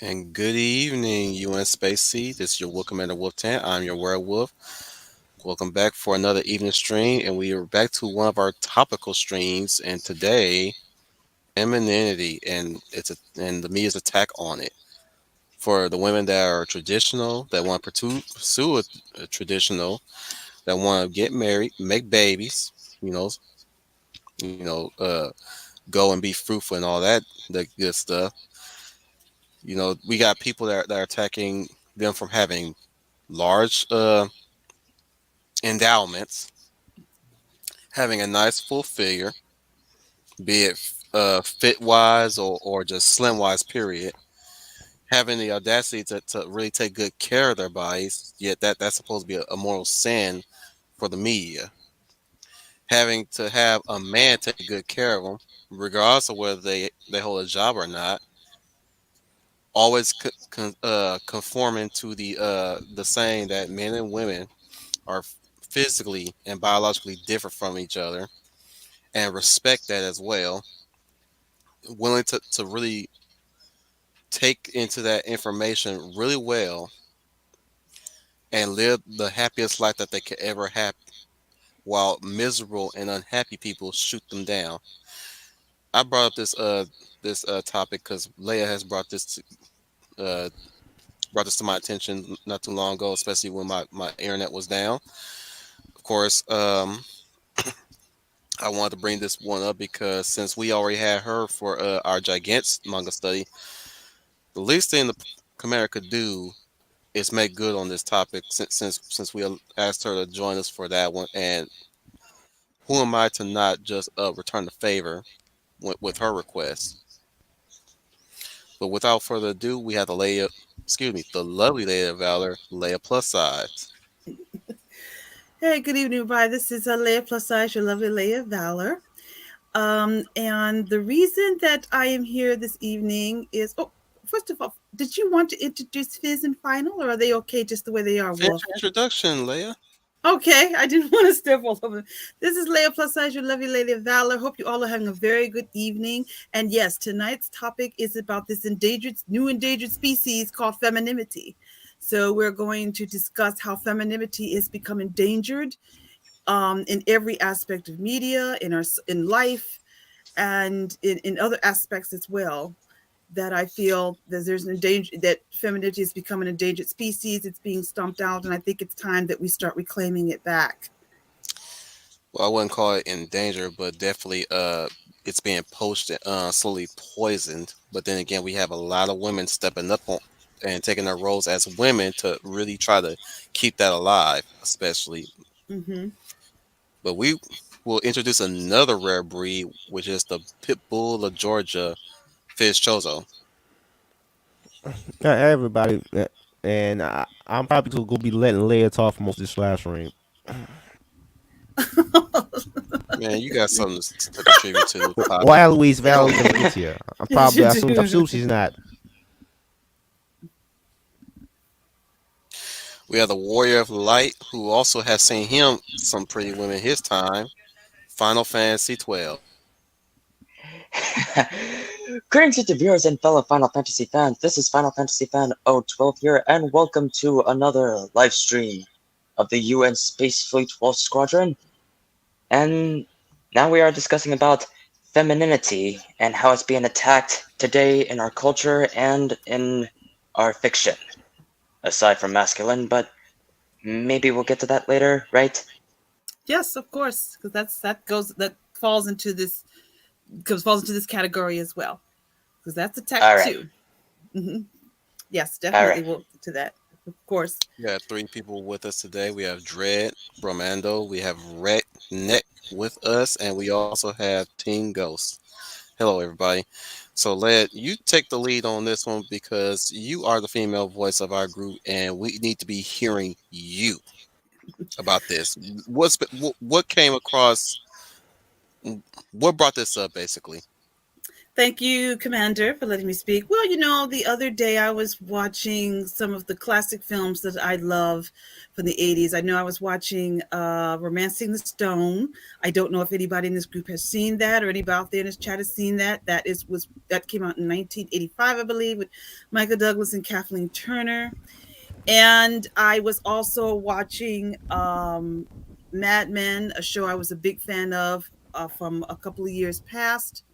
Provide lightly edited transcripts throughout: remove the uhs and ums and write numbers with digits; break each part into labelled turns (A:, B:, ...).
A: And good evening, UN Space Sea. This is your Wolf Commander Wolf Tent. I'm your werewolf. Welcome back for another evening stream, and we are back to one of our topical streams. And today, femininity and the media's attack on it. For the women that are traditional, that want to pursue a traditional, that want to get married, make babies, you know, you know, uh, go and be fruitful and all that good stuff. We got people that are attacking them from having large endowments, having a nice full figure, be it fit wise or just slim wise, period. Having the audacity to really take good care of their bodies, yet that's supposed to be a moral sin for the media. Having to have a man take good care of them, regardless of whether they hold a job or not, always conforming to the saying that men and women are physically and biologically different from each other and respect that as well, willing to really take into that information really well and live the happiest life that they could ever have while miserable and unhappy people shoot them down. I brought up this topic because Leia has uh, brought this to my attention not too long ago, especially when my internet was down. Of course, I wanted to bring this one up because since we already had her for our Gigants manga study, the least thing the commander could do is make good on this topic since we asked her to join us for that one. And who am I to not just return the favor with her request? But without further ado, we have the lovely Lady of Valor, Leia plus size.
B: Hey, good evening, everybody. This is Leah Plus Size, your lovely Leah Valor. And the reason that I am here this evening is, first of all, did you want to introduce Fizz and Final, or are they okay just the way they are,
A: Finish
B: Wolf?
A: your introduction, Leia.
B: Okay, I didn't want to step all over. This is Leah Plus Size, your lovely Lady of Valor. Hope you all are having a very good evening. And yes, tonight's topic is about this new endangered species called femininity. So we're going to discuss how femininity is become endangered in every aspect of media, in life, and in other aspects as well. That I feel that there's an endanger that femininity is becoming an endangered species. It's being stomped out, and I think it's time that we start reclaiming it back.
A: Well, I wouldn't call it in danger, but definitely it's being poached, slowly poisoned. But then again, we have a lot of women stepping up on and taking their roles as women to really try to keep that alive, especially.
B: Mm-hmm.
A: But we will introduce another rare breed, which is the pit bull of Georgia, Fizz Chozo.
C: Hey everybody, and I'm probably gonna be letting Leia talk for most of this live stream.
A: Man, you got something to contribute to the topic.
C: Why Louise
A: Go
C: Valley never
A: ahead.
C: gets here?
B: Yes, you
C: I
B: do.
C: assume she's not.
A: We have the Warrior of Light, who also has seen him some pretty women his time. Final Fantasy 12.
D: Greetings to viewers and fellow Final Fantasy fans. This is Final Fantasy Fan 012 here, and welcome to another live stream of the UN Space Fleet Wolf Squadron. And now we are discussing about femininity and how it's being attacked today in our culture and in our fiction, aside from masculine, but maybe we'll get to that later, right?
B: Yes, of course, because that falls into this category as well, because that's attack
D: Alright,
B: too. Mm-hmm. Yes,
D: alright.
B: definitely will to that. Of course.
A: We have three people with us today. We have Dread, Bromando, we have Red Neck with us, and we also have Team Ghost. Hello, everybody. So, Led, you take the lead on this one because you are the female voice of our group, and we need to be hearing you about this. What came across? What brought this up, basically?
B: Thank you, Commander, for letting me speak. Well, the other day I was watching some of the classic films that I love from the 80s. I know I was watching Romancing the Stone. I don't know if anybody in this group has seen that or anybody out there in this chat has seen that. That came out in 1985, I believe, with Michael Douglas and Kathleen Turner. And I was also watching Mad Men, a show I was a big fan of from a couple of years past.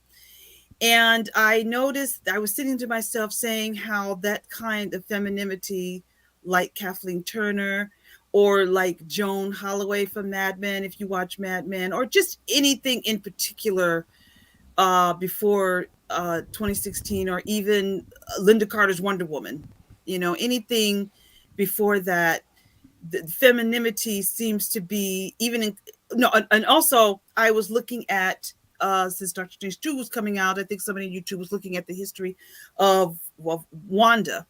B: And I noticed, I was sitting to myself saying how that kind of femininity, like Kathleen Turner or like Joan Holloway from Mad Men, if you watch Mad Men, or just anything in particular before 2016, or even Linda Carter's Wonder Woman, anything before that, the femininity seems to be even in, no, and also I was looking at since Dr. Strange 2 was coming out, I think somebody on YouTube was looking at the history of Wanda.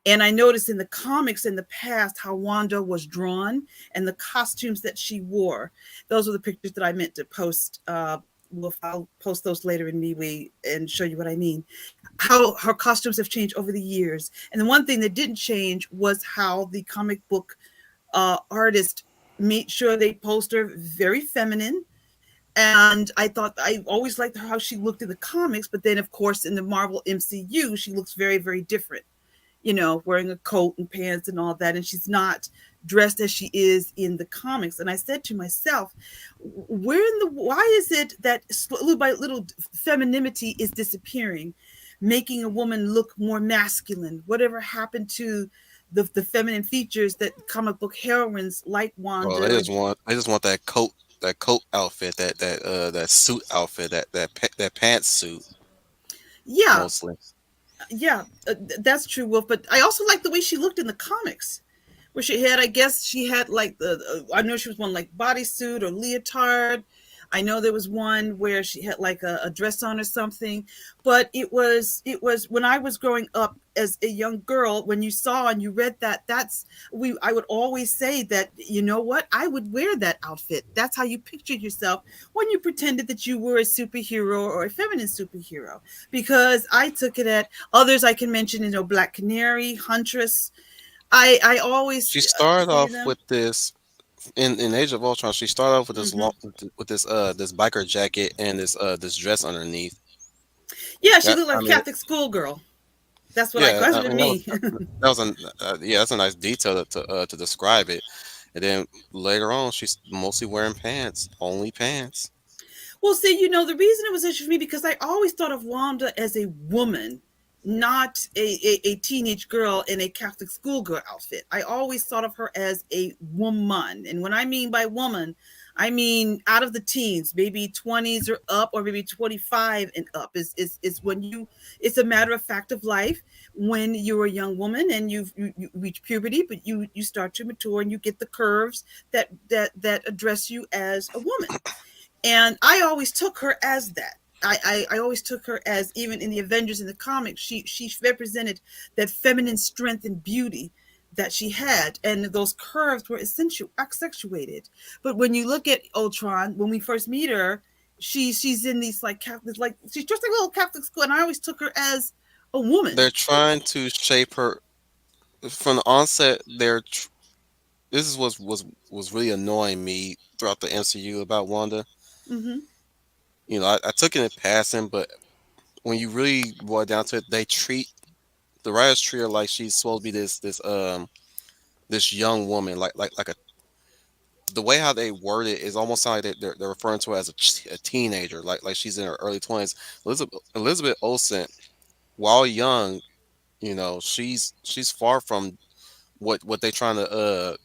B: And I noticed in the comics in the past how Wanda was drawn and the costumes that she wore. Those were the pictures that I meant to post. I'll post those later in MeWe and show you what I mean. How her costumes have changed over the years. And the one thing that didn't change was how the comic book artist made sure they posed her very feminine. And I thought I always liked how she looked in the comics, but then of course in the Marvel MCU she looks very, very different, wearing a coat and pants and all that, and she's not dressed as she is in the comics. And I said to myself, why is it that little by little femininity is disappearing, making a woman look more masculine? Whatever happened to the feminine features that comic book heroines like
A: Well,
B: Wanda or
A: they just want that coat outfit, that suit outfit, that pantsuit
B: yeah,
A: mostly.
B: yeah, that's true, Wolf. But I also like the way she looked in the comics, where she had, I guess she had like I know she was one like bodysuit or leotard. I know there was one where she had like a dress on or something. But it was when I was growing up as a young girl, when you saw and you read that, I would always say that, you know what, I would wear that outfit. That's how you pictured yourself when you pretended that you were a superhero or a feminine superhero. Because I took it at others I can mention, Black Canary, Huntress. I always
A: She started
B: see
A: off
B: them.
A: with this in Age of Ultron. She started off with this
B: Hmm.
A: long with this biker jacket and this dress underneath.
B: Yeah, she
A: That
B: looked like
A: I
B: a
A: mean,
B: Catholic schoolgirl. That's what I
A: yeah,
B: call. That's
A: I
B: what it
A: mean
B: me.
A: that was a yeah, that's a nice detail to describe it. And then later on, she's mostly wearing pants, only pants.
B: Well, see, the reason it was interesting for me, because I always thought of Wanda as a woman, not a teenage girl in a Catholic schoolgirl outfit. I always thought of her as a woman. And when I mean by woman, I mean out of the teens, maybe 20s or up, or maybe 25 and up. Is when it's a matter of fact of life, when you're a young woman and you reach puberty, but you start to mature and you get the curves that address you as a woman. And I always took her as that. I always took her as, even in the Avengers in the comics, she represented that feminine strength and beauty that she had, and those curves were accentuated. But when you look at Ultron, when we first meet her, she's in these like Catholic, like she's just like a little Catholic school, and I always took her as a woman.
A: They're trying to shape her from the onset. This is was really annoying me throughout the MCU about Wanda.
B: Mm-hmm.
A: I took it in passing, but when you really boil down to it, the writers treat her like she's supposed to be this young woman, like the way how they word it is almost sound like they're referring to her as a teenager, like she's in her early 20s. Elizabeth Olsen, while young, she's far from what they trying to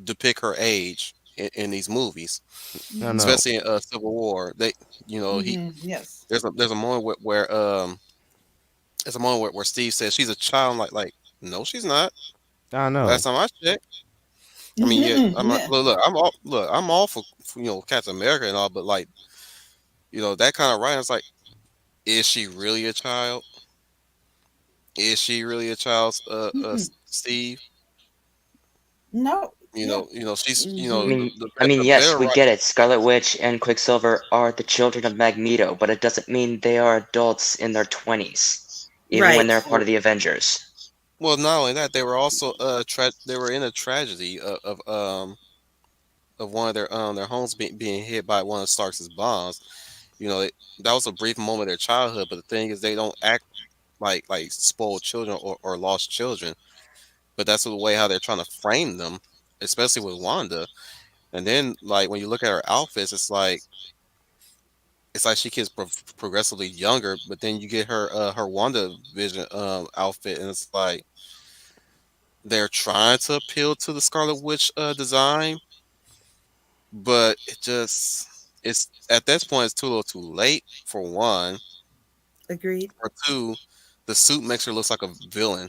A: depict her age in these movies,
C: I
B: Mm-hmm.
C: know.
A: especially in Civil War. He
B: Mm-hmm. Yes.
A: there's a moment where Steve says she's a child. I'm like no, she's not.
C: I
A: Last
C: know.
A: time I checked. I mean, yeah,
B: Mm-hmm.
A: I'm not,
B: Yeah.
A: I'm all for Captain America and all, but like that kind of writing. It's like, is she really a child? Is she really a child,
B: Mm-mm.
A: Steve?
B: No. Yeah.
A: She's
D: I
B: Hmm.
D: mean, I mean,
A: the
D: yes,
A: better
D: we
A: right.
D: get it. Scarlet Witch and Quicksilver are the children of Magneto, but it doesn't mean they are adults in their 20s, even when
B: Right.
D: they're part of the Avengers.
A: Well, not only that, they were also they were in a tragedy of one of their homes being hit by one of Stark's bombs. That was a brief moment of their childhood, but the thing is, they don't act like spoiled children or lost children. But that's the way how they're trying to frame them, especially with Wanda. And then, like when you look at her outfits, it's like she gets progressively younger. But then you get her Wanda Vision outfit, and it's like they're trying to appeal to the Scarlet Witch design, but it's at this point it's too little, too late for one,
B: Agreed.
A: or two, the suit makes her look like a villain.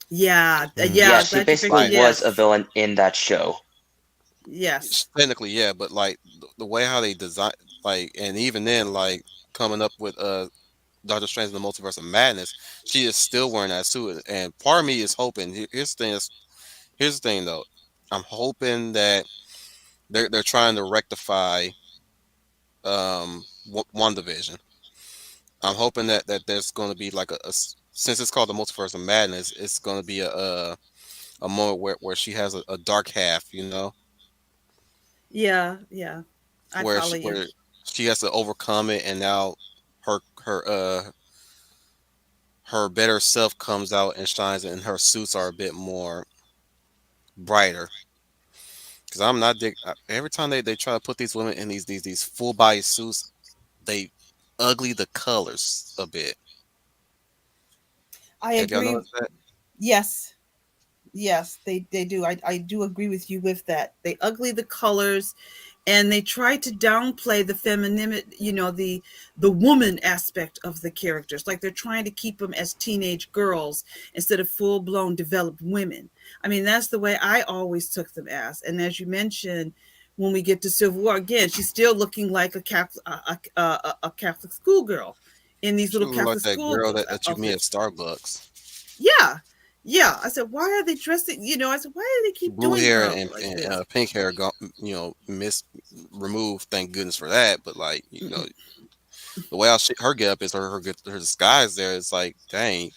B: Yeah.
C: Mm.
B: Yeah.
D: Yeah, she
B: Glad you
D: basically
B: picked.
A: Like
D: was a
B: Yes.
D: villain in that show.
B: Yes.
A: technically, yeah, but like the way how they design, like, and even then, like coming up with Doctor Strange in the Multiverse of Madness, she is still wearing that suit, and part of me is hoping. Here's the thing though, I'm hoping that they're trying to rectify WandaVision. I'm hoping that there's going to be like since it's called the Multiverse of Madness, it's going to be a moment where she has a dark half,
B: Yeah. Yeah. I
A: where
B: follow you.
A: she has to overcome it, and now her her uh her better self comes out and shines, and her suits are a bit more brighter. Because I'm not every time they try to put these women in these full body suits, they ugly the colors a bit.
B: I
A: Have y'all
B: agree.
A: noticed that?
B: Yes. Yes, they do. I do agree with you with that. They ugly the colors, and they try to downplay the femininity, the woman aspect of the characters. Like they're trying to keep them as teenage girls instead of full blown developed women. I mean, that's the way I always took them as. And as you mentioned, when we get to Civil War again, she's still looking like a Catholic schoolgirl in these
A: She
B: little
A: look like
B: Catholic
A: that
B: school
A: girl that you meet at
B: outfits.
A: Starbucks.
B: Yeah. Yeah. I said, why are they dressing? I said, why do they keep
A: Blue
B: doing
A: hair
B: her
A: and,
B: like
A: and
B: this?
A: pink hair removed, thank goodness for that. But like, the way her get up is her disguise there. It's like, dang,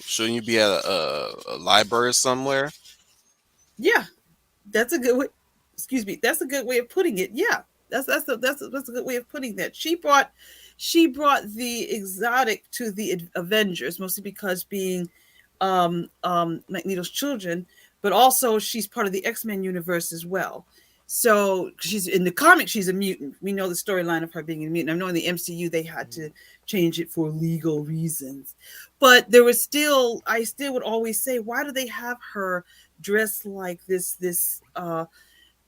A: shouldn't you be at a library somewhere?
B: Yeah. That's a good way. Excuse me. That's a good way of putting it. Yeah. That's a good way of putting that. She brought the exotic to the Avengers, mostly because being Magneto's children, but also she's part of the X-Men universe as well. So she's in the comic, she's a mutant. We know the storyline of her being a mutant. I know in the MCU they had to change it for legal reasons. But there was still I still would always say, why do they have her dressed like this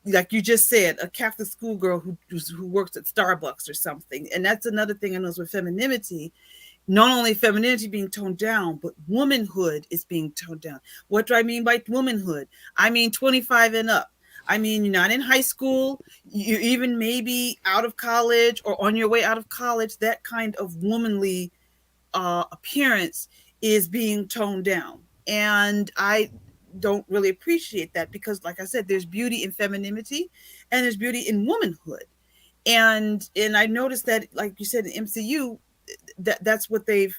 B: like you just said, a Catholic schoolgirl who works at Starbucks or something? And that's another thing I know with femininity. Not only femininity being toned down, but womanhood is being toned down. What do I mean by womanhood? I mean 25 and up. I mean, you're not in high school, you even maybe out of college or on your way out of college. That kind of womanly appearance is being toned down. And I don't really appreciate that because, like I said, there's beauty in femininity and there's beauty in womanhood. And I noticed that, like you said, in MCU, that's what they've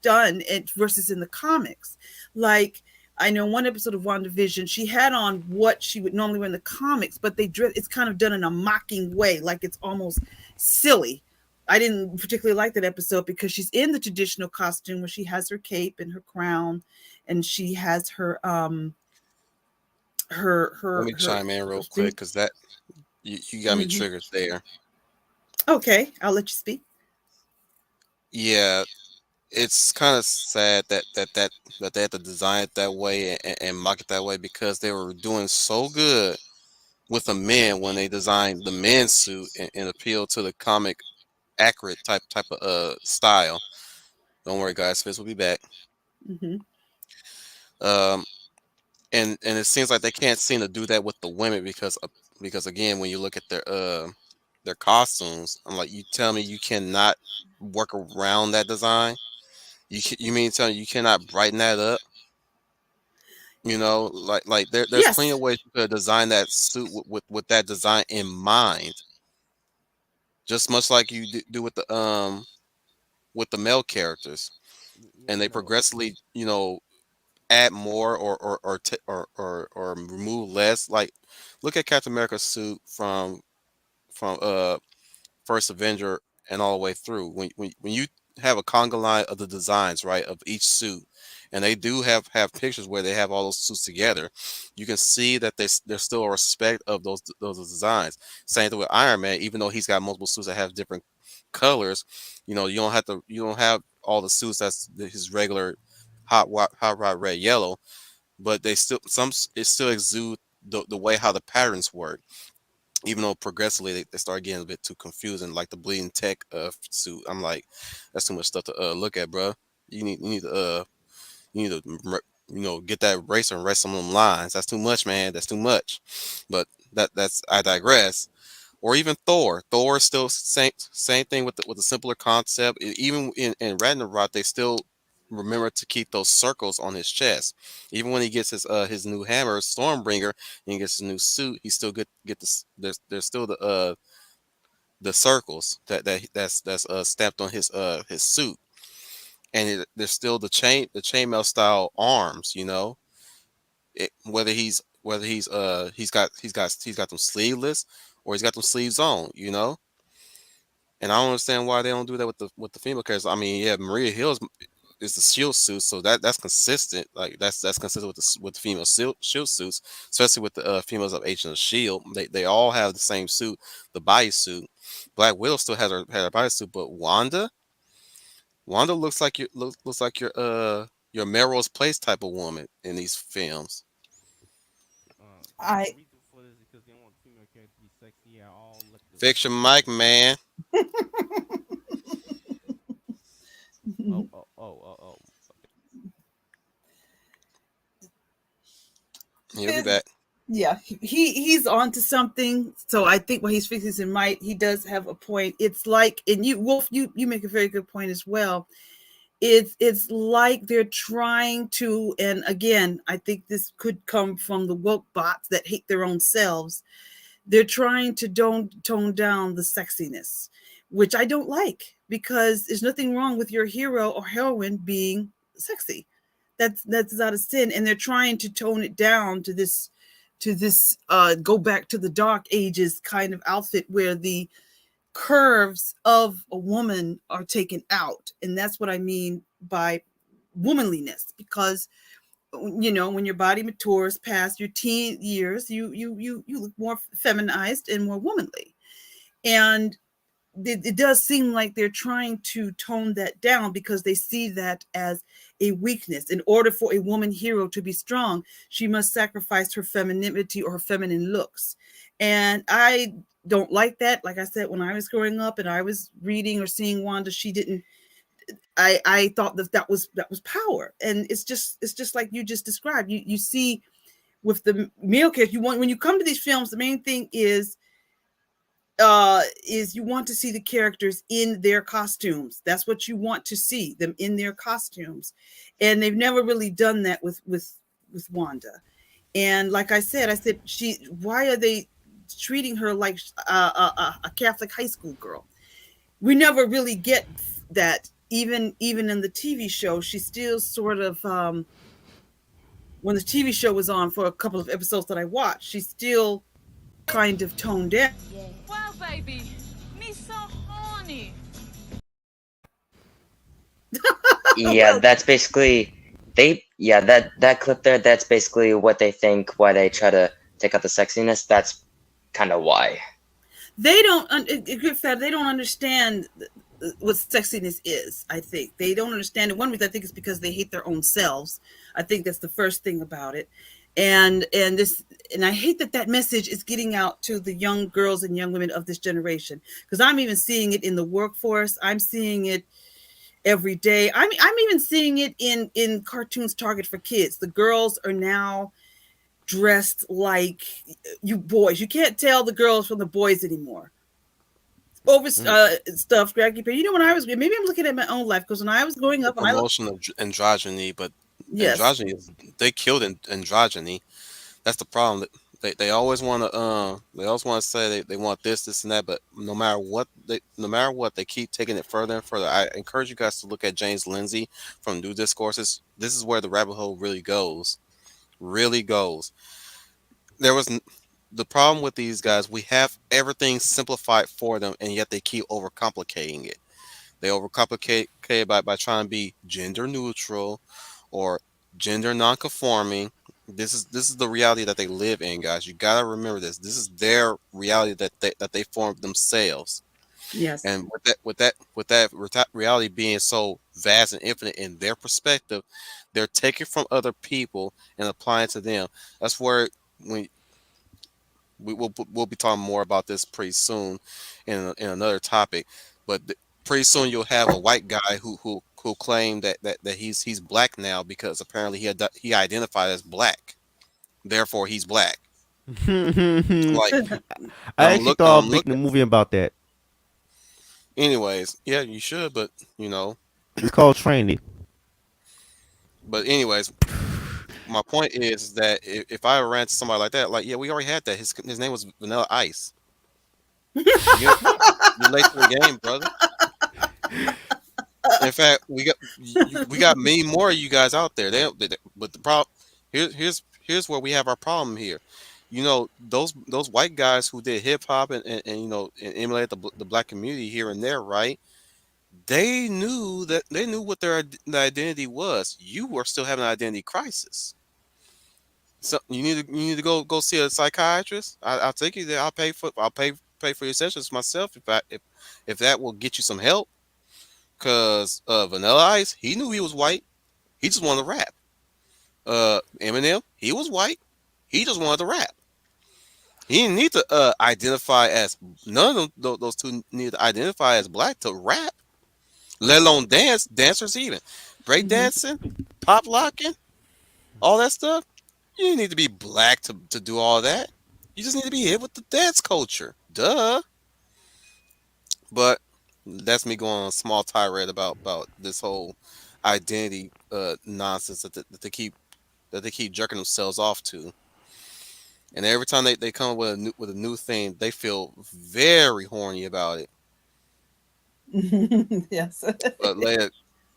B: done it versus in the comics. Like I know one episode of WandaVision, she had on what she would normally wear in the comics, but it's kind of done in a mocking way, like it's almost silly. I didn't particularly like that episode because she's in the traditional costume where she has her cape and her crown, and she has
A: Let me chime in real quick because that you got me
B: Mhm.
A: triggered there.
B: Okay, I'll let you speak.
A: Yeah, it's kind of sad that they had to design it that way and mock it that way because they were doing so good with the men when they designed the men's suit and appeal to the comic accurate type of style. Don't worry, guys, Fizz will be back.
B: Hmm.
A: Um, and it seems like they can't seem to do that with the women because again, when you look at their costumes, I'm like, you tell me you cannot work around that design? You mean tell me you cannot brighten that up? There's plenty
B: Yes.
A: of ways you could design that suit with that design in mind, just much like you do with the male characters, and
C: You
A: they
C: know,
A: progressively add more or remove less. Like, look at Captain America's suit from First Avenger and all the way through. When you have a conga line of the designs, right, of each suit, and they do have pictures where they have all those suits together, you can see that there's still a respect of those designs. Same thing with Iron Man, even though he's got multiple suits that have different colors. You don't have all the suits that's his regular hot rod red yellow, but they still it still exude the way how the patterns work, even though progressively they start getting a bit too confusing, like the bleeding tech suit. I'm like, that's too much stuff to look at, bro. You need to get that eraser and write some of them lines. That's too much, man. That's too much. But that's I digress. Or even Thor. Thor is still same thing with the simpler concept. Even in Ragnarok, they still remember to keep those circles on his chest. Even when he gets his new hammer, Stormbringer, and he gets his new suit, he still get this. There's still the circles that's stamped on his suit, and there's still the chainmail style arms. Whether he's got them sleeveless or he's got them sleeves on. And I don't understand why they don't do that with the female characters. I mean, yeah, Maria Hill's is the shield suit, so that's consistent. Like that's consistent with the female shield suits, especially with the females of Agent of Shield. They all have the same suit, the body suit. Black Widow still has her body suit, but Wanda looks like your Melrose Place type of woman in these films.
C: the
B: I
C: reason for this is because they want female characters to be sexy at all. Look the
A: Fix your mic, man.
C: oh.
A: He'll be back.
B: yeah, he's on to something. So I think what he's fixing in might, he does have a point. It's like, and you, Wolf, you make a very good point as well. It's like they're trying to, and again, I think this could come from the woke bots that hate their own selves. They're trying to tone down the sexiness, which I don't like, because there's nothing wrong with your hero or heroine being sexy. That's not a sin, and they're trying to tone it down to this go back to the dark ages kind of outfit where the curves of a woman are taken out, and that's what I mean by womanliness. Because when your body matures past your teen years, you look more feminized and more womanly. And it does seem like they're trying to tone that down because they see that as a weakness. In order for a woman hero to be strong, she must sacrifice her femininity or her feminine looks. And I don't like that. Like I said, when I was growing up and I was reading or seeing Wanda, she didn't. I thought that was power, and it's just like you just described. You see with the male character, when you come to these films, the main thing is you want to see the characters in their costumes. That's what you want to see, them in their costumes. And they've never really done that with Wanda. And like I said, why are they treating her like a Catholic high school girl? We never really get that. Even in the TV show, she's still sort of, when the TV show was on for a couple of episodes that I watched, she's still kind of toned down.
E: Wow, baby, me so horny.
D: Yeah,
B: Well,
D: that's basically that clip there. That's basically what they think. Why they try to take out the sexiness. That's kind of why.
B: they don't they don't understand what sexiness is. I think they don't understand it. One reason I think is because they hate their own selves. I think that's the first thing about it. And I hate that message is getting out to the young girls and young women of this generation, because I'm even seeing it in the workforce. I'm seeing it every day. I'm even seeing it in cartoons targeted for kids. The girls are now dressed like you boys. You can't tell the girls from the boys anymore. Over
C: Mm.
B: stuff, Greg. When I was, maybe I'm looking at my own life, because when I was growing
A: The
B: up, when I looked,
A: promotion of androgyny, but
B: Yes.
A: Androgyny is they killed androgyny. That's the problem. They always want to they always want to say they want this and that, but no matter what they keep taking it further and further. I encourage you guys to look at James Lindsay from New Discourses. This is where the rabbit hole really goes. There was the problem with these guys. We have everything simplified for them, and yet they keep overcomplicating it. They overcomplicate it by trying to be gender neutral or gender nonconforming. This is the reality that they live in, guys. You gotta remember this. This is their reality that they formed themselves.
B: Yes.
A: And with that reality being so vast and infinite in their perspective, they're taking from other people and applying to them. That's where when we'll be talking more about this pretty soon in another topic. But pretty soon you'll have a white guy who claim that he's black now because apparently he identified as black, therefore he's black. I'm
C: I
A: like,
C: actually thought of making a movie about that.
A: anyways, yeah, you should, but you know,
C: It's called Training.
A: but anyways, my point is that if I ran to somebody like that, like, yeah, we already had that. His name was Vanilla Ice. You you're late to the game, brother. In fact, we got many more of you guys out there. But the problem here's where we have our problem here. You know, those white guys who did hip hop and you know and emulated the black community here and there, right? They knew what their identity was. You were still having an identity crisis. So you need to go see a psychiatrist. I'll take you there. I'll pay for your sessions myself if that will get you some help. Cause Vanilla Ice, he knew he was white. He just wanted to rap. Eminem, he was white. He just wanted to rap. He didn't need to identify as none of those two needed to identify as black to rap, let alone dancers even, break
B: Mhm.
A: dancing, pop locking, all that stuff. You didn't need to be black to do all that. You just need to be hip with the dance culture. Duh. But that's me going on a small tirade about this whole identity nonsense that they keep jerking themselves off to. And every time they come up with a new thing, they feel very horny about it.
B: Yes.
A: But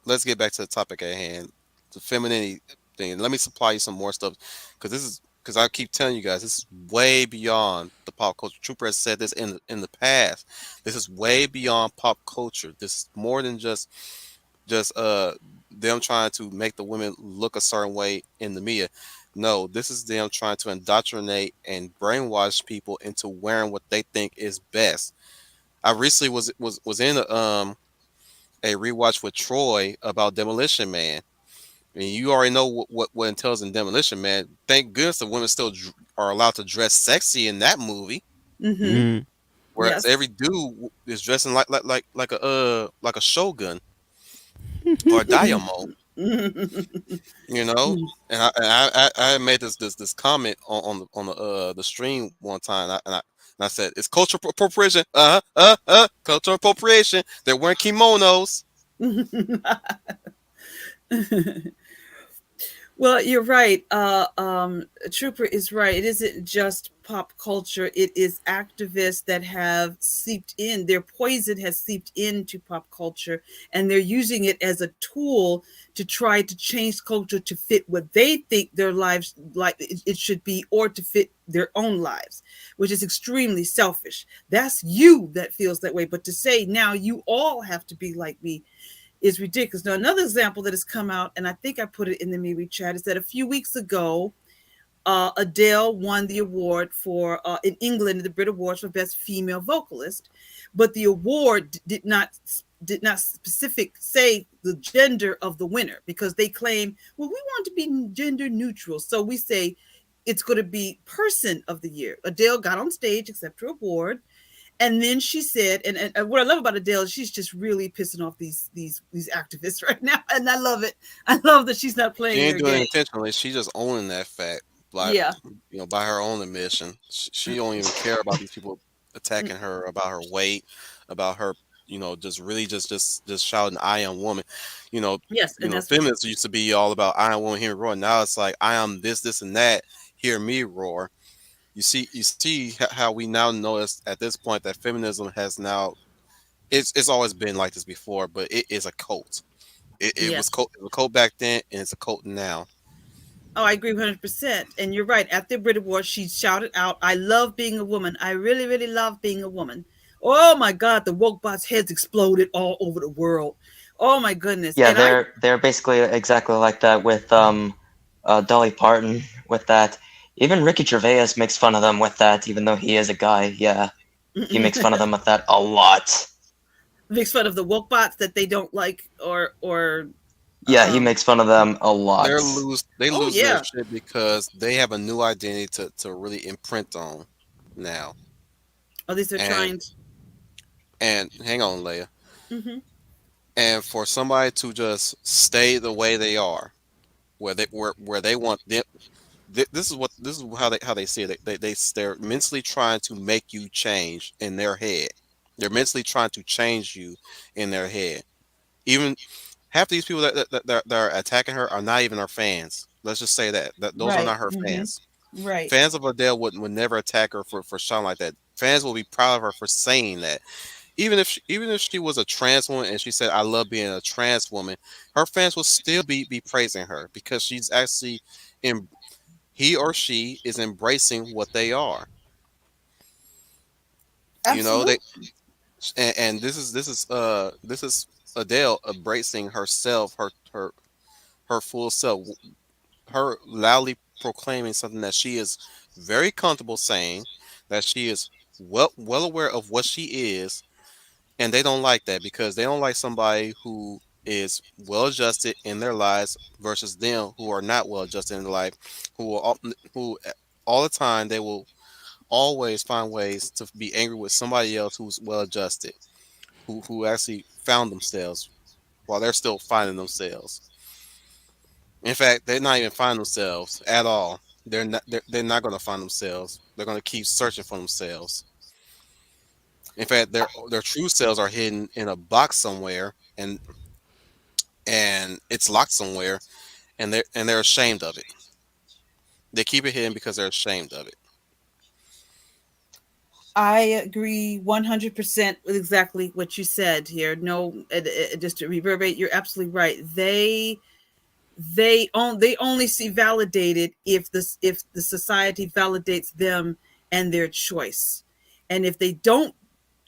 A: let's get back to the topic at hand, the femininity thing. Let me supply you some more stuff because I keep telling you guys this is way beyond the pop culture. Trooper has said this in the past. This is way beyond pop culture. This is more than just them trying to make the women look a certain way in the media. No, this is them trying to indoctrinate and brainwash people into wearing what they think is best. I recently was in a rewatch with Troy about Demolition Man. And you already know what entails in Demolition Man. Thank goodness the women still are allowed to dress sexy in that movie,
B: Hmm.
C: Mm.
A: whereas
B: Yes.
A: every dude is dressing like a shogun or a daimyo. You know, and I made this comment on the stream one time, and I said it's cultural appropriation. Cultural appropriation. They're wearing kimonos.
B: Well, you're right. Trooper is right. It isn't just pop culture. It is activists that have seeped in. Their poison has seeped into pop culture, and they're using it as a tool to try to change culture to fit what they think their lives like it should be, or to fit their own lives, which is extremely selfish. That's you that feels that way. But to say now you all have to be like me is ridiculous. Now, another example that has come out, and I think I put it in the MeWe chat, is that a few weeks ago, Adele won the award for in England the Brit Awards for Best Female Vocalist, but the award did not specific say the gender of the winner because they claim, well, we want to be gender neutral, so we say it's going to be Person of the Year. Adele got on stage, accepted her award, and then she said, and what I love about Adele is she's just really pissing off these activists right now, and I love it. I love that she's not
A: She
B: playing
A: ain't
B: their
A: doing it
B: game.
A: intentionally. She just owning that fact by
B: Yeah.
A: by her own admission. She don't even care about these people attacking her about her weight, about her just really just shouting I am woman. You know,
B: Yes, and that's
A: feminists used to be all about I am woman, hear me roar. Now it's like I am this and that, hear me roar. You see how we now notice at this point that feminism has now it's always been like this before, but it is a cult.
B: yes.
A: It was a cult back then, and it's a cult now.
B: Oh, I agree 100%. And you're right. At the Brit Awards, she shouted out, I love being a woman. I really, really love being a woman. Oh my God, the woke bots' heads exploded all over the world. Oh my goodness.
D: Yeah,
B: And I,
D: they're basically exactly like that with Dolly Parton with that. Even Ricky Gervais makes fun of them with that, even though he is a guy. Yeah, he makes fun of them with that a lot.
B: makes fun of the woke bots that they don't like or,
D: Yeah, he
B: um,
D: makes fun of them a lot.
A: They
B: oh
A: lose their
B: yeah.
A: shit because they have a new identity to really imprint on now.
B: At least they're
A: And
B: trying.
A: hang on, Leia.
B: Hmm.
A: And for somebody to just stay the way they are, where they want them, this is how they see it. They're mentally trying to make you change in their head. They're mentally trying to change you in their head. Even half these people that are attacking her are not even her fans. Let's just say that those are
B: Right.
A: not her
B: Hmm.
A: fans.
B: Right.
A: Fans of Adele would never attack her for shouting like that. Fans will be proud of her for saying that. Even if she was a trans woman and she said I love being a trans woman, her fans will still be praising her because she's actually in he or she is embracing what they are. You know they
B: Absolutely.
A: and this is Adele embracing herself, her full self, her loudly proclaiming something that she is very comfortable saying, that she is well aware of what she is, and they don't like that because they don't like somebody who is well adjusted in their lives versus them who are not well adjusted in their life, who all the time they will always find ways to be angry with somebody else who's well adjusted, who actually found themselves while they're still finding themselves. In fact, they're not even finding themselves at all. They're not going to find themselves. They're going to keep searching for themselves. In fact, their true selves are hidden in a box somewhere, and it's locked somewhere, and they're ashamed of it. They keep it hidden because they're ashamed of it.
B: I agree 100% with exactly what you said here. No, just to reverberate, you're absolutely right. They only see validated if the society validates them and their choice, and if they don't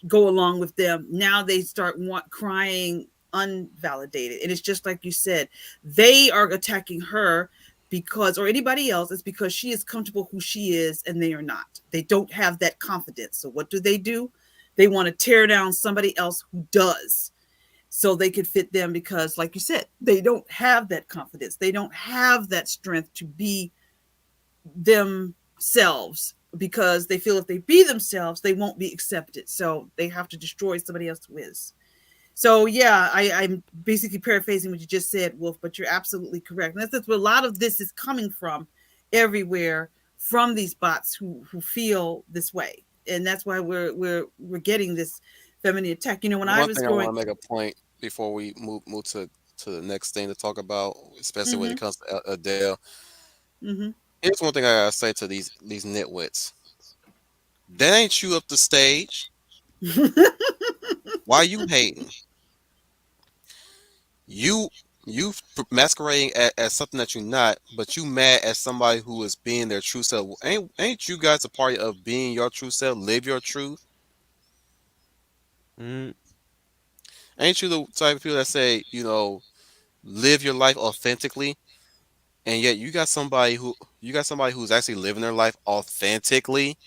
B: go along with them, now they start crying unvalidated. And it's just like you said, they are attacking her because, or anybody else, it's because she is comfortable who she is and they are not. They don't have that confidence. So what do? They want to tear down somebody else who does, so they could fit them, because like you said, they don't have that confidence, they don't have that strength to be themselves, because they feel if they be themselves they won't be accepted, so they have to destroy somebody else who is. So yeah, I'm basically paraphrasing what you just said, Wolf, but you're absolutely correct. And that's where a lot of this is coming from, everywhere, from these bots who feel this way. And that's why we're getting this feminine attack. When I
A: One
B: was
A: thing I want
B: growing.
A: to make a point before we move to the next thing to talk about, especially when
B: Mm-hmm.
A: it comes to Adele.
B: Mm-hmm.
A: Here's one thing I gotta say to these nitwits. That ain't you up the stage. Why you hating? You masquerading as something that you're not, but you mad at somebody who is being their true self. Well, ain't you guys a part of being your true self? Live your truth.
C: Mm,
A: Ain't you the type of people that say, live your life authentically? And yet you got somebody who's actually living their life authentically,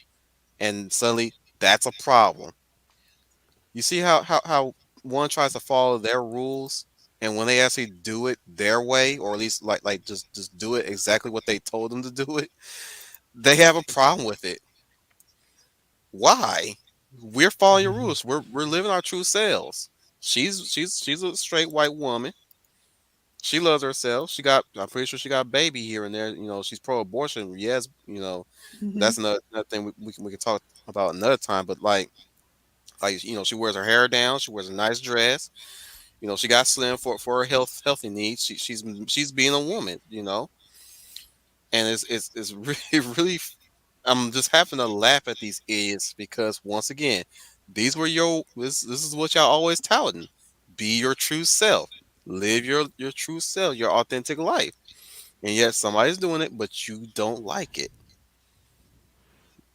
A: and suddenly that's a problem. You see how one tries to follow their rules, and when they actually do it their way, or at least like just do it exactly what they told them to do it, they have a problem with it. Why? We're following your rules. We're living our true selves. She's a straight white woman. She loves herself. I'm pretty sure she got a baby here and there. She's pro-abortion. Yes,
B: Mm-hmm.
A: that's another thing we can talk about another time. But like, Like, she wears her hair down. She wears a nice dress. She got slim for her healthy needs. She's being a woman. And it's really really. I'm just having to laugh at these idiots because once again, this is what y'all always touting. Be your true self. Live your true self, your authentic life. And yet somebody's doing it, but you don't like it.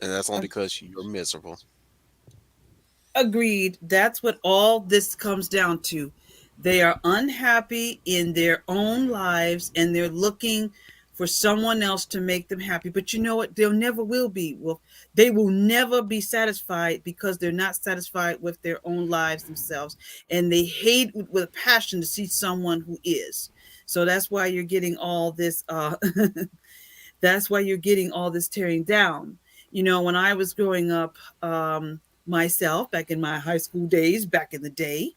A: And that's only because you're miserable.
B: Agreed. That's what all this comes down to. They are unhappy in their own lives and they're looking for someone else to make them happy. But you know what? They'll never will be. Well, they will never be satisfied because they're not satisfied with their own lives themselves. And they hate with a passion to see someone who is. So that's why you're getting all this that's why you're getting all this tearing down. When I was growing up, myself back in my high school days, back in the day,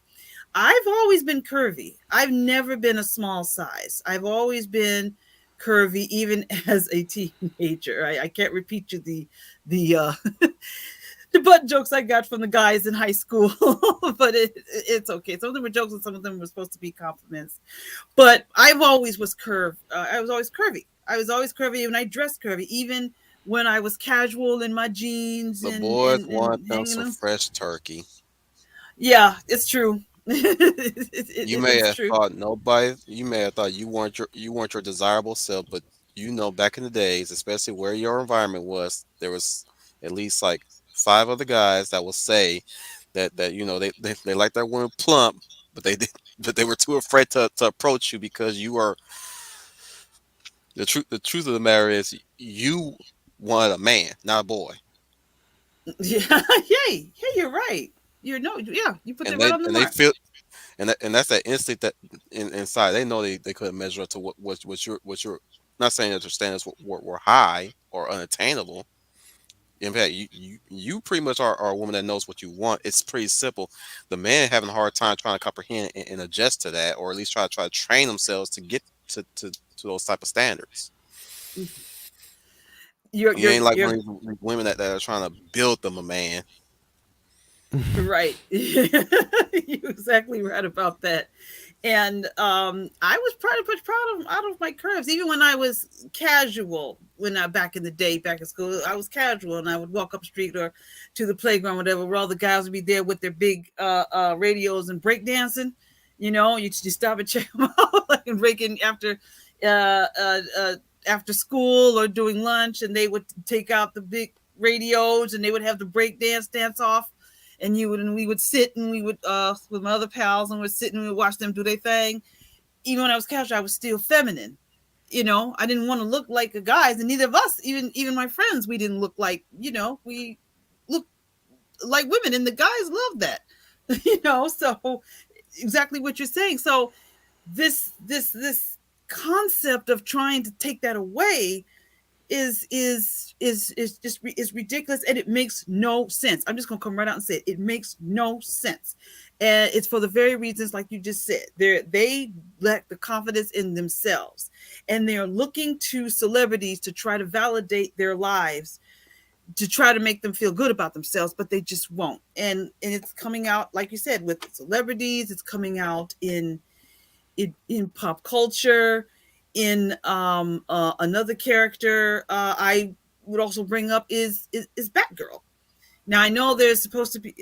B: I've always been curvy. I've never been a small size. I've always been curvy, even as a teenager. I can't repeat you the the butt jokes I got from the guys in high school, but it's okay. Some of them were jokes, and some of them were supposed to be compliments. But I've always was curved. I was always curvy. I was always curvy, and I dressed curvy, even when I was casual in my jeans
A: The
B: and
A: boys
B: and,
A: want
B: and
A: them
B: hanging
A: some
B: them.
A: fresh turkey.
B: Yeah, it's true.
A: You may
B: It's
A: have
B: true.
A: thought nobody. You may have thought you weren't your desirable self, but back in the days, especially where your environment was, there was at least like five other guys that will say that they like that woman plump, but they did, but they were too afraid to approach you because you are the truth of the matter is you wanted a man, not a boy.
B: Yeah, yay, yeah, you're right. Yeah, you put that
A: and
B: right
A: they
B: on the
A: and they
B: mark.
A: feel and that's that instinct that inside they know they couldn't measure up to what you're not saying that their standards were high or unattainable. In fact, you pretty much are a woman that knows what you want. It's pretty simple. The man having a hard time trying to comprehend and adjust to that, or at least try to train themselves to get to those type of standards.
B: You're
A: You
B: you're
A: ain't like
B: you're
A: one of these women that are trying to build them a man.
B: right. You're exactly right about that. And I was pretty much proud of out of my curves, even when I was casual. When I back in the day, back in school, I was casual, and I would walk up the street or to the playground, whatever, where all the guys would be there with their big radios and break dancing. You just stop and check them out, like and breaking uh, uh, uh, after school or doing lunch, and they would take out the big radios and they would have the break dance off, and we would sit and we would with my other pals and we'd sit and we would watch them do their thing. Even when I was casual, I was still feminine. I didn't want to look like the guys, and neither of us, even my friends, we didn't look like, we look like women, and the guys love that. So exactly what you're saying. So this concept of trying to take that away is just is ridiculous, and it makes no sense. I'm just gonna come right out and say it makes no sense, and it's for the very reasons like you just said. They lack the confidence in themselves, and they are looking to celebrities to try to validate their lives, to try to make them feel good about themselves, but they just won't. And it's coming out, like you said, with celebrities. It's coming out in pop culture. In another character I would also bring up is Batgirl. Now I know there's supposed to be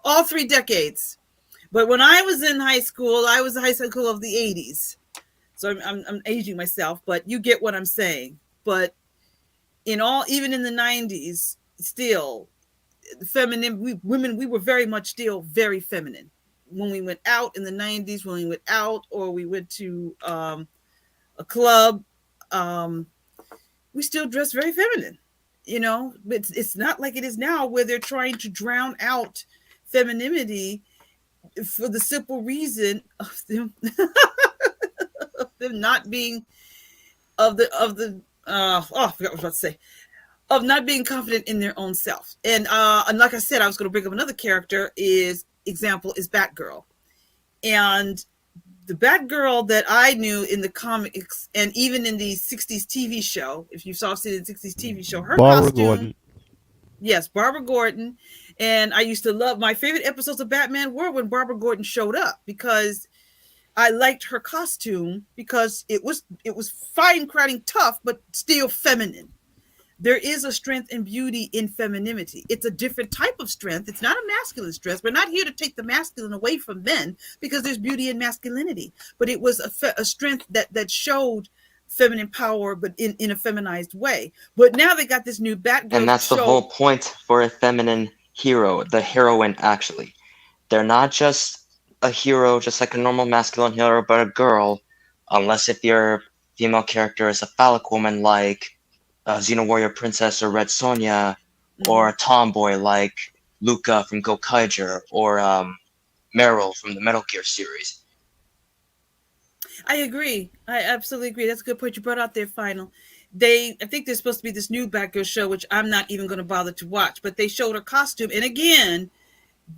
B: all 3 decades, but when I was in high school, I was a high school of the 80s. So I'm aging myself, but you get what I'm saying. But even in the 90s, still feminine, women, we were very much still very feminine when we went out in the 90s. When we went out or we went to a club, um, we still dress very feminine. But it's not like it is now, where they're trying to drown out femininity for the simple reason of them of them not being of the I forgot what I was about to say, of not being confident in their own self. And like I said, I was going to bring up another character. Is Batgirl. And the Batgirl that I knew in the comics and even in the 60s TV show, if you saw it in the 60s TV show, her
C: Barbara
B: costume,
C: Gordon.
B: Yes, Barbara Gordon. And I used to love my favorite episodes of Batman were when Barbara Gordon showed up because I liked her costume because it was fine crowding tough but still feminine. There is a strength and beauty in femininity. It's a different type of strength. It's not a masculine strength. We're not here to take the masculine away from men because there's beauty in masculinity. But it was a strength that showed feminine power, but in a feminized way. But now they got this new
D: And
B: Batgirl
D: that's the whole
B: show.
D: point for a feminine hero, the heroine actually. They're not just a hero, just like a normal masculine hero, but a girl, unless if your female character is a phallic woman like Xena Warrior Princess or Red Sonja, or
B: Mhm.
D: a tomboy like Luca from Gokaiger, or Meryl from the Metal Gear series.
B: I agree. I absolutely agree. That's a good point you brought out there, Final. I think there's supposed to be this new Batgirl show, which I'm not even going to bother to watch, but they showed her costume. And again,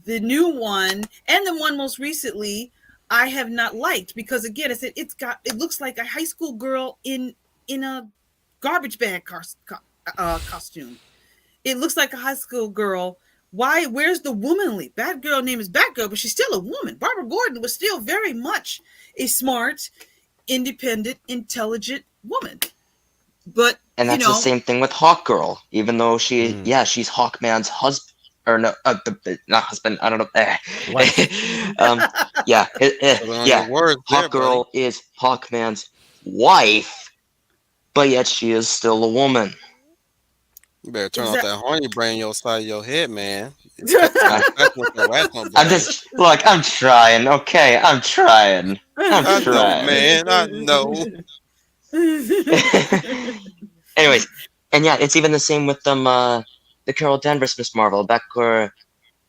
B: the new one and the one most recently I have not liked because again I said it looks like a high school girl in a garbage bag costume. It looks like a high school girl. Where's the womanly Batgirl? Name is Batgirl, but she's still a woman. Barbara Gordon was still very much a smart, independent, intelligent woman. But
D: And
B: you
D: that's the
B: know,
D: same thing with Hawkgirl, even though
C: Mm.
D: she's Hawkman's husband, or no, not husband, I don't know.
C: Wife.
D: um, yeah,
A: Put on your
D: yeah,
A: words there, buddy.
D: Hawkgirl is Hawkman's wife, but yet she is still a woman.
A: You better turn off
B: exactly.
A: that horny brain your side of your head, man. Start stacking with your rational
D: I'm
A: brain.
D: just look. I'm trying. Okay, I'm trying. I'm
A: I know,
D: trying.
A: man. I know.
D: Anyways, and yeah, it's even the same with the Carol Danvers Miss Marvel back where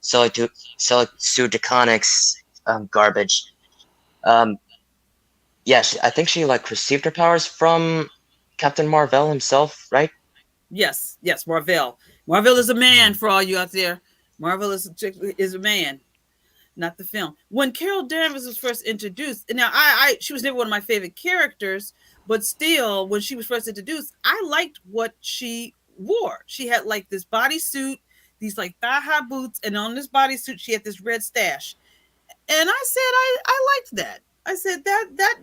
D: Sue DeConnick's garbage. Um, yeah, I think she like received her powers from Captain Marvel himself, right?
B: Yes, yes, Marvel. Marvel is a man
C: Mm.
B: for all you out there. Marvel is a man, not the film. When Carol Danvers was first introduced, now she was never one of my favorite characters, but still, when she was first introduced, I liked what she wore. She had like this bodysuit, these like thigh high boots, and on this bodysuit she had this red stash. And I said I liked that. I said that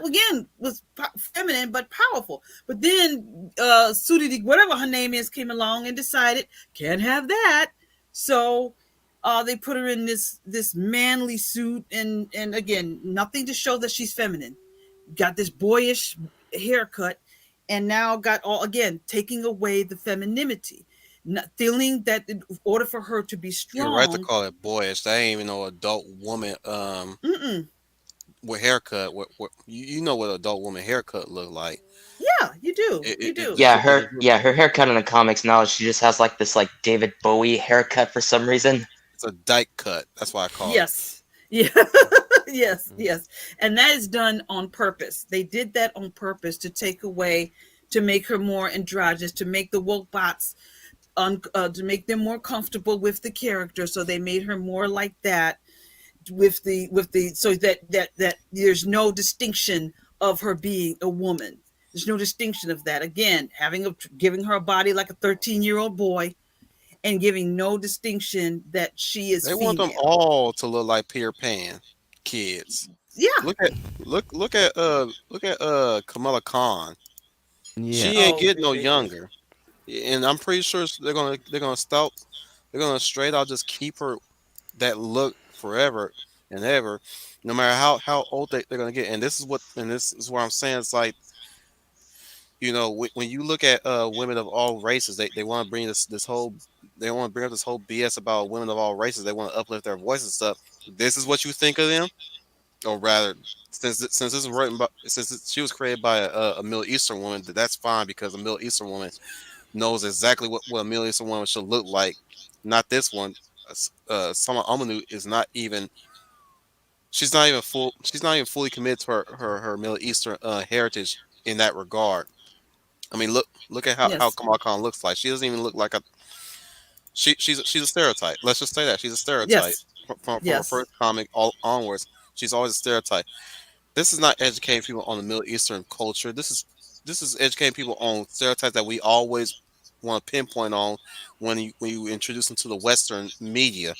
B: again was feminine but powerful. But then Sudi, whatever her name is, came along and decided can't have that. So they put her in this manly suit, and again nothing to show that she's feminine. Got this boyish haircut, and now got all again taking away the femininity. Not feeling that in order for her to be
A: You're right to
B: strong.
A: call it boyish. That ain't even no adult woman
B: Mm-mm.
A: with haircut. You know what adult woman haircut look like.
B: Yeah, you do. You do.
D: Her haircut in the comics now she just has like this like David Bowie haircut for some reason.
A: it's a dyke cut. That's why I call it.
B: Yes. Yeah. Yes,
C: Mm.
B: yes. And that is done on purpose. They did that on purpose to take away, to make her more androgynous, to make the woke bots to make them more comfortable with the character. So they made her more like that with the so that there's no distinction of her being a woman. There's no distinction of that. Again, giving her a body like a 13-year-old boy and giving no distinction that she is
A: They want them
B: female.
A: all to look like Peter Pan kids.
B: Yeah.
A: Look at Kamala Khan.
C: Yeah.
A: She ain't
B: Oh,
A: getting no younger, and I'm pretty sure they're gonna straight out just keep her that look forever and ever, no matter how old they're gonna get. And this is what I'm saying. It's like, when you look at women of all races, they want to bring this whole they want to bring up this whole BS about women of all races. They want to uplift their voices and stuff. This is what you think of them, or rather, since this is written by she was created by a Middle Eastern woman, that's fine because a Middle Eastern woman knows exactly what a Middle Eastern woman should look like. Not this one. Sama Amanu is not even. She's not even full. She's not even fully committed to her Middle Eastern heritage in that regard. I mean, look at how
B: yes,
A: Kamal Khan looks like. She doesn't even look like a. She's a stereotype. Let's just say that she's a stereotype
B: yes,
A: from her
B: yes,
A: first comic all onwards. She's always a stereotype. This is not educating people on the Middle Eastern culture. This is educating people on stereotypes that we always want to pinpoint on when you introduce them to the Western media.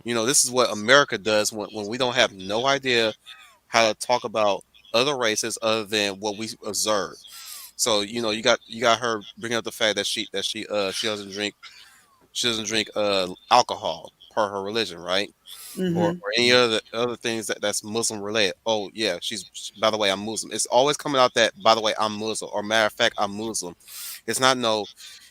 A: This is what America does when we don't have no idea how to talk about other races other than what we observe. So you got her bringing up the fact that she doesn't drink alcohol per her religion, right? or,
B: Mm-hmm.
A: or any other things that's Muslim related. Oh yeah, by the way, I'm Muslim. It's always coming out that by the way I'm Muslim, or matter of fact I'm Muslim. It's not no.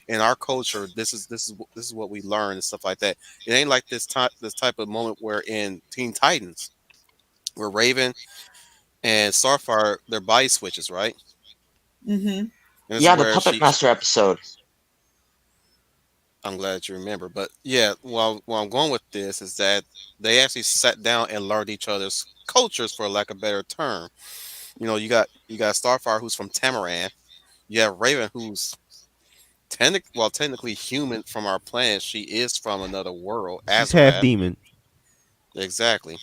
A: In our culture, this is what we learn and stuff like that. It ain't like this type of moment where in Teen Titans, where Raven and Starfire their body switches, right?
B: Mm-hmm.
A: And this is
D: Yeah, the
A: where
D: Puppet Master episode.
A: I'm glad that you remember. But yeah, well, I'm going with this is that they actually sat down and learned each other's cultures, for lack of a better term. You got Starfire who's from Tamaran. You have Raven who's technically human from our planet. She is from another world,
C: She's half
A: Azarath.
C: demon.
A: Exactly.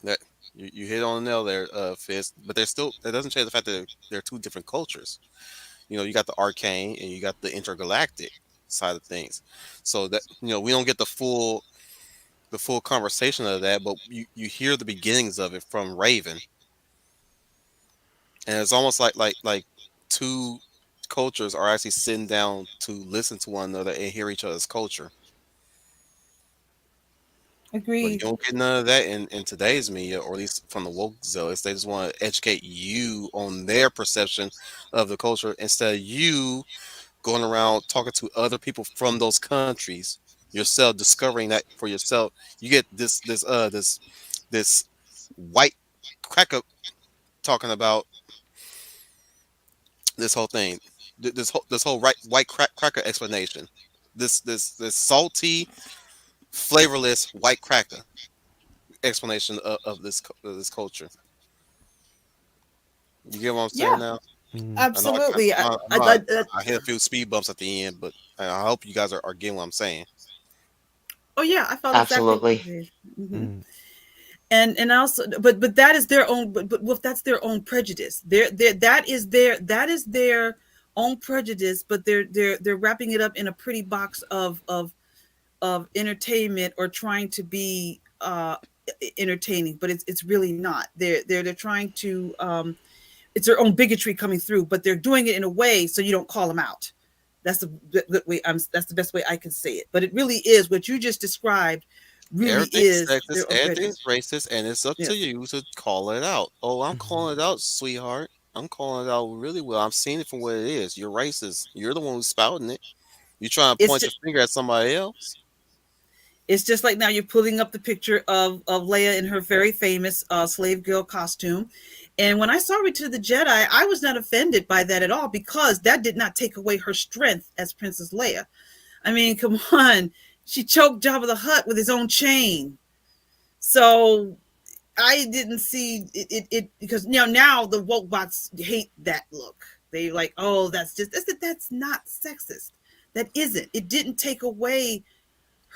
A: That you hit on the nail there, Fist. But there's still that doesn't change the fact that they're two different cultures. You got the arcane and you got the intergalactic side of things. So that we don't get the full conversation of that, but you hear the beginnings of it from Raven, and it's almost like two cultures are actually sitting down to listen to one another and hear each other's culture. But you
B: Agreed.
A: don't get none of that in today's media, or at least from the woke zealots. They just want to educate you on their perception of the culture instead of you going around talking to other people from those countries yourself, discovering that for yourself. You get this white cracker talking about this whole thing, this whole white cracker explanation, this salty, flavorless white cracker explanation of this culture. You get what I'm saying
B: Yeah,
A: now?
C: Mm.
A: I know I,
B: absolutely.
A: I, I know I hit a few speed bumps at the end, but I hope you guys are getting what I'm saying.
B: Oh yeah, I felt exactly what you
D: Absolutely.
B: did. Hmm.
C: Mm.
B: And also, but that is their own. But well, that's their own prejudice. That is their own prejudice. But they're wrapping it up in a pretty box of entertainment, or trying to be entertaining, but it's really not. They're trying to it's their own bigotry coming through, but they're doing it in a way so you don't call them out. That's the way that's the best way I can say it. But it really is what you just described. Really
A: Everything's
B: is
A: sexist,
B: their own
A: everything's
B: prejudice.
A: racist, and it's up to
B: Yes,
A: you to call it out. Oh, I'm
C: Mhm.
A: calling it out, sweetheart. I'm calling it out really well. I'm seeing it for what it is. You're racist. You're the one who's spouting it. You trying to
B: it's
A: point
B: just
A: your finger at somebody else.
B: it's just like now you're pulling up the picture of Leia in her very famous slave girl costume. And when I saw Return of the Jedi, I was not offended by that at all, because that did not take away her strength as Princess Leia. I mean, come on. She choked Jabba the Hutt with his own chain. So I didn't see it because now the woke bots hate that look. They like, oh, that's not sexist. That isn't. It didn't take away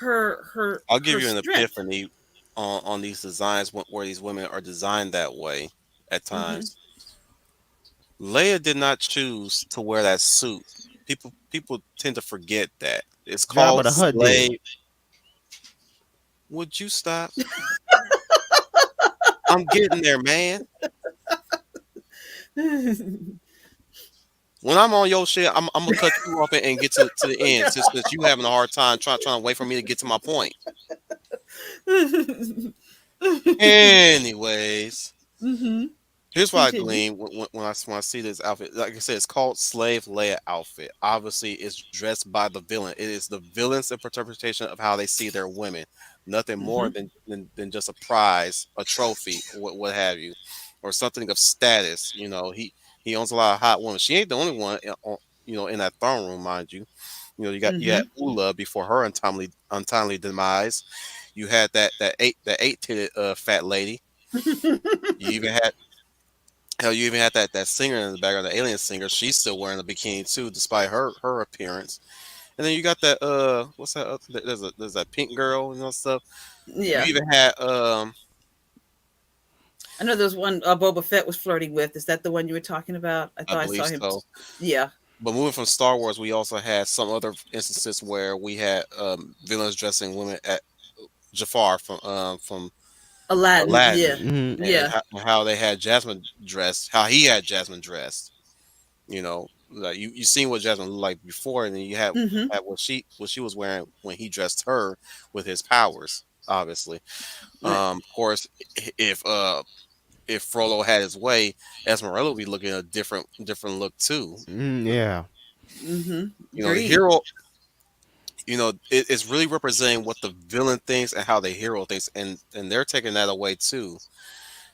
A: I'll give
B: her
A: you an
B: strength.
A: epiphany on these designs where these women are designed that way at
B: Mm-hmm.
A: times. Leia did not choose to wear that suit. People tend to forget that. It's
C: Jabba
A: called
C: the Hutt did.
A: slave. Would you stop? I'm getting there, man. When I'm on your shit, I'm gonna cut you off and get to the end, since you having a hard time trying to wait for me to get to my point. Anyways,
B: Mm-hmm.
A: here's what I
B: Continue.
A: glean when I see this outfit. Like I said, it's called Slave Leia outfit. Obviously, it's dressed by the villain. It is the villain's interpretation of how they see their women. Nothing
B: Mm-hmm.
A: more than just a prize, a trophy, what have you, or something of status. He owns a lot of hot women. She ain't the only one, in that throne room, mind you. You had
B: Mm-hmm.
A: Ula before her untimely demise. You had that eight titted fat lady. You even had Hell, you even had that singer in the background, the alien singer. She's still wearing a bikini too, despite her appearance. And then you got that what's that? There's that pink girl, stuff. You
B: Yeah.
A: even had
B: I know there's one Boba Fett was flirting with. Is that the one you were talking about? I
A: I
B: thought I saw
A: believe
B: him.
A: so.
B: Yeah.
A: but moving from Star Wars, we also had some other instances where we had villains dressing women at Jafar from
B: Aladdin, yeah,
A: Aladdin,
C: Hmm.
A: and
B: yeah.
A: how they had Jasmine dressed, how he had Jasmine dressed. You know, like you seen what Jasmine looked like before, and then you
B: Mm-hmm.
A: had what she was wearing when he dressed her with his powers. Obviously,
B: Right.
A: of course, if Frollo had his way, Esmeralda would be looking a different look too.
C: Mm, yeah.
B: Mm-hmm.
A: You know, the
B: Agreed.
A: hero. You know, it's really representing what the villain thinks and how the hero thinks, and they're taking that away too.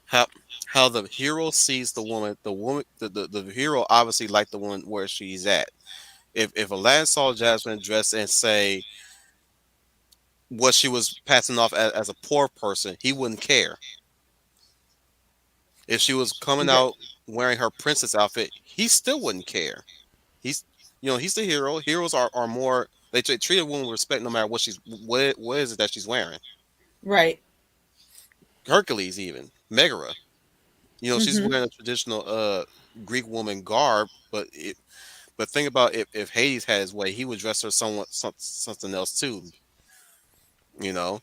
A: How how the hero sees the woman, the hero obviously liked the woman where she's at. If Aladdin saw Jasmine dressed and say what she was passing off as a poor person, he wouldn't care. If she was coming
B: Okay.
A: out wearing her princess outfit, he still wouldn't care. He's he's the hero. Heroes are more they treat a woman with respect no matter what is it that she's wearing.
B: Right.
A: Hercules even Megara. She's
B: Mm-hmm.
A: wearing a traditional Greek woman garb, but think about if Hades had his way, he would dress her something else too. You know,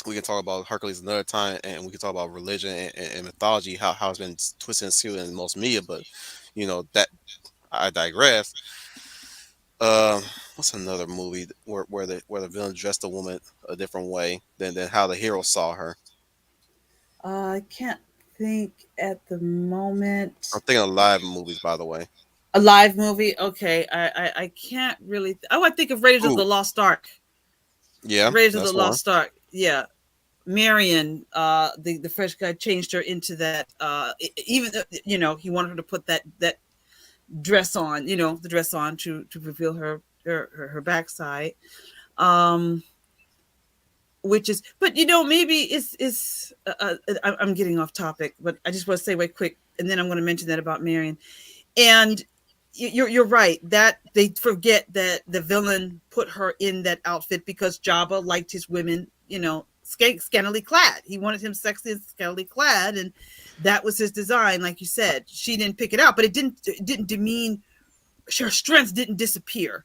A: we can talk about Hercules another time, and we can talk about religion and mythology, how it's been twisted and skewed in most media. But that I digress. What's another movie where the villain dressed a woman a different way than how the hero saw her?
B: I can't think at the moment.
A: I'm thinking of live movies, by the way.
B: A live movie. Okay, I can't really. Oh, I think of Raiders of
A: Ooh,
B: the Lost Ark.
A: yeah,
B: Raiders of the
A: that's one.
B: Lost Ark. Yeah, Marion, the French guy changed her into that. Even he wanted her to put that dress on. The dress on to reveal her backside. Um, which is, but maybe it's. I'm getting off topic, but I just want to say right quick, and then I'm going to mention that about Marion. And you're right that they forget that the villain put her in that outfit because Jabba liked his women, scantily clad. He wanted him sexy and scantily clad, and that was his design. Like you said, she didn't pick it out, but it didn't demean her strength. Didn't disappear.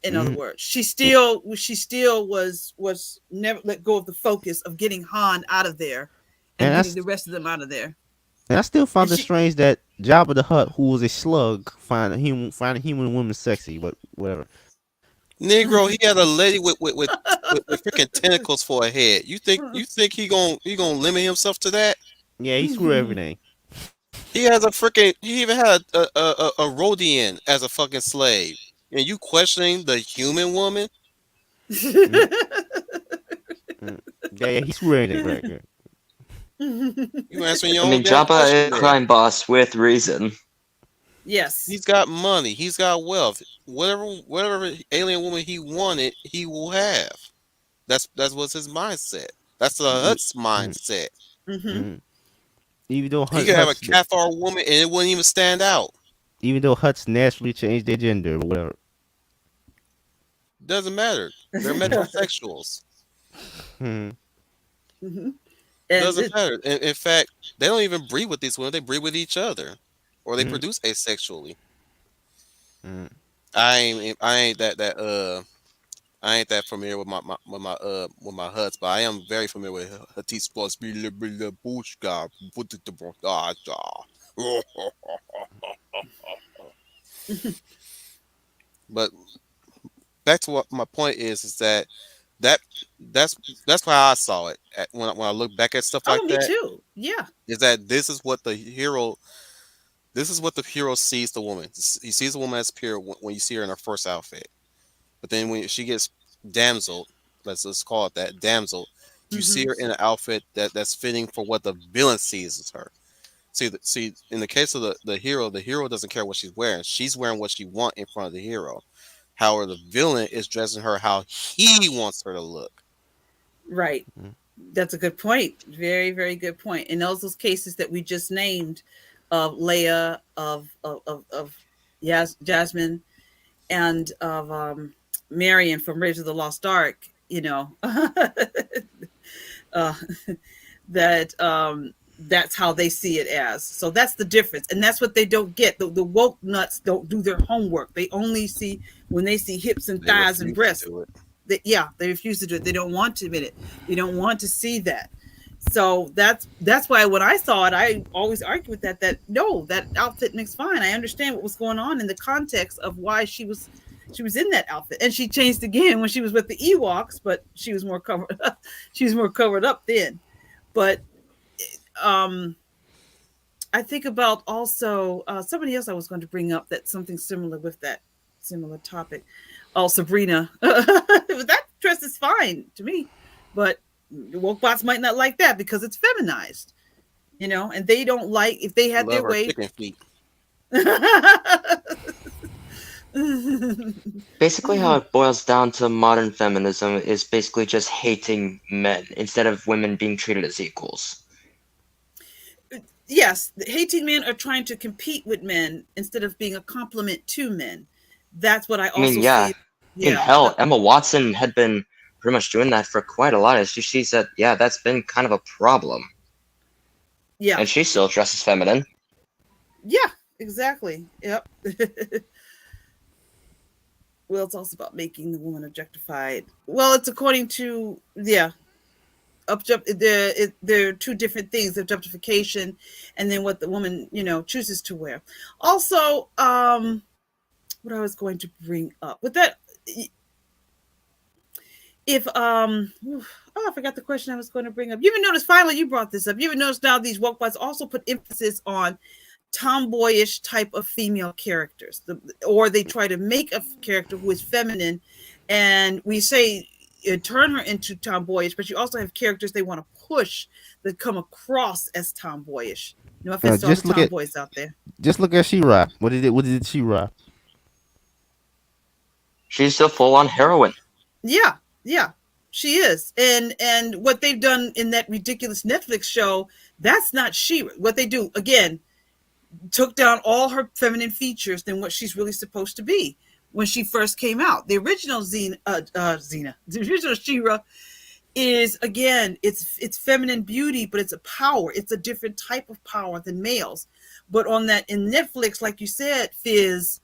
B: In other
C: Hmm.
B: words, she still was never let go of the focus of getting Han out of there and
C: And
B: getting
C: that's
B: the rest of them out of there.
C: and I still
B: And
C: found it
B: she
C: strange that Jabba the Hutt, who was a slug, find a human woman sexy, but whatever.
A: Negro, he had a lady with freaking tentacles for a head. You think he gonna limit himself to that?
C: Yeah, he screwed everything.
A: He even had a Rhodian as a fucking slave. And you questioning the human woman?
C: Mm, mm. Yeah, yeah, he screwed everything. Right, right.
A: You answering your
D: I
A: own
D: mean,
A: damn
D: Jabba
A: question
D: is a
A: there.
D: crime boss with reason.
B: Yes.
A: He's got money. He's got wealth. Whatever alien woman he wanted, he will have. That's what's his mindset. That's the
C: E-
A: Hut's
C: mm,
A: mindset.
B: Hmm.
C: mm. Even though
A: He could have a
C: Huts,
A: Cathar woman and it wouldn't even stand out.
C: even though Huts naturally changed their gender or whatever.
A: Doesn't matter. They're metrosexuals.
B: Hmm. And
A: Doesn't matter. In fact, they don't even breed with these women. They breed with each other, or they
C: Mm,
A: produce asexually.
C: mm.
A: I ain't that familiar with my Huts, but I am very familiar with Hutis plus Bushka. But back to what my point is that that's that's how I saw it when I look back at stuff
B: oh,
A: like
B: me
A: that.
B: too. Yeah.
A: Is that this is what the hero sees the woman. He sees the woman as pure when you see her in her first outfit. But then when she gets damseled, let's call it that, damsel, you see
B: Hmm.
A: her in an outfit that's fitting for what the villain sees as her. See, in the case of the hero doesn't care what she's wearing. She's wearing what she wants in front of the hero. However, the villain is dressing her how he wants her to look.
B: Right.
C: Mm.
B: That's a good point. Very, very good point. And those cases that we just named, of Leia, of Jasmine, and of Marion from Raiders of the Lost Ark. Uh, that. that's how they see it as. So that's the difference, and that's what they don't get. The woke nuts don't do their homework. They only see when they see hips and
A: They
B: thighs and
A: refuse to
B: breasts.
A: do it.
B: Yeah, they refuse to do it. They don't want to admit it. They don't want to see that. So that's why when I saw it, I always argue with that. That no, that outfit makes fine. I understand what was going on in the context of why she was in that outfit, and she changed again when she was with the Ewoks, but she was more covered. She was more covered up then. But um I think about also somebody else I was going to bring up that's something similar with that similar topic. Oh, Sabrina. That dress is fine to me, but woke bots might not like that because it's feminized, and they don't like if they had
A: Love
B: their
A: her
B: way.
A: chicken feet.
D: Basically, how it boils down to modern feminism is basically just hating men instead of women being treated as equals.
B: Yes, the hating men are trying to compete with men instead of being a complement to men. That's what I
D: I mean,
B: also
D: yeah.
B: feel.
D: I mean,
B: Yeah,
D: hell, Emma Watson had been pretty much doing that for quite a lot. She said, yeah, that's been kind of a problem.
B: yeah,
D: And she still dresses feminine.
B: yeah, exactly. Yep. Well, it's also about making the woman objectified. Well, it's according to, yeah, there are two different things: objectification, and then what the woman chooses to wear. Also, what I was going to bring up with that, if oh, I forgot the question I was going to bring up. You even notice finally you brought this up. You even notice now these woke bots also put emphasis on tomboyish type of female characters, or they try to make a character who is feminine, and we say turn her into tomboyish, but you also have characters they want to push that come across as tomboyish. No offense to all the
C: Just look at
B: tomboys out there.
C: She-Ra. What did She-Ra?
D: She's still full on heroin.
B: Yeah, yeah, she is, and what they've done in that ridiculous Netflix show, that's not she. What they do again took down all her feminine features than what she's really supposed to be when she first came out. The original the original She-Ra is again, it's feminine beauty, but it's a power. It's a different type of power than males. But on that in Netflix, like you said, Fizz,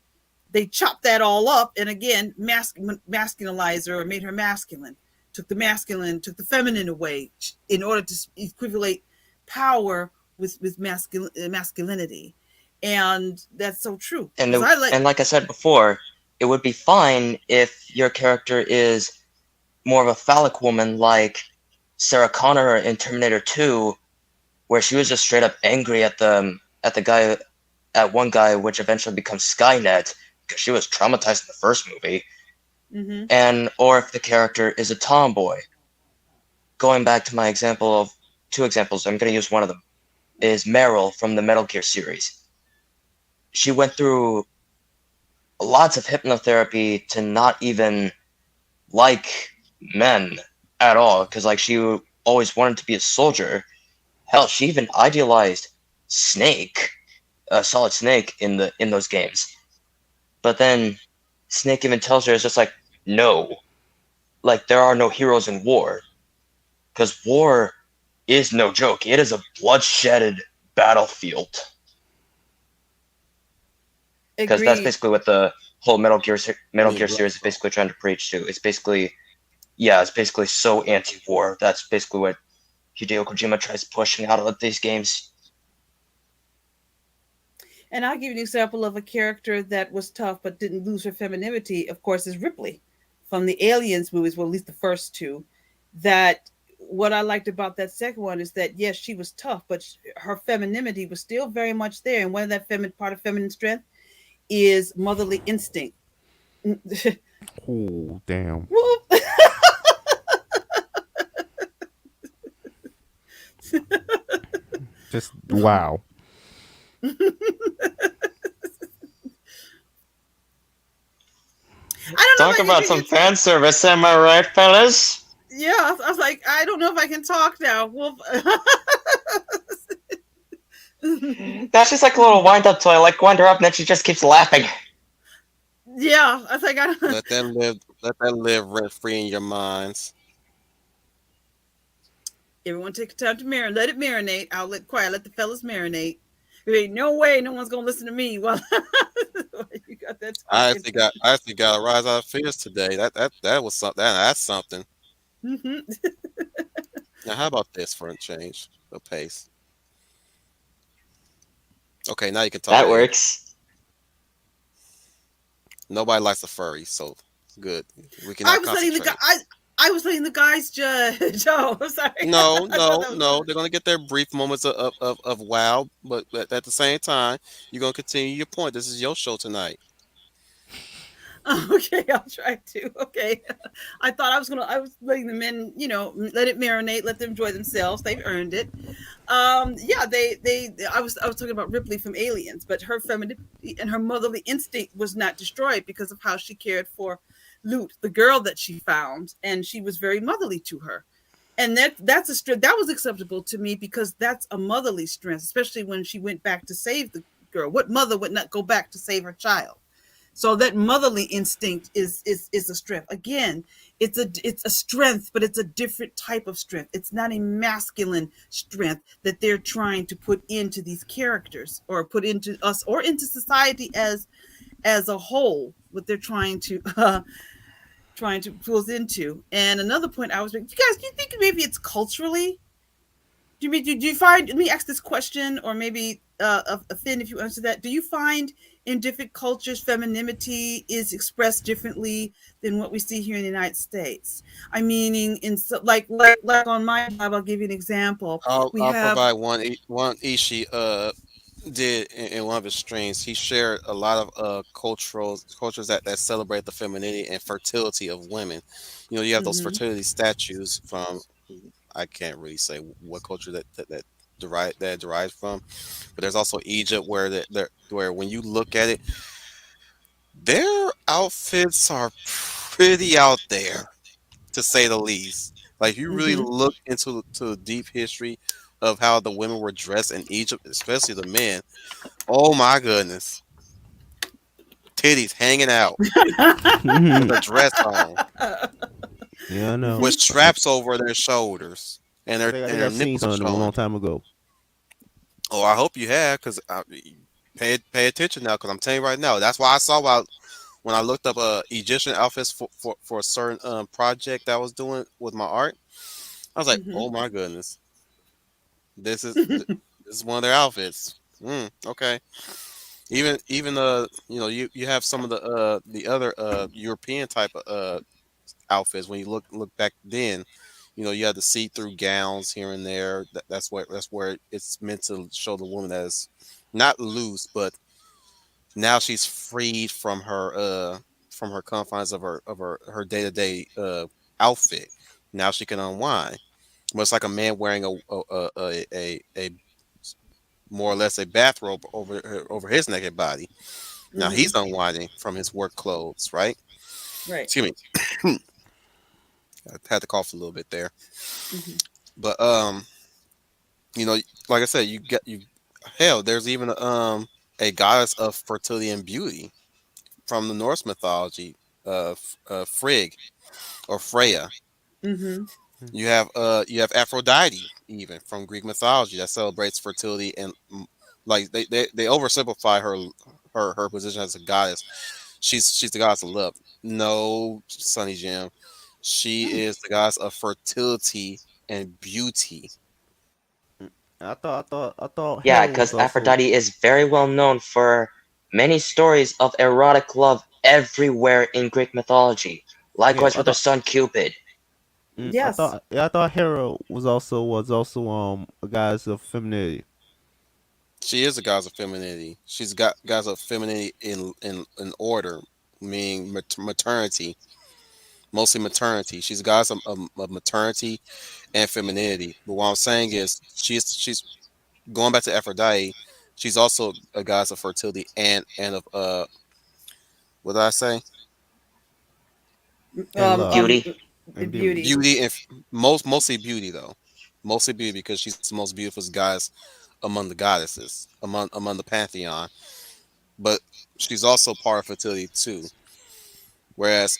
B: they chopped that all up and again masculinized her or made her masculine. Took the feminine away in order to equivalate power with masculinity, and that's so true because I like.
D: And like I said before, it would be fine if your character is more of a phallic woman like Sarah Connor in Terminator 2, where she was just straight up angry at the guy at one guy, which eventually becomes Skynet because she was traumatized in the first movie,
B: Mm-hmm.
D: and or if the character is a tomboy. Going back to my example of two examples, I'm going to use one of them, is Meryl from the Metal Gear series. She went through lots of hypnotherapy to not even like men at all, because like she always wanted to be a soldier. Hell, she even idealized Snake, Solid Snake in those games. But then Snake even tells her it's just like, no, like there are no heroes in war, because war is no joke. It is a bloodshedded battlefield. Because that's
B: Agreed.
D: basically what the whole Metal
A: Many
D: Gear
A: blood
D: series is
A: flow.
D: basically trying to preach to. It's basically, yeah, it's basically so anti-war. That's basically what Hideo Kojima tries pushing out of these games.
B: And I'll give you an example of a character that was tough but didn't lose her femininity, of course, is Ripley from the Aliens movies, well, at least the first two. That what I liked about that second one is that, yes, she was tough, but her femininity was still very much there. And one of that part of feminine strength is motherly instinct.
C: Oh, damn. Just wow.
B: I don't know
D: Talk
B: if I can
D: about some
B: get.
D: fan service, am I right, fellas?
B: Yeah, I was like, I don't know if I can talk now. Well,
D: That's just like a little wind-up toy. Like wind her up, and then she just keeps laughing.
B: yeah, I was like, I don't.
A: Let that live. Let that live rent free in your minds.
B: Everyone take time to marinate. Let it marinate. I'll let quiet. Let the fellas marinate. There ain't no way no one's gonna listen to me while you got that talking.
A: I actually got a rise out of fears today. That was something. That's something.
B: Hmm.
A: Now, how about this for a change of pace? Okay, now you can talk,
D: That
A: lady.
D: works.
A: Nobody likes a furry, so good. We can
B: I
A: now
B: was letting the guy.
A: concentrate.
B: I was letting the guys judge. Oh, I'm sorry.
A: No,
B: I thought
A: no,
B: that was
A: no. They're gonna get their brief moments of wow, but at the same time, you're gonna continue your point. This is your show tonight.
B: okay. I'll try to. Okay. I thought I was gonna. I was letting the men, let it marinate, let them enjoy themselves. They've earned it. Yeah, they I was talking about Ripley from Aliens, but her femininity and her motherly instinct was not destroyed because of how she cared for Lute, the girl that she found, and she was very motherly to her. And that's a strength that was acceptable to me because that's a motherly strength, especially when she went back to save the girl. What mother would not go back to save her child? So that motherly instinct is a strength. Again, it's a strength, but it's a different type of strength. It's not a masculine strength that they're trying to put into these characters or put into us or into society as a whole. What they're trying to pull us into. And another point I was making, you guys, do you think maybe it's culturally? Do you find? Let me ask this question, or maybe Finn, if you answer that, do you find in different cultures femininity is expressed differently than what we see here in the United States? I mean, in so, like on my job, I'll give you an example. We
A: I'll
B: have.
A: provide one Ishi did in one of his streams. He shared a lot of cultures that celebrate the femininity and fertility of women. You know, you have those
B: Hmm.
A: fertility statues from, I can't really say what culture that derives from, but there's also Egypt where when you look at it, their outfits are pretty out there, to say the least. Like, you really
B: Hmm.
A: look into the deep history of how the women were dressed in Egypt, especially the men. Oh my goodness, titties hanging out with a dress on,
C: Yeah, I know.
A: with
C: I,
A: straps over their shoulders, and
C: I
A: their
C: think I seen
A: nipples are
C: some of them a
A: showing.
C: long time ago.
A: Oh, I hope you have, because pay attention now, because I'm telling you right now. That's why I saw when I looked up Egyptian outfits for a certain project that I was doing with my art. I was like,
B: Hmm.
A: oh my goodness, this is one of their outfits. Okay. Even you have some of the other European type of outfits. When you look back then, you had the see through gowns here and there. That's where it's meant to show the woman as not loose, but now she's freed from her confines of her day to day outfit. Now she can unwind. But it's like a man wearing a more or less a bathrobe over his naked body. Now
B: Hmm.
A: he's unwinding from his work clothes, right?
B: Right.
A: Excuse me. I had to cough a little bit there.
B: Hmm.
A: But you know, like I said, you hell, there's even a goddess of fertility and beauty from the Norse mythology, Frigg or Freya.
B: Hmm.
A: You have Aphrodite even from Greek mythology that celebrates fertility and like they oversimplify her position as a goddess. She's the goddess of love. No, Sonny Jim. She
B: Oh.
A: is the goddess of fertility and beauty.
C: I thought
D: Yeah,
C: Hera was
D: because
C: also.
D: Aphrodite is very well known for many stories of erotic love everywhere in Greek mythology.
C: Yeah,
D: Likewise with her son Cupid.
B: Yes.
C: I thought Hera was also a goddess of femininity.
A: She is a goddess of femininity. She's got goddess of femininity in order, meaning maternity, mostly maternity. She's a goddess of maternity and femininity. But what I'm saying is, she's going back to Aphrodite. She's also a goddess of fertility and of what did I say?
C: And
B: Um.
C: love
B: Um.
D: Beauty.
C: and beauty.
B: Beauty.
A: Beauty and mostly beauty though, mostly beauty because she's the most beautiful goddess among the goddesses among the pantheon. But she's also part of fertility too. Whereas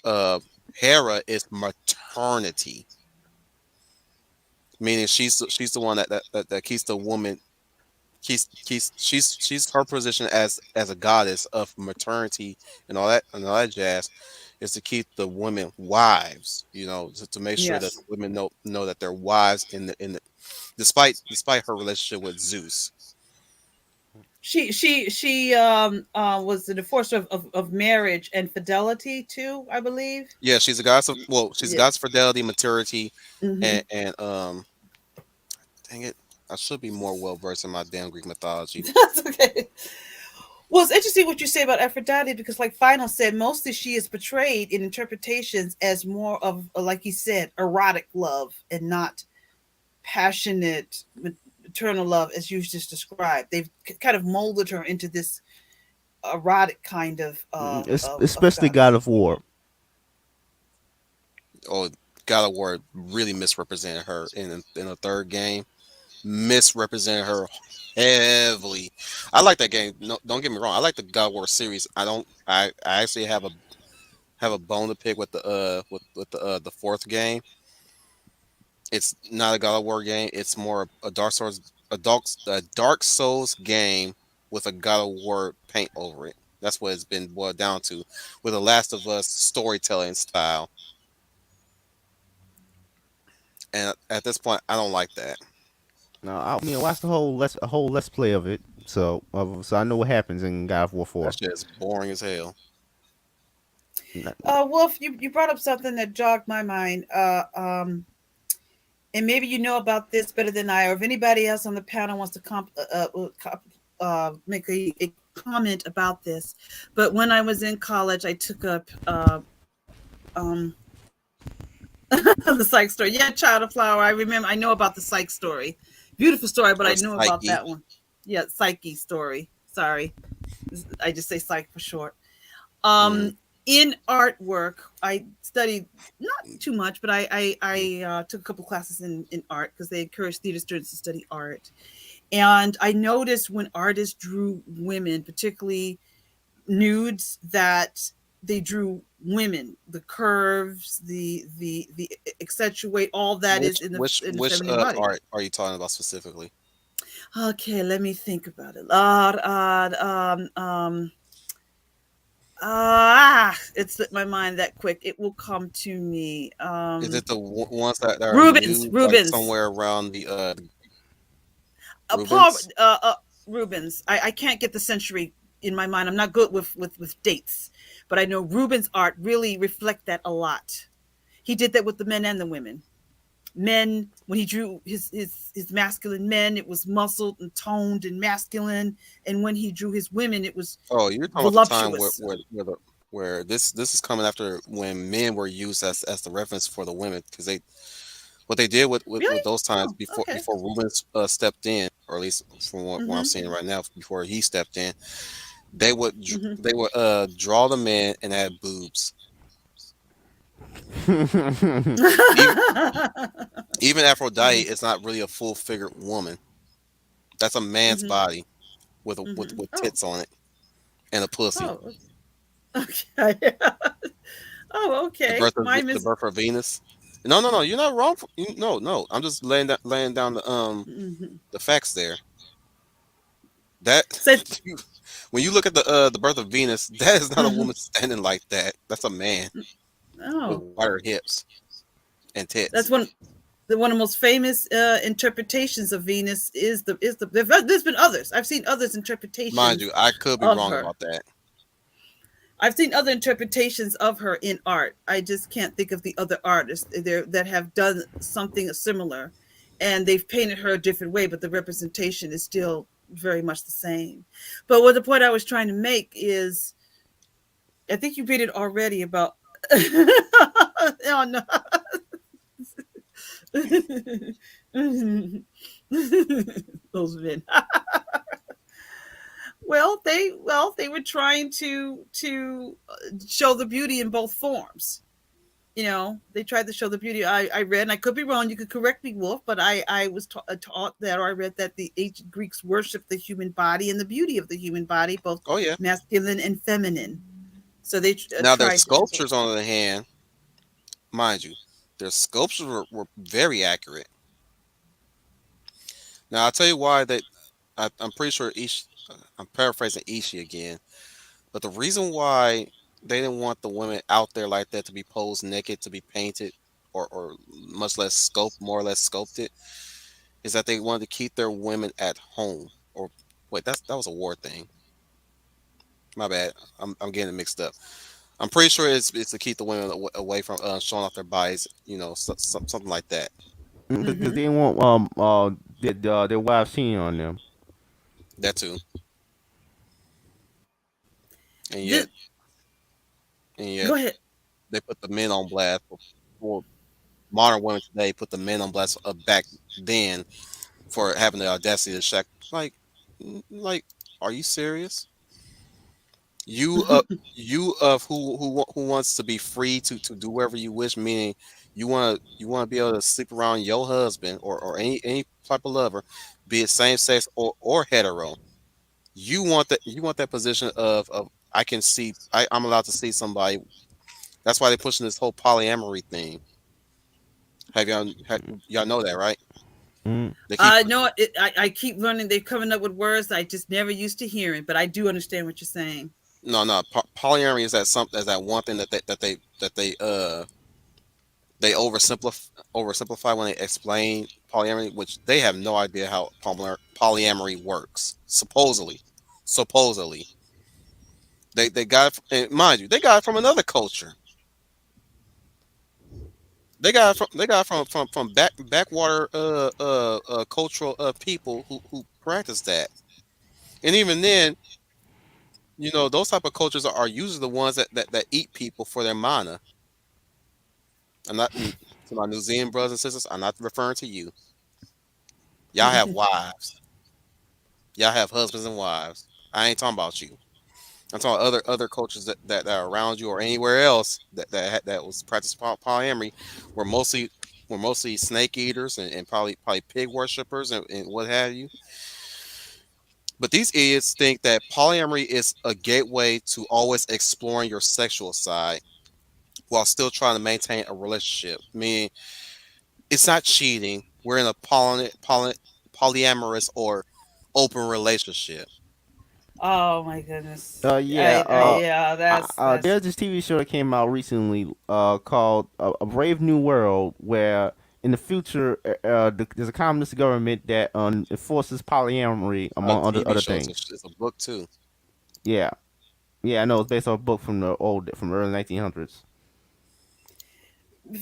A: Hera is maternity. meaning she's the one that keeps the woman she's her position as a goddess of maternity and all that jazz is to keep the women wives, to make sure that
B: Yes.
A: the women know that they're wives in the despite her relationship with Zeus.
B: She was the enforcer of marriage and fidelity too, I believe.
A: Yeah, she's a goddess of well, she's a
B: Yeah.
A: goddess of fidelity, maturity,
B: Hmm.
A: and dang it, I should be more well versed in my damn Greek mythology.
B: That's okay. Well, it's interesting what you say about Aphrodite because, like Final said, mostly she is portrayed in interpretations as more of, like he said, erotic love and not passionate maternal love, as you just described. They've kind of molded her into this erotic kind of of
C: Especially
B: goddess.
C: God of War.
A: Oh, God of War really misrepresented her in the third game. Misrepresented her heavily. I like that game. No, don't get me wrong. I like the God of War series. I don't. I actually have a bone to pick with the fourth game. It's not a God of War game. It's more a Dark Souls game with a God of War paint over it. That's what it's been boiled down to, with the Last of Us storytelling style. And at this point, I don't like that.
C: Now, I mean, I watched a whole let's play of it, so I know what happens in God of War
A: That
C: 4.
A: shit is boring as hell.
B: Wolf, you brought up something that jogged my mind. And maybe you know about this better than I, or if anybody else on the panel wants to make a comment about this. But when I was in college, I took up um, the psych story. Yeah, Child of Flower. I remember. I know about the psych story. Beautiful story, but
A: Or
B: I know about
A: Psyche.
B: that one. Yeah, psyche story. Sorry, I just say psych for short.
A: Mm,
B: Um, in artwork, I studied not too much, but I took a couple classes in art because they encourage theater students to study art. And I noticed when artists drew women, particularly nudes, that they drew women, the curves, the accentuate, all that is in the feminine body.
A: art are you talking about specifically?
B: Okay, let me think about it. It slipped my mind that quick. It will come to me.
A: Is it the ones that are
B: Rubens,
A: nude, like
B: Rubens,
A: somewhere around the
B: Paul,
A: Rubens?
B: Rubens. I can't get the century in my mind. I'm not good with dates, but I know Rubens' art really reflect that a lot. He did that with the men and the women. Men, when he drew his masculine men, it was muscled and toned and masculine, and when he drew his women, it was
A: Oh, you're talking about the time
B: voluptuous.
A: where this is coming after when men were used as the reference for the women, because they what they did with
B: Really?
A: those times
B: Oh, okay.
A: before Rubens stepped in, or at least from what I'm
B: Mm-hmm.
A: seeing right now, before he stepped in,
B: Mm-hmm.
A: they would draw the men and add boobs. Even, even Aphrodite is not really a full figured woman. That's a man's
B: Mm-hmm.
A: body
B: Mm-hmm.
A: with
B: Oh,
A: tits on it and a pussy.
B: oh, okay. Oh, okay. My
A: The
B: miss.
A: birth of Venus. No, no, no. You're not wrong. No, no. I'm just laying down
B: Mm-hmm.
A: the facts there. That
B: Said,
A: when you look at the birth of Venus, that is not a
B: mm-hmm.
A: woman standing like that. That's a man with
B: Oh,
A: wider hips and
B: that's
A: tits.
B: one of the most famous interpretations of Venus is the. There's been others. I've seen others
A: Mind
B: interpretations
A: you, I could be
B: of
A: wrong
B: her.
A: about that.
B: I've seen other interpretations of her in art. I just can't think of the other artists there that have done something similar, and they've painted her a different way, but the representation is still very much the same. But what the point I was trying to make is, I think you read it already about. Oh no. Those men. Well, they were trying to show the beauty in both forms. They tried to show the beauty. I read, and I could be wrong. You could correct me, Wolf, but I was taught that, or I read that the ancient Greeks worshipped the human body and the beauty of the human body, both
A: Oh yeah.
B: masculine and feminine. So they
A: Now their
B: tried to.
A: sculptures, on the other hand, mind you, their sculptures were very accurate. Now I'll tell you why they. I'm pretty sure I'm paraphrasing Ishi again, but the reason why they didn't want the women out there like that to be posed naked, to be painted, or much less sculpt, more or less sculpted, is that they wanted to keep their women at home. Or wait, that was a war thing. My bad. I'm getting it mixed up. I'm pretty sure it's to keep the women away from showing off their bodies. Something like that.
C: Because
B: Mm-hmm.
C: they want their wives cheating on them.
A: That too. And
B: This,
A: yet, and yet,
B: go ahead.
A: they put the men on blast for modern women today. Put the men on blast back then for having the audacity to shack. Like, are you serious? You who wants to be free to do whatever you wish, meaning you want to be able to sleep around your husband or any type of lover, be it same sex or hetero. You want that position of I'm allowed to see somebody. That's why they're pushing this whole polyamory thing. Y'all know that, right?
C: Mm.
A: They keep
B: I know it, I keep learning. They're coming up with words I just never used to hearing, but I do understand what you're saying.
A: no, polyamory is that one thing they oversimplify when they explain polyamory, which they have no idea how polyamory works. Supposedly, they got it, and mind you, they got it from another culture. They got it from backwater cultural people who practice that. And even then, those type of cultures are usually the ones that eat people for their mana. I'm not To my New Zealand brothers and sisters. I'm not referring to you. Y'all have wives. Y'all have husbands and wives. I ain't talking about you. I'm talking about other cultures that are around you or anywhere else that was practicing polyamory, were mostly were mostly snake eaters and probably pig worshippers and what have you. But these idiots think that polyamory is a gateway to always exploring your sexual side while still trying to maintain a relationship. Meaning, it's not cheating. We're in a polyamorous or open relationship.
B: Oh my goodness.
C: Yeah.
B: Yeah, that's
C: There's this TV show that came out recently, called A Brave New World, where in the future, there's a communist government that enforces polyamory
A: A
C: among
A: TV
C: other
A: show.
C: things.
A: It's a book too.
C: Yeah, yeah, I know it's based off a book from the early 1900s.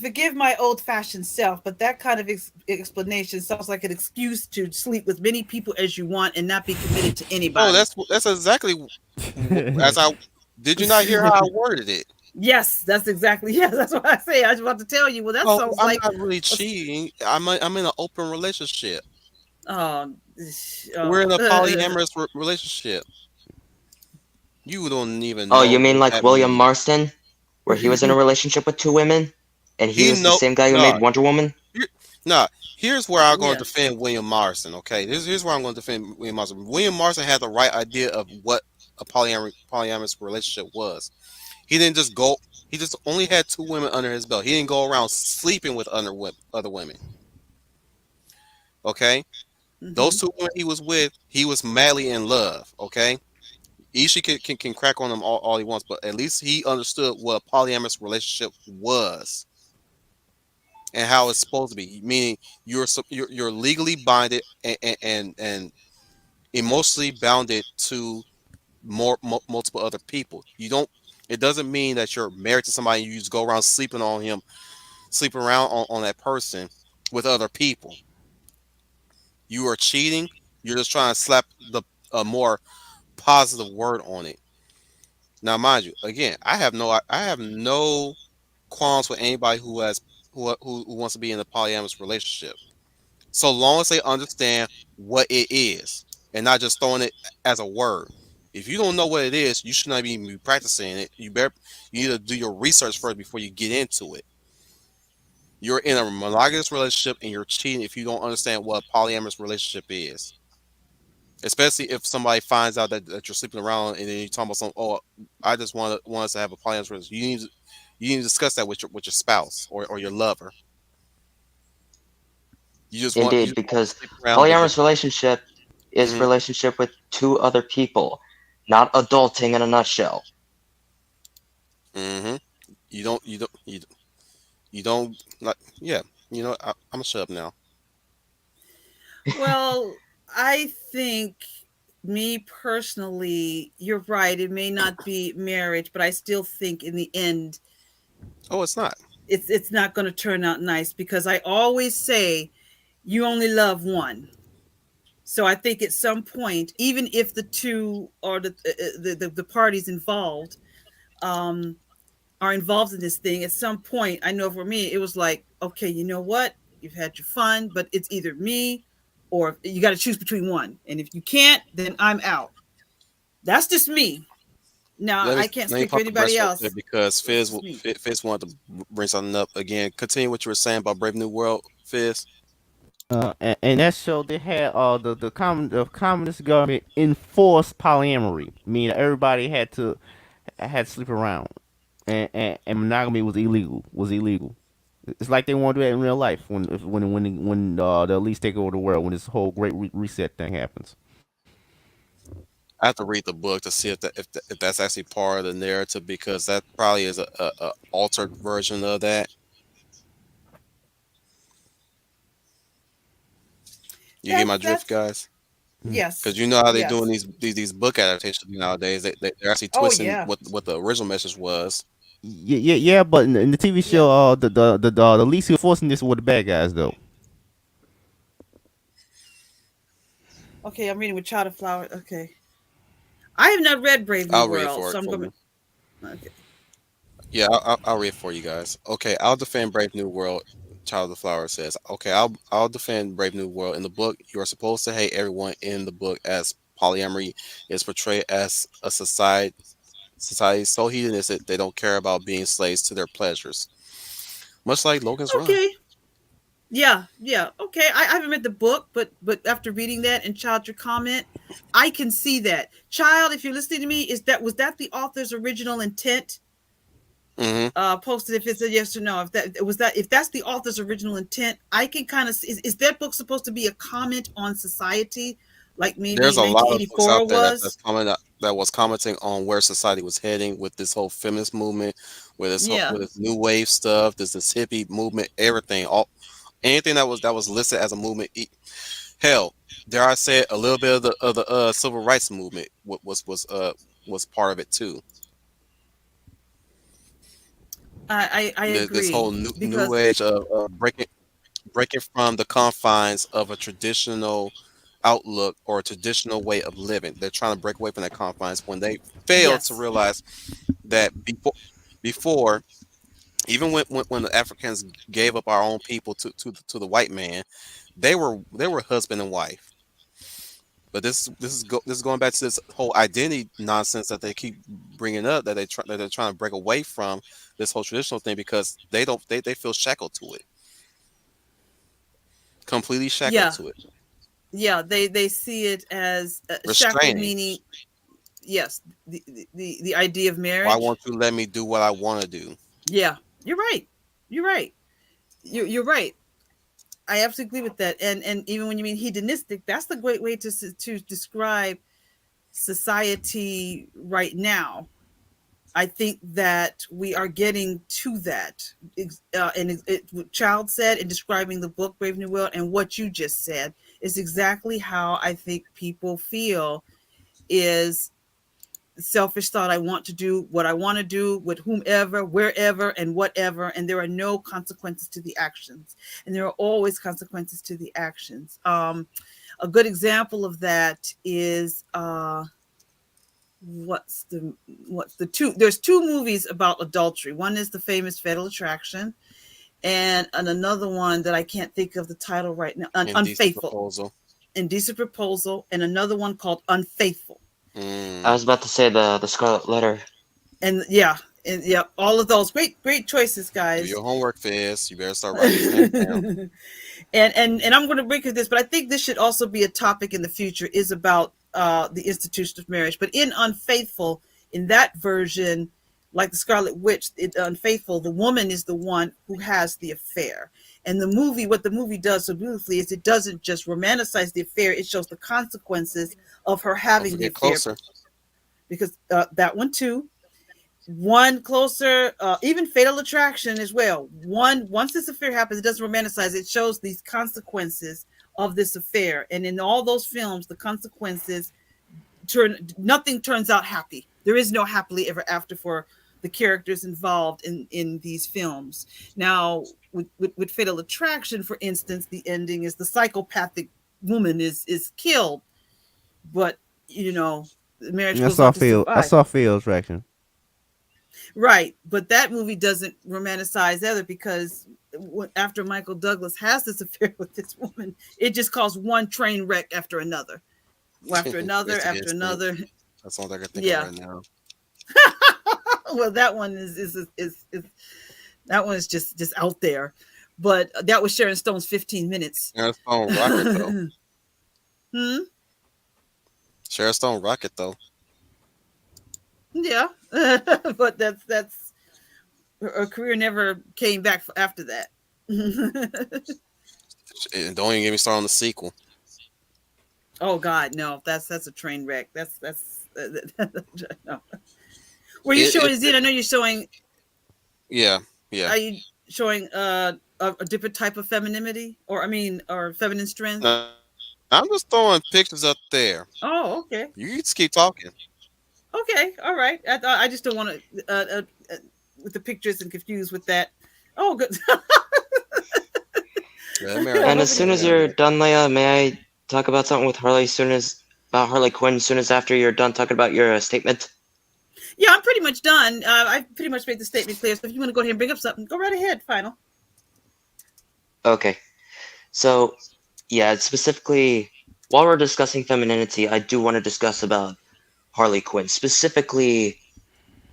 B: forgive my old fashioned self, but that kind of explanation sounds like an excuse to sleep with many people as you want and not be committed to
A: Oh,
B: anybody.
A: that's exactly as I did. You not hear how I worded it?
B: Yes, that's exactly yes. That's what I say. I was about to tell you. Well, that
A: Oh,
B: sounds
A: I'm
B: like
A: not really cheating. I'm in an open relationship.
B: oh,
A: We're
B: oh.
A: in a polyamorous relationship. You don't even
D: Oh,
A: know
D: you mean
A: what
D: like
A: that
D: William
A: means.
D: Marston, where he was in a relationship with two women, and he
A: He
D: was the
A: know
D: same guy who
A: nah.
D: made Wonder Woman?
A: Here, nah. Here's where I'm going to
B: Yes.
A: defend William Morrison. Okay, here's where I'm going to defend William Morrison. William Morrison had the right idea of what a polyamorous relationship was. He didn't just go. He just only had two women under his belt. He didn't go around sleeping with other women. Okay, those
B: Mm-hmm.
A: two women he was with, he was madly in love. Okay, Ishii can crack on them all he wants, but at least he understood what a polyamorous relationship was and how it's supposed to be. Meaning you're legally binded and emotionally bounded to multiple other people. You don't. It doesn't mean that you're married to somebody and you just go around sleeping on him, sleeping around on that person with other people. You are cheating. You're just trying to slap a more positive word on it. Now, mind you, again, I have no qualms with anybody who wants to be in a polyamorous relationship, so long as they understand what it is and not just throwing it as a word. If you don't know what it is, you should not even be practicing it. You need to do your research first before you get into it. You're in a monogamous relationship and you're cheating if you don't understand what a polyamorous relationship is. Especially if somebody finds out that you're sleeping around and then you're talking about some, oh, I just want us to have a polyamorous relationship. You need to discuss that with your spouse or your lover. You just want
D: Indeed, because
A: to sleep around because
D: polyamorous relationship is
A: hmm
D: relationship with two other people, not adulting in a nutshell.
A: hmm you don't like yeah. I'm gonna shut up now.
B: Well, I think me personally, you're right. It may not be marriage, but I still think in the end,
A: Oh, it's not.
B: it's not going to turn out nice because I always say you only love one. So I think at some point, even if the two or the parties involved um, are involved in this thing, at some point, I know for me, it was like, okay, you know what? You've had your fun, but it's either me or you got to choose between one. And if you can't, then I'm out. That's just me. Now
A: Let me
B: I can't
A: let me
B: speak for
A: pop the
B: anybody
A: brakes real quick
B: else.
A: because
B: It's just me.
A: Fizz wanted to bring something up again. Continue what you were saying about Brave New World, Fizz.
C: And that show they had the communist government enforced polyamory, meaning everybody had to sleep around, and monogamy was illegal. It's like they want to do that in real life when the elites take over the world when this whole great reset thing happens.
A: I have to read the book to see if that's actually part of the narrative because that probably is a altered version of that. You get my drift,
B: That's
A: guys? Because
B: yes,
A: you know how they doing
B: yes.
A: these book adaptations nowadays. They're actually
B: Oh
A: twisting
B: yeah.
A: what the original message was.
C: Yeah. But in the TV
B: Yeah.
C: show, the elites who are forcing this were the bad guys, though.
B: Okay, I'm reading with Child of Flower. Okay. I have not read Brave New
A: I'll read
B: World,
A: for
B: so
A: it
B: I'm
A: for
B: going
A: you.
B: to. Okay.
A: Yeah, I'll read for you guys. Okay, I'll defend Brave New World. Child of the Flower says, "Okay, I'll defend Brave New World. In the book, you are supposed to hate everyone in the book as polyamory is portrayed as a society so hedonistic they don't care about being slaves to their pleasures, much like Logan's Run."
B: Okay. Yeah, yeah. Okay. I haven't read the book, but after reading that and Child your comment, I can see that. Child, if you're listening to me, is that was that the author's original intent?
A: hmm
B: Posted if it's a yes or no. If that was that if that's the author's original intent, I can kind of is that book supposed to be a comment on society like
A: There's
B: maybe
A: a lot of books out
B: 1984
A: there
B: was?
A: that was commenting on where society was heading with this whole feminist movement,
B: Yeah.
A: with this new wave stuff, this hippie movement, everything, all anything that was listed as a movement. Hell, dare I say it, a little bit of the civil rights movement was part of it too.
B: I
A: This whole
B: agree
A: new
B: because
A: age of breaking from the confines of a traditional outlook or a traditional way of living. They're trying to break away from that confines when they fail to
B: yes.
A: realize that before even when the Africans gave up our own people to the white man, they were husband and wife. But this is going back to this whole identity nonsense that they keep bringing up that they're trying to break away from this whole traditional thing because they feel shackled to it, completely shackled
B: Yeah.
A: to it,
B: Yeah, they see it as shackled
A: restraining.
B: meaning yes, the idea of
A: Why
B: marriage.
A: won't you let me do what I want to do?
B: Yeah. You're right. You're right. You're right. I absolutely agree with that. And even when you mean hedonistic, that's the great way to describe society right now. I think that we are getting to that. What Child said in describing the book Brave New World and what you just said is exactly how I think people feel is selfish thought. I want to do what I want to do with whomever, wherever, and whatever. And there are no consequences to the actions. And there are always consequences to the actions. A good example of that is what's the what's the two there's two movies about adultery. One is the famous Fatal Attraction, and another one that I can't think of the title right now,
A: Indecent
B: Unfaithful.
A: proposal.
B: Indecent Proposal, and another one called Unfaithful.
D: I
A: Mm.
D: was about to say the Scarlet Letter.
B: And all of those great choices,
A: Do
B: guys.
A: your homework, Fizz. You better start writing these names down.
B: And I'm going to bring this, but I think this should also be a topic in the future. Is about the institution of marriage. But in Unfaithful, in that version, like the Scarlet Witch, Unfaithful, the woman is the one who has the affair, And the movie, what the movie does so beautifully is it doesn't just romanticize the affair; it shows the consequences of her
A: Don't
B: having the
A: forget
B: affair.
A: closer.
B: Because that one too, one closer, even Fatal Attraction as well. One once this affair happens, it doesn't romanticize. It shows these consequences of this affair, and in all those films, the consequences nothing turns out happy. There is no happily ever after for the characters involved in these films. Now, with Fatal Attraction, for instance, the ending is the psychopathic woman is killed, but you know the marriage
C: I
B: goes
C: saw
B: on to
C: Phil. I
B: survive.
C: saw Phil's reaction.
B: Right, but that movie doesn't romanticize either because after Michael Douglas has this affair with this woman, it just caused one train wreck after another, after another,
A: Basic
B: after
A: instinct.
B: another.
A: That's all I can think of
B: Yeah.
A: right now.
B: Well, that one is that one is just out there, but that was Sharon Stone's 15 minutes.
A: Sharon Stone rocket though.
B: Hmm?
A: Sharon Stone rocket though.
B: Yeah, but that's her career never came back after that.
A: And don't even get me started on the sequel.
B: Oh God, no, that's a train wreck. That's no. Were you
A: It,
B: showing Zed? I know you're showing.
A: yeah, yeah.
B: Are you showing a different type of femininity, or I mean, or feminine strength?
A: I'm just throwing pictures up there.
B: Oh, okay,
A: You can just keep talking.
B: okay, all right. I just don't want to with the pictures and confused with that. Oh, good.
A: Yeah, Mary
D: And
A: had
D: as
A: some
D: soon as
A: good
D: you're
A: ideas.
D: done, Leia, may I talk about something with Harley? Soon as about Harley Quinn. Soon as after you're done talking about your statement.
B: Yeah, I'm pretty much done. I pretty much made the statement clear. So if you want to go ahead and bring up something, go right ahead. Final.
D: Okay. So yeah, specifically while we're discussing femininity, I do want to discuss about Harley Quinn, specifically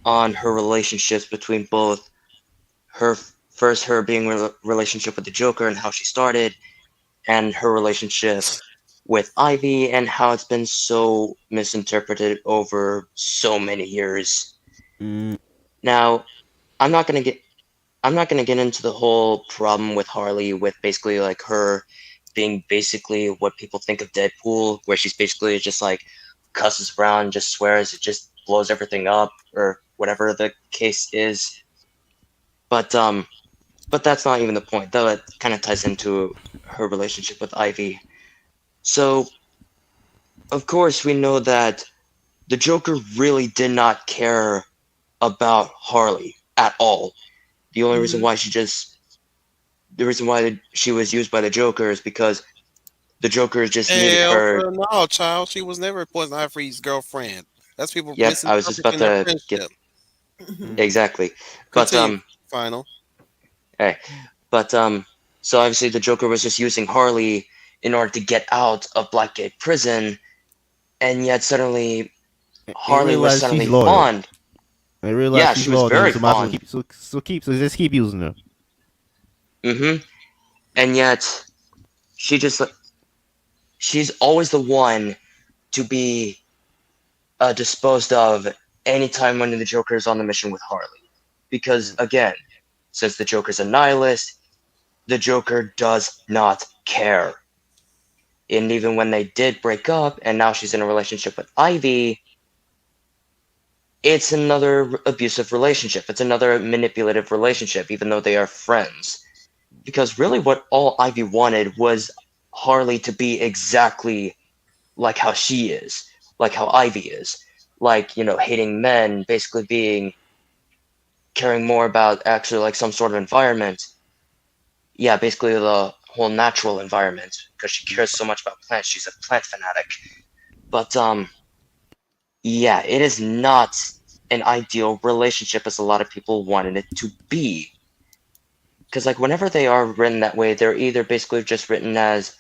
D: on her relationships between both her first her being relationship with the Joker and how she started, and her relationship with Ivy and how it's been so misinterpreted over so many years.
C: Mm,
D: Now, I'm not gonna get I'm not gonna get into the whole problem with Harley with basically like her being basically what people think of Deadpool, where she's basically just like cusses around, just swears, it just blows everything up, or whatever the case is. But but that's not even the point, though it kind of ties into her relationship with Ivy. So, of course, we know that the Joker really did not care about Harley at all. The only reason
B: Mm-hmm.
D: why the reason why she was used by the Joker is because the Joker just needed
A: Hell
D: her.
A: to no, child. She was never Poison Ivy's girlfriend. That's people
D: Yep, I was just about
A: misinterpreting their
D: to get
A: friendship.
C: mm,
D: exactly, but
A: Continue, final.
D: hey, but so obviously the Joker was just using Harley in order to get out of Blackgate Prison, and yet suddenly
C: and
D: Harley was
C: realize she's
D: suddenly
C: loyal.
D: fond.
C: And realize
D: Yeah,
C: she's
D: she was
C: loyal to him.
D: very
C: So might as well
D: fond.
C: keep. So just keep using her.
D: Mm-hmm. And yet she just she's always the one to be disposed of anytime when the Joker is on the mission with Harley. Because again, since the Joker's a nihilist, the Joker does not care. And even when they did break up, and now she's in a relationship with Ivy, it's another abusive relationship. It's another manipulative relationship, even though they are friends. Because really, what all Ivy wanted was Harley to be exactly like how she is, like how Ivy is. Like, hating men, basically being caring more about actually like some sort of environment. Yeah, basically the whole natural environment, because she cares so much about plants. She's a plant fanatic. But yeah, it is not an ideal relationship as a lot of people wanted it to be. Because like whenever they are written that way, they're either basically just written as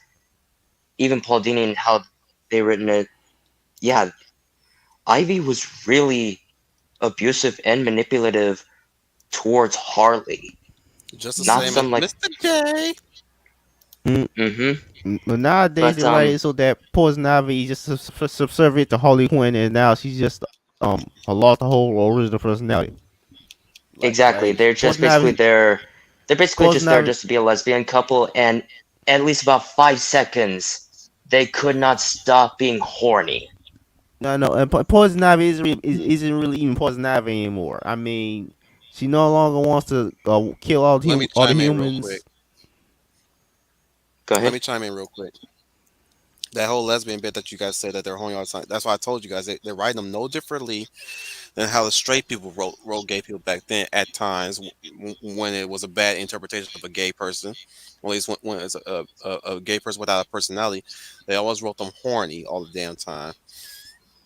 D: even Paul Dini and how they written it. Yeah, Ivy was really abusive and manipulative towards Harley.
A: Just the
D: Not
A: same as
D: some like
A: Mr. J.
C: Mm,
D: mm-hmm.
C: but nowadays
D: But
C: they write it so that Poison Ivy is just subservient to Harley Quinn, and now she's just lost the whole original personality.
D: Exactly. They're just
C: Poison
D: basically
C: Ivy.
D: there They're basically
C: Poison
D: just there
C: Ivy.
D: just to be a lesbian couple, and at least about 5 seconds, they could not stop being horny.
C: No, no, and Poison Ivy isn't really even Poison Ivy anymore. I mean, she no longer wants to kill
A: Let me
C: all the
A: chime in real quick.
C: humans.
D: Go
A: Let
D: ahead.
A: me chime in real quick. That whole lesbian bit that you guys said that they're horny all the time. That's why I told you guys they're writing them no differently than how the straight people wrote gay people back then. At times, when it was a bad interpretation of a gay person, or at least when it's a gay person without a personality, they always wrote them horny all the damn time.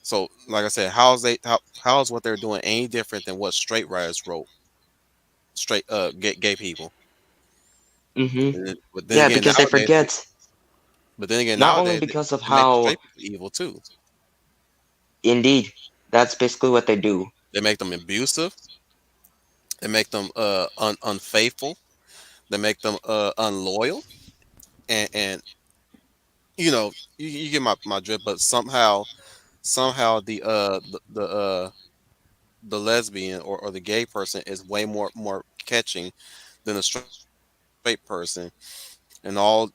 A: So, like I said, how is what they're doing any different than what straight writers wrote straight gay people?
D: Hmm.
A: But then
D: Yeah,
A: again,
D: because they
A: nowadays,
D: forget not only
A: nowadays
D: because of
A: they make the
D: how,
A: straight people evil too.
D: indeed, that's basically what they do.
A: They make them abusive. They make them unfaithful. They make them unloyal. And you get my drift. But somehow the lesbian or the gay person is way more catching than the straight person. And all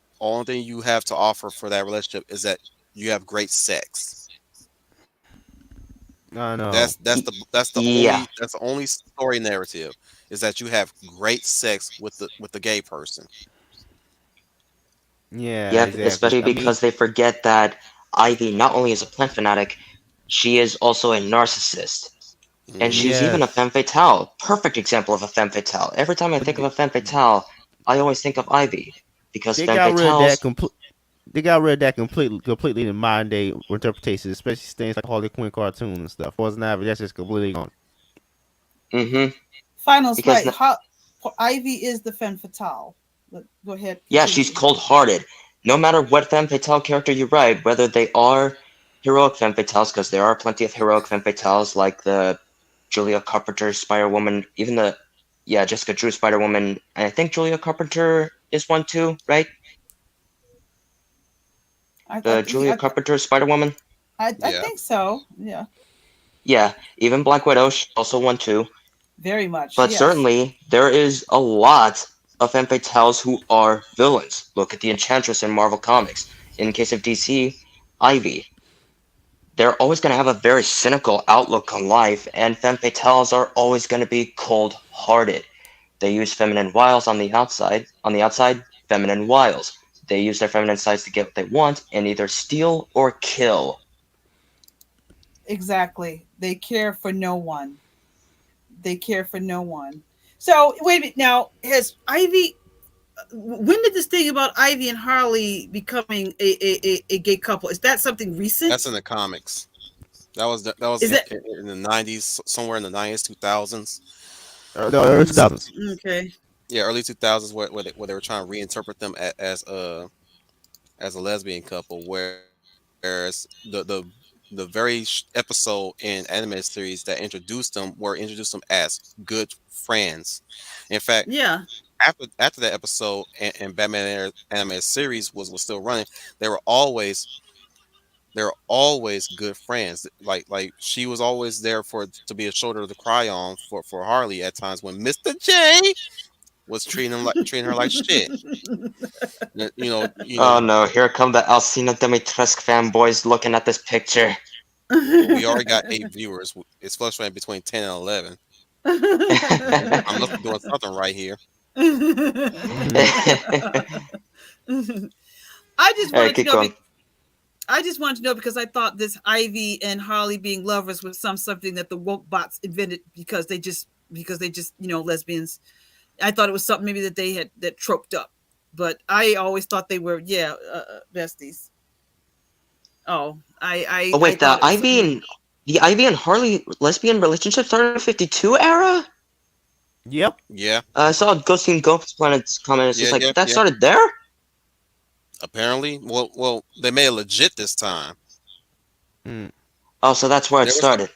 A: thing you have to offer for that relationship is that you have great sex.
C: I
A: That's
C: know.
A: that's
D: Y-
A: the that's the
D: yeah,
A: only that's the only story narrative is that you have great sex with the gay person.
C: Yeah,
D: yep,
C: exactly.
D: especially
C: I mean,
D: because they forget that Ivy not only is a plant fanatic, she is also a narcissist. And
A: Hmm.
D: she's even a
C: yes,
D: femme fatale. Perfect example of a femme fatale. Every time I
C: but
D: think of a femme fatale, I always think of Ivy. Because
C: they
D: femme
C: got rid of that
D: fatales,
C: complete. They got rid of that completely in modern day interpretation, especially things like Harley Quinn cartoon and stuff. Poison Ivy, that's just completely gone.
D: mm-hmm,
B: Final
D: because
B: spite. How Ivy is the femme fatale. Go ahead,
D: yeah,
B: continue.
D: she's cold-hearted. No matter what femme fatale character you write, whether they are heroic femme fatales, because there are plenty of heroic femme fatales, like the Julia Carpenter Spider-Woman, even the, yeah, Jessica Drew Spider-Woman, and I think Julia Carpenter is one too, right?
B: I
D: The
B: think
D: Julia Carpenter Spider-Woman?
B: I
A: Yeah,
B: think so. Yeah,
D: Yeah, even Black Widow, she's also one too.
B: very much.
D: But
B: Yes,
D: certainly, there is a lot of femme fatales who are villains. Look at the Enchantress in Marvel Comics. In case of DC, Ivy. They're always going to have a very cynical outlook on life, and femme fatales are always going to be cold-hearted. They use feminine wiles on the outside, feminine wiles. They use their feminine sides to get what they want and either steal or kill.
B: exactly. They care for no one. They care for no one. So wait a minute. Now, has Ivy? When did this thing about Ivy and Harley becoming a gay couple? Is that something
A: that's
B: recent?
A: in the comics. That was
B: Is that
A: in the 90s, somewhere in the 90s, 2000s.
C: The early
B: mm,
C: 2000s.
B: okay?
A: Yeah, early 2000s where they were trying to reinterpret them as a lesbian couple, whereas the very episode in animated series that introduced them as good friends. In fact,
B: Yeah,
A: after that episode and Batman animated series was still running, they were always good friends. Like she was always there to be a shoulder to cry on for Harley at times when Mr. J was treating her like shit. You know,
D: Oh no, here come the Alcina Dimitrescu fanboys looking at this picture.
A: we already got 8 viewers. It's fluctuating between 10 and 11. I must be doing something right here.
B: I just
D: Alright,
B: wanted to
D: keep
B: know.
D: going.
B: I just wanted to know because I thought this Ivy and Harley being lovers was something that the woke bots invented because they just lesbians. I thought it was something maybe that they had that troped up, but I always thought they were besties. Oh,
D: Oh
B: I
D: wait,
B: thought it was something.
D: The Ivy and Harley lesbian relationship started in the 52 era?
C: Yep.
A: Yeah,
D: I saw Ghost Team Ghost Planet's comment. It's just
A: yeah,
D: like
A: yeah,
D: that
A: yeah.
D: started there.
A: Apparently, they made it legit this time.
C: Mm.
D: Oh, so that's where it
A: There was
D: started.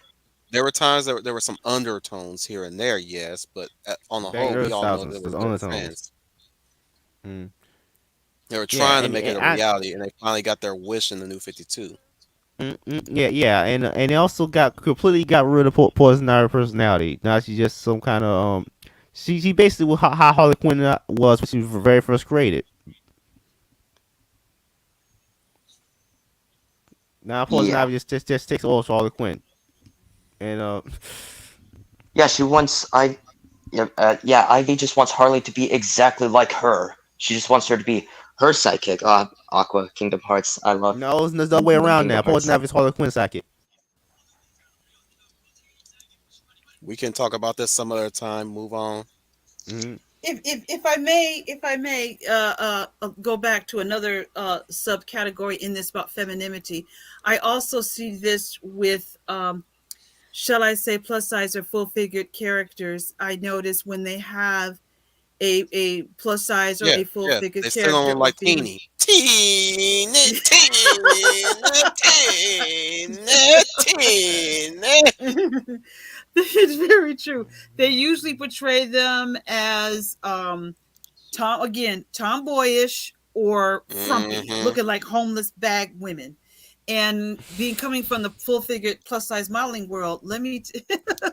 A: there were times there were some undertones here and there, yes, but on the
C: Back in the
A: whole,
C: early
A: we all know they
C: 2000s,
A: were
C: there's
A: good
C: undertones.
A: friends.
C: Mm.
A: They were
C: Yeah,
A: trying to
C: and,
A: make it
C: and
A: a
C: I.
A: reality, and they finally got their wish in the New 52.
C: Yeah, yeah, and they also got completely got rid of Poison Ivy personality. Now she's just some kind of She basically was how Harley Quinn was when she was very first created. Now Poison
D: Yeah.
C: Ivy just takes over Harley Quinn, and
D: Yeah, she wants yeah, Ivy just wants Harley to be exactly like her. She just wants her to be her sidekick. Aqua, Kingdom Hearts. I love
C: no, there's no way around
D: Kingdom
C: now.
D: Hearts
C: Poison Ivy
D: stuff.
C: is Harley Quinn's sidekick.
A: We can talk about this some other time. Move on.
C: Mm-hmm.
B: If I may go back to another subcategory in this about femininity, I also see this with shall I say plus size or full figured characters. I notice when they have a plus size or
A: Yeah,
B: a full
A: yeah.
B: figured
A: They sit on
B: character
A: them
B: or
A: like
B: female.
A: teeny. Teeny, teeny, teeny, teeny.
B: It's very true. They usually portray them as tomboyish or frumpy,
A: Mm-hmm.
B: looking like homeless bag women. And being coming from the full figured plus size modeling world, let me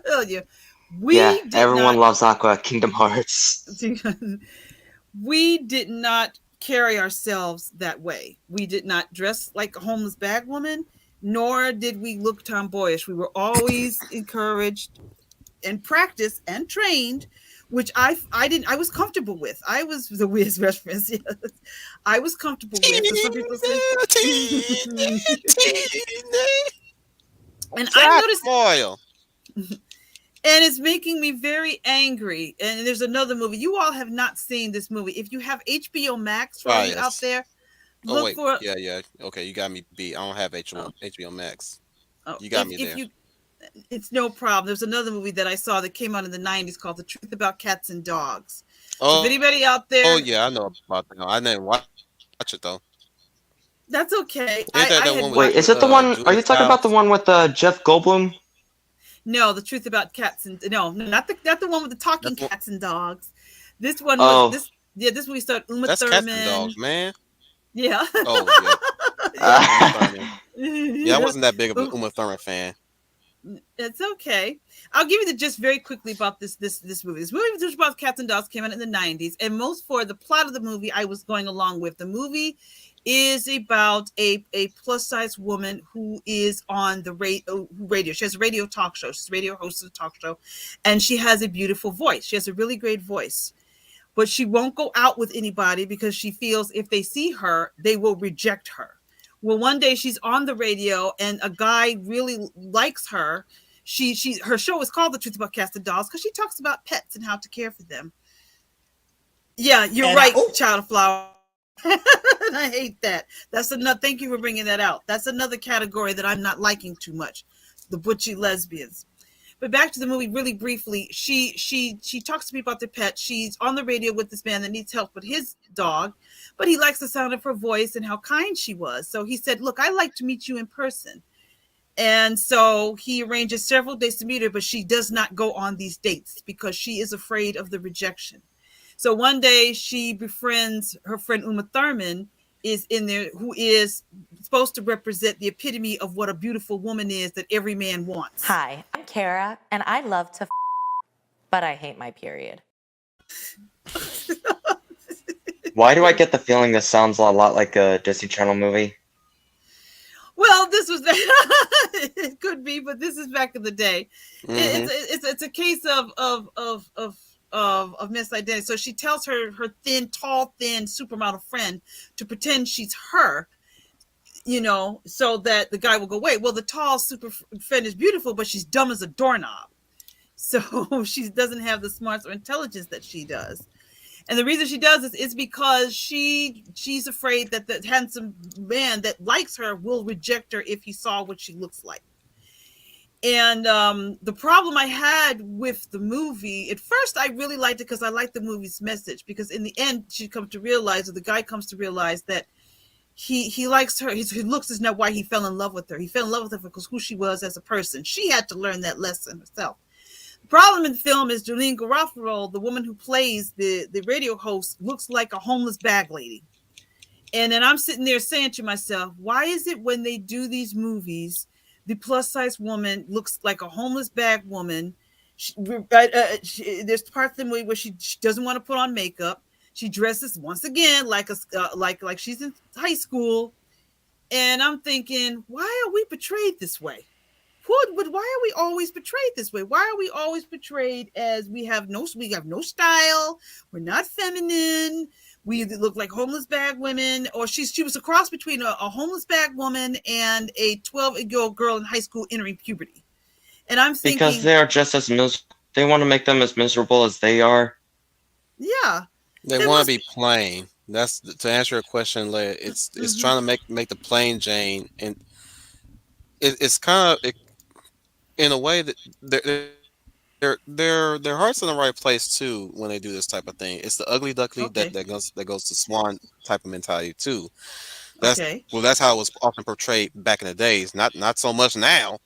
B: tell you,
D: Yeah,
B: we did
D: everyone
B: not
D: loves Aqua, Kingdom Hearts.
B: we did not carry ourselves that way. We did not dress like a homeless bag woman, nor did we look tomboyish. We were always encouraged and practiced and trained, which I was comfortable with. I was the weirdest reference. Yes. I was comfortable with. So some people say,
A: Teeny, teeny,
B: and
A: teeny.
B: I
A: Cat
B: noticed,
A: foil.
B: and it's making me very angry. And there's another movie. You all have not seen this movie. If you have HBO Max, for all you out
A: Bias.
B: there,
A: Oh
B: look
A: wait,
B: for.
A: yeah, yeah. Okay, you got me beat. I don't have
B: Oh,
A: HBO Max.
B: oh,
A: You got me
B: if
A: there.
B: you, it's no problem. There's another movie that I saw that came out in the '90s called "The Truth About Cats and Dogs." So if
A: Oh
B: anybody
A: yeah,
B: out
A: I know
B: there,
A: about that. I didn't watch it though.
B: that's
A: Ain't
B: okay.
A: that the one
B: I
A: with
B: had
D: Wait,
B: watched.
D: is it the
A: Julia
D: one? Are you talking
A: Childs?
D: about the one with Jeff Goldblum?
B: No, the truth about cats and no, not the one with the
A: That's
B: talking
A: one.
B: cats and dogs. This one was
D: Oh,
B: this. Yeah, this movie starred Uma
A: That's cats and dogs,
B: Thurman.
A: man.
B: Yeah,
A: Oh yeah, yeah.
B: yeah,
A: Uma Thurman. Yeah, I
B: yeah.
A: wasn't that big of a
B: Um,
A: Uma Thurman fan.
B: it's okay. I'll give you the just very quickly about this movie. This movie was about cats and dogs came out in the '90s, and most for the plot of the movie, I was going along with. The movie is about a plus size woman who is on the radio. She has a radio talk show. She's a radio host of a talk show, and she has a beautiful voice. She has a really great voice, but she won't go out with anybody because she feels if they see her, they will reject her. Well, one day she's on the radio and a guy really likes her. She her show is called The Truth About Cats and Dolls because she talks about pets and how to care for them. Yeah, you're
F: And I,
B: right,
F: oh,
B: Child of Flower. I hate that. That's another. Thank you for bringing that out. That's another category that I'm not liking too much. The butchy lesbians. But back to the movie really briefly. She talks to me about their pet. She's on the radio with this man that needs help with his dog, but he likes the sound of her voice and how kind she was. So he said, "Look, I like to meet you in person." And so he arranges several dates to meet her, but she does not go on these dates because she is afraid of the rejection. So one day she befriends her friend Uma Thurman is in there who is supposed to represent the epitome of what a beautiful woman is that every man wants.
G: Hi, I'm Kara, and I love to but I hate my period.
D: why do I get the feeling this sounds a lot like a Disney Channel movie?
B: Well, this was it could be, but this is back in the day.
A: Mm-hmm.
B: It's a case of misidentity. So she tells her tall, thin supermodel friend to pretend she's her, so that the guy will go, wait, well, the tall super friend is beautiful, but she's dumb as a doorknob. So she doesn't have the smarts or intelligence that she does. And the reason she does this is because she's afraid that the handsome man that likes her will reject her if he saw what she looks like. And the problem I had with the movie, at first I really liked it because I liked the movie's message. Because in the end, she comes to realize, or the guy comes to realize that he likes her. His looks is not why he fell in love with her. He fell in love with her because who she was as a person. She had to learn that lesson herself. The problem in the film is Jolene Garofalo, the woman who plays the radio host, looks like a homeless bag lady. And then I'm sitting there saying to myself, why is it when they do these movies, the plus size woman looks like a homeless bag woman? There's parts of the movie where she doesn't want to put on makeup. She dresses once again like like she's in high school, and I'm thinking, why are we portrayed this way? But why are we always portrayed this way? Why are we always portrayed as we have no style? We're not feminine. We either look like homeless bag women, or she was a cross between a homeless bag woman and a 12-year-old girl in high school entering puberty. And I'm
D: Because
B: thinking,
D: they are just as they want to make them as miserable as they are.
B: yeah,
A: They
B: it
A: want to
B: must
A: be
B: be.
A: plain. That's to answer your question, Leia. It's
B: Mhm.
A: trying to make the plain Jane, and it's kind of in a way that their heart's in the right place too when they do this type of thing. It's the ugly duckly
B: Okay.
A: that goes to swan type of mentality too. That's
B: Okay.
A: well, that's how it was often portrayed back in the days. Not so much now.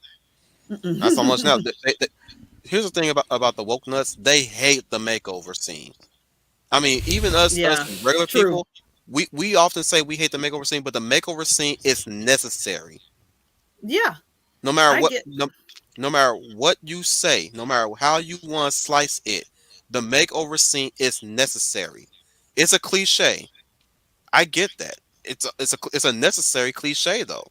A: Not so much now.
B: Mm-mm.
A: Here's the thing about the woke nuts. They hate the makeover scene. I mean, even us
B: Yeah.
A: regular
B: True.
A: people, we often say we hate the makeover scene, but the makeover scene is necessary.
B: Yeah.
A: No matter
B: I
A: what,
B: get.
A: no matter what you say, no matter how you want to slice it, the makeover scene is necessary. It's a cliche. I get that. It's a necessary cliche though.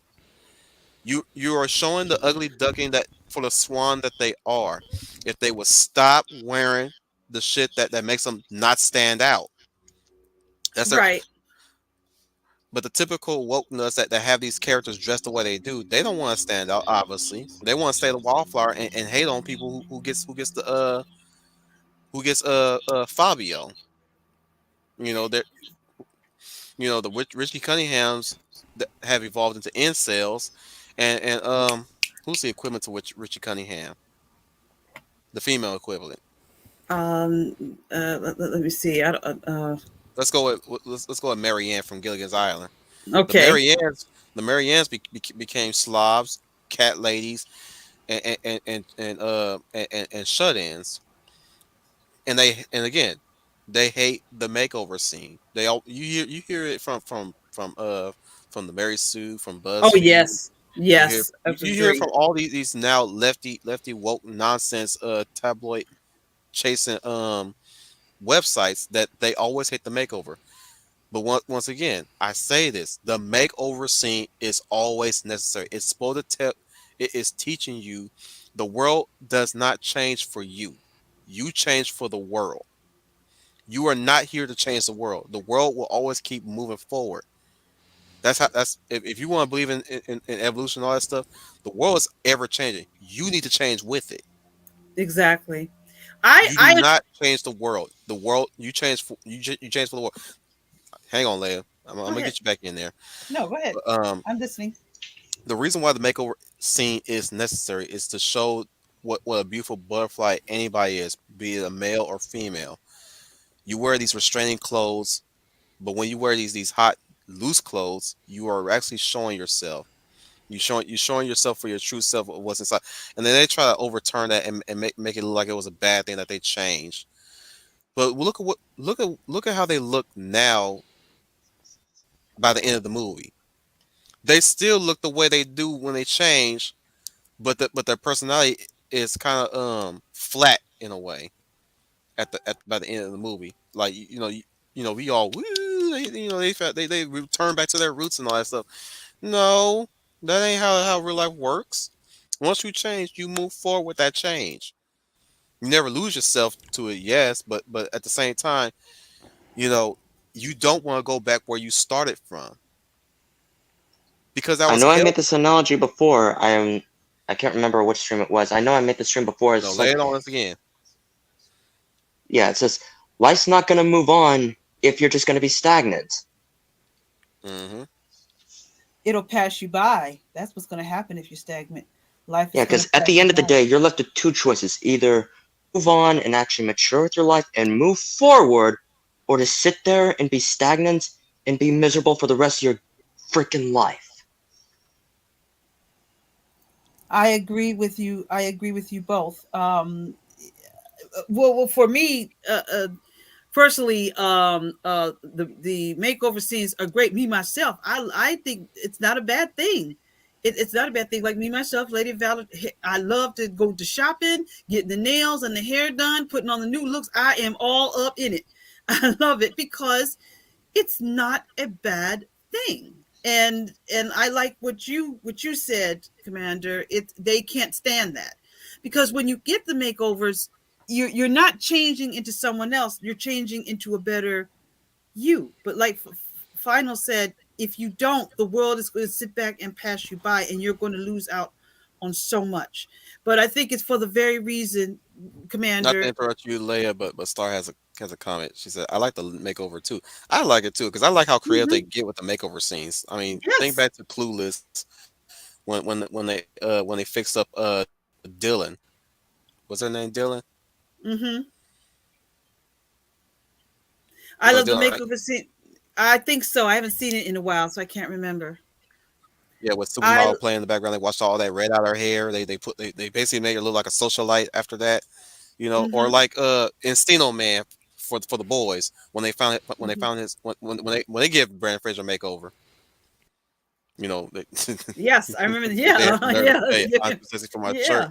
A: You are showing the ugly ducking that for the swan that they are. If they would stop wearing the shit that makes them not stand out, that's their.
B: Right.
A: But the typical woke nuts that have these characters dressed the way they do, they don't want to stand out. Obviously, they want to stay the wallflower and hate on people who gets Fabio. You know, they're the Richie Cunninghams that have evolved into incels, and who's the equivalent to Richie Cunningham, the female equivalent.
B: Um. Let me see. I don't.
A: Let's go with Marianne from Gilligan's Island. The
B: Okay.
A: Mariannes became slobs, cat ladies, and shut-ins, and again, they hate the makeover scene. They all you hear it from the Mary Sue, from
B: Oh
A: BuzzFeed.
B: yes.
A: You hear
B: Yes. I
A: you hear it
B: agree.
A: from all these now lefty woke nonsense tabloid chasing websites that they always hate the makeover. But once again, I say this: the makeover scene is always necessary. It's supposed to tell. It is teaching you the world does not change for you. You change for the world. You are not here to change the world. The world will always keep moving forward. That's how. That's if you want to believe in evolution and all that stuff. The world is ever changing. You need to change with it.
B: Exactly.
A: You do
B: I
A: not change the world. The world you change for you change for the world. Hang on, Leia. I'm
B: Go
A: gonna
B: ahead.
A: get you back in there.
B: No, go ahead.
A: But,
B: I'm listening.
A: the reason why the makeover scene is necessary is to show what a beautiful butterfly anybody is, be it a male or female. You wear these restraining clothes, but when you wear these hot loose clothes, you are actually showing yourself. You showing yourself for your true self of what's inside. And then they try to overturn that and make it look like it was a bad thing that they changed. But look at how they look now by the end of the movie. They still look the way they do when they change, but their personality is kind of flat in a way at by the end of the movie. Like we all woo, they return back to their roots and all that stuff. No, that ain't how real life works. Once you change, you move forward with that change. You never lose yourself to it, yes, but at the same time, you know, you don't want to go back where you started from because that
D: I
A: was
D: know I
A: hell.
D: made this analogy before. I can't remember which stream it was. I know I made this stream before. It's
A: No,
D: just
A: lay
D: like,
A: it on us again.
D: yeah, it says life's not gonna move on if you're just gonna be stagnant.
A: Hmm.
B: It'll pass you by. That's what's going to happen if you're stagnant. Life is
D: Yeah,
B: going to
D: because at
B: pass
D: the
B: you
D: end of the
B: by.
D: day, you're left with two choices: either move on and actually mature with your life and move forward, or to sit there and be stagnant and be miserable for the rest of your freaking life.
B: I agree with you. I agree with you both. Well, for me, personally, the makeover scenes are great. Me myself, I think it's not a bad thing. It's not a bad thing. Like me myself, Lady of Valor, I love to go to shopping, getting the nails and the hair done, putting on the new looks. I am all up in it. I love it because it's not a bad thing. And I like what you said, Commander. They can't stand that, because when you get the makeovers, you're not changing into someone else. You're changing into a better you. But like Final said, if you don't, the world is going to sit back and pass you by, and you're going to lose out on so much. But I think it's for the very reason,
A: Not to
B: Commander.
A: interrupt you, Leia, but Star has a comment. She said, "I like the makeover too. I like it too because I like how creative they
B: Mhm.
A: get with the makeover scenes. I mean, think
B: Yes.
A: back to Clueless when they fixed up Dylan. Was her name Dylan?
B: Hmm.
A: It
B: I
A: was
B: love the
A: Dylan, right?
B: makeover scene. I think so. I haven't seen it in a while, so I can't remember.
A: Yeah, with
B: I
A: Supermodel playing in the background. They washed all that red out of her hair. They basically made her look like a socialite after that. Or
B: hmm
A: like Encino Man for the boys when they found it when they
B: hmm
A: found his when they give Brandon Fraser a makeover. They,
B: Yes, I remember.
A: they had
B: Yeah,
A: the nerve to
B: yeah,
A: say,
B: yeah,
A: "I'm possessing for my shirt"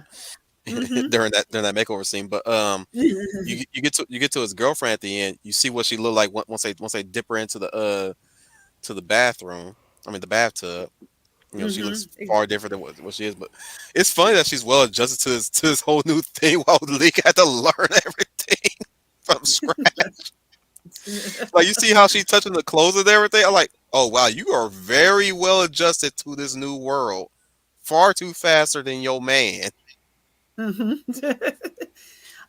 B: yeah. hmm
A: during that makeover scene. But you get to his girlfriend at the end. You see what she looked like once they dip her into the bathroom. I mean the bathtub. She looks
B: hmm
A: far different than what she is. But it's funny that she's well adjusted to this whole new thing while Leak had to learn everything from scratch. Like you see how she's touching the clothes and everything. I'm like, oh wow, you are very well adjusted to this new world. Far too faster than your man.
B: hmm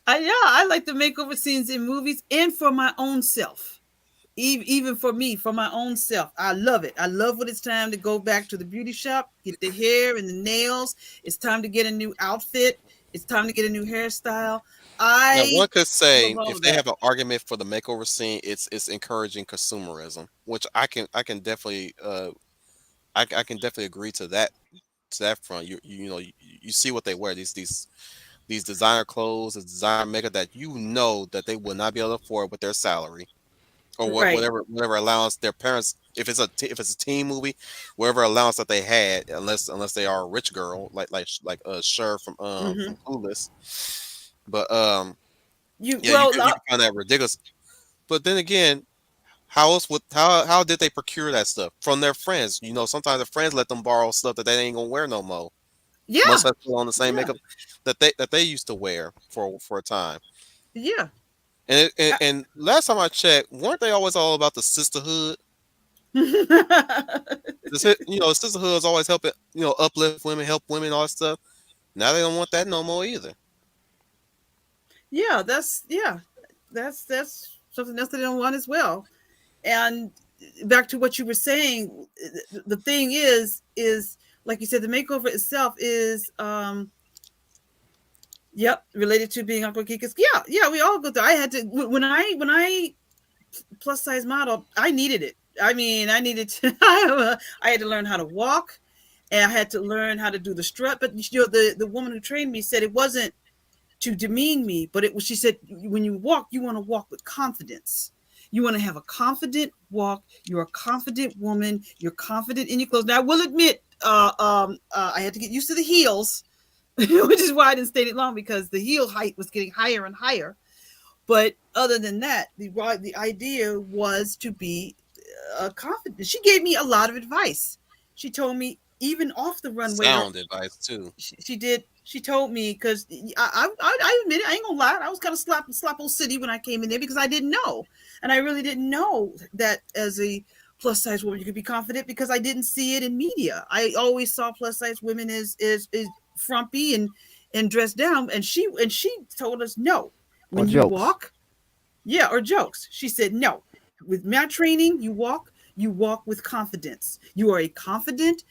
B: I like the makeover scenes in movies and for my own self. Even for me, for my own self, I love it. I love when it's time to go back to the beauty shop, get the hair and the nails. It's time to get a new outfit. It's time to get a new hairstyle.
A: Now
B: I
A: one could
B: love
A: say
B: all
A: if
B: of
A: they
B: that.
A: have an argument for the makeover scene, it's encouraging consumerism, which I can definitely I can definitely agree to that front. You see what they wear these designer clothes, this designer makeup that that they will not be able to afford with their salary or
B: Right.
A: whatever allowance their parents. If it's a teen movie, whatever allowance that they had, unless they are a rich girl like Cher
B: hmm
A: from Clueless. But
B: You
A: yeah,
B: well,
A: you can find that ridiculous. But then again, how else would how did they procure that stuff from their friends? Sometimes their friends let them borrow stuff that they ain't gonna wear no more. Much
B: yeah,
A: less put on the same
B: yeah,
A: makeup that they used to wear for a time.
B: yeah.
A: And last time I checked, weren't they always all about the sisterhood? Sisterhood is always helping, uplift women, help women, all that stuff. Now they don't want that no more either.
B: Yeah, that's something else that they don't want as well. And back to what you were saying, the thing is like you said, the makeover itself is yep, related to being Uncle Geekus. Yeah, yeah, we all go through. I had to when I plus size model, I needed it. I mean, I needed to I had to learn how to walk, and I had to learn how to do the strut. But the woman who trained me said it wasn't to demean me, but it was, she said, when you walk, you want to walk with confidence. You want to have a confident walk. You're a confident woman. You're confident in your clothes. Now, I will admit, I had to get used to the heels, which is why I didn't stay it long, because the heel height was getting higher and higher. But other than that, the idea was to be confident. She gave me a lot of advice. She told me even off the runway, or
A: Sound advice too.
B: she did. She told me, because I admit it, I ain't gonna lie, I was kind of slap old city when I came in there, because I didn't know, and I really didn't know that as a plus size woman you could be confident, because I didn't see it in media. I always saw plus size women as frumpy and dressed down, and she told us no.
C: Or
B: When you
C: jokes.
B: walk, yeah, or jokes. She said, no. With my training, you walk with confidence. You are a confident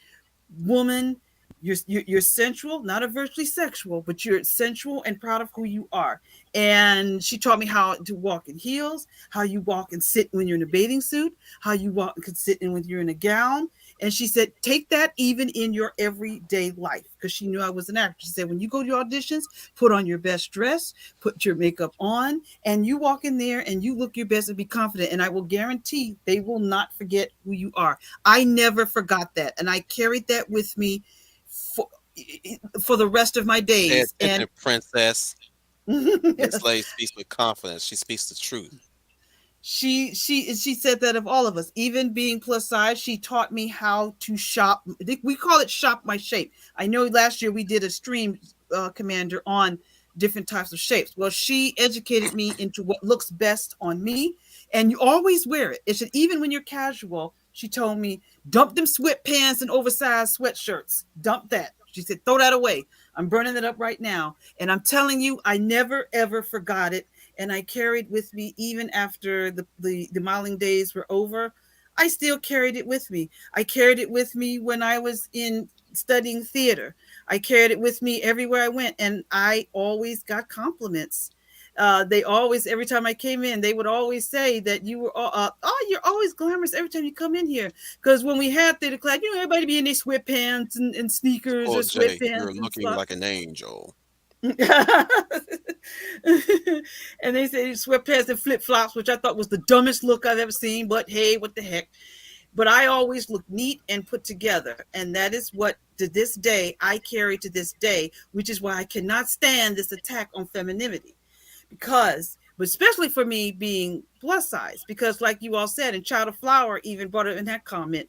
B: woman. You're sensual, not overtly sexual, but you're sensual and proud of who you are. And she taught me how to walk in heels, how you walk and sit when you're in a bathing suit, how you walk and sit in when you're in a gown. And she said, take that even in your everyday life, because she knew I was an actor. She said, when you go to your auditions, put on your best dress, put your makeup on, and you walk in there and you look your best and be confident. And I will guarantee they will not forget who you are. I never forgot that. And I carried that with me for for the rest of my
A: Pay
B: days. And
A: attention, princess. This
B: yes,
A: lady speaks with confidence. She speaks the truth.
B: she said that of all of us, even being plus size, she taught me how to shop. We call it shop my shape. I know last year we did a stream, commander, on different types of shapes. Well, she educated me into what looks best on me, and you always wear it. It should, even when you're casual. She told me, dump them sweatpants and oversized sweatshirts. Dump that. She said, throw that away. I'm burning it up right now. And I'm telling you, I never ever forgot it, and I carried with me even after the modeling days were over. I still carried it with me. I carried it with me when I was in studying theater. I carried it with me everywhere I went, and I always got compliments. They always, every time I came in, they would always say that you were, oh, you're always glamorous every time you come in here. Because when we had theater class, everybody be in their sweatpants and sneakers or
A: Oh, Jay, you're
B: sweatpants and
A: looking
B: stuff.
A: like an angel.
B: And they say sweatpants and flip flops, which I thought was the dumbest look I've ever seen. But hey, what the heck? But I always look neat and put together, and that is what to this day I carry to this day, which is why I cannot stand this attack on femininity. Because, but especially for me being plus size, because like you all said, and Child of Flower even brought it in that comment,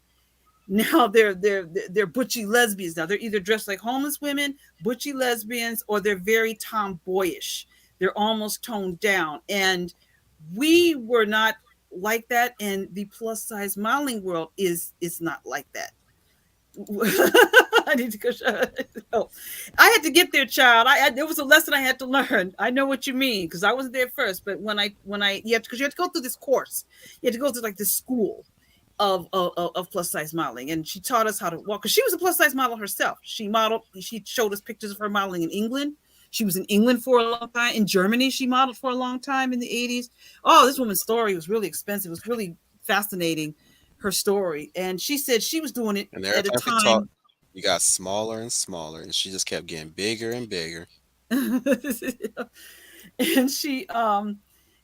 B: now they're butchy lesbians. Now they're either dressed like homeless women, butchy lesbians, or they're very tomboyish. They're almost toned down, and we were not like that. And the plus size modeling world is not like that. I need to go. No. I had to get there, child. There was a lesson I had to learn. I know what you mean because I wasn't there first. But when I you have to, because you have to go through this course, you have to go through like this school of plus size modeling, and she taught us how to walk because she was a plus size model herself. She modeled. She showed us pictures of her modeling in England. She was in England for a long time. In Germany, she modeled for a long time in the 80s. Oh, this woman's story was really expensive. It was really fascinating, her story. And she said she was doing it
A: And every
B: at a
A: time she talked,
B: time.
A: you got smaller and smaller, and she just kept getting bigger and bigger.
B: And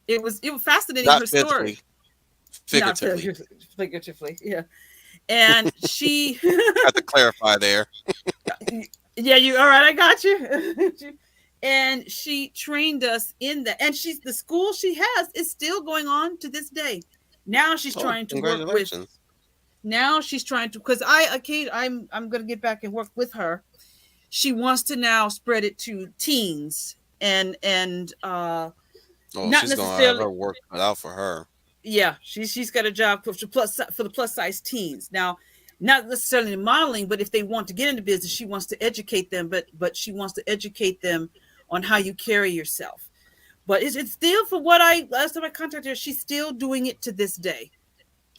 B: it was fascinating,
A: Not
B: her story.
A: physically,
B: Not
A: figuratively.
B: figuratively, yeah. And she
A: Have to clarify there.
B: yeah, you all right, I got you. And she trained us in that, and she's the school she has is still going on to this day. Now she's
A: Oh,
B: trying to work with
A: congratulations.
B: now she's trying to, because I'm gonna get back and work with her. She wants to now spread it to teens, and
A: Oh,
B: not
A: she's gonna have
B: necessarily.
A: her work cut out for her.
B: Yeah, she's got a job for the plus size teens now, not necessarily in modeling, but if they want to get into business, she wants to educate them, but she wants to educate them on how you carry yourself. But it's still, for what I last time I contacted her, she's still doing it to this day.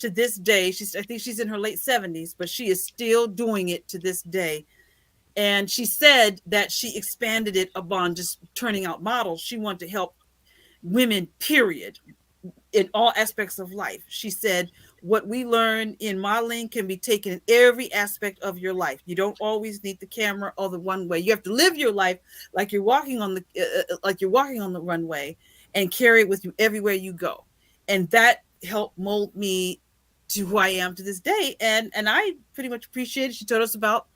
B: To this day, I think she's in her late 70s, but she is still doing it to this day. And she said that she expanded it upon just turning out models. She wanted to help women, period, in all aspects of life. She said, what we learn in modeling can be taken in every aspect of your life. You don't always need the camera or the runway. You have to live your life like you're walking on the runway, and carry it with you everywhere you go. And that helped mold me to who I am to this day. And I pretty much appreciate it. She told us about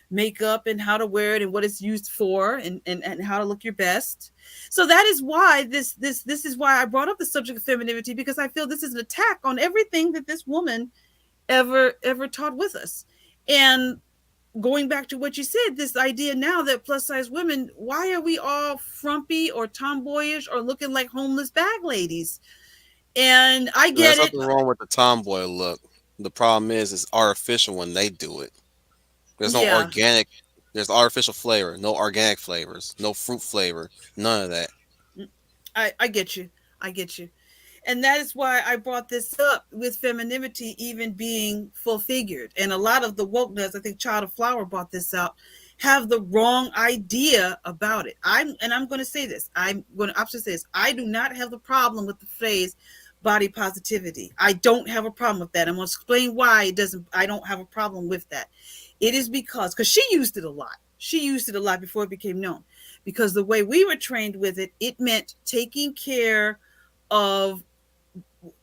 B: makeup and how to wear it and what it's used for, and how to look your best. So that is why this is why I brought up the subject of femininity, because I feel this is an attack on everything that this woman ever taught with us. And going back to what you said, this idea now that plus size women, why are we all frumpy or tomboyish or looking like homeless bag ladies? And I get
A: There's
B: it.
A: nothing wrong with the tomboy look. The problem is it's artificial when they do it. There's no
B: Yeah,
A: organic. There's artificial flavor, no organic flavors, no fruit flavor, none of that.
B: I get you. I get you. And that is why I brought this up with femininity even being full figured. And a lot of the wokeness, I think Child of Flower brought this out, have the wrong idea about it. I'm going to say this. I'm going to opposite say this. I do not have the problem with the phrase body positivity. I don't have a problem with that. I'm going to explain why it doesn't. I don't have a problem with that. It is because she used it a lot. She used it a lot before it became known. Because the way we were trained with it, it meant taking care of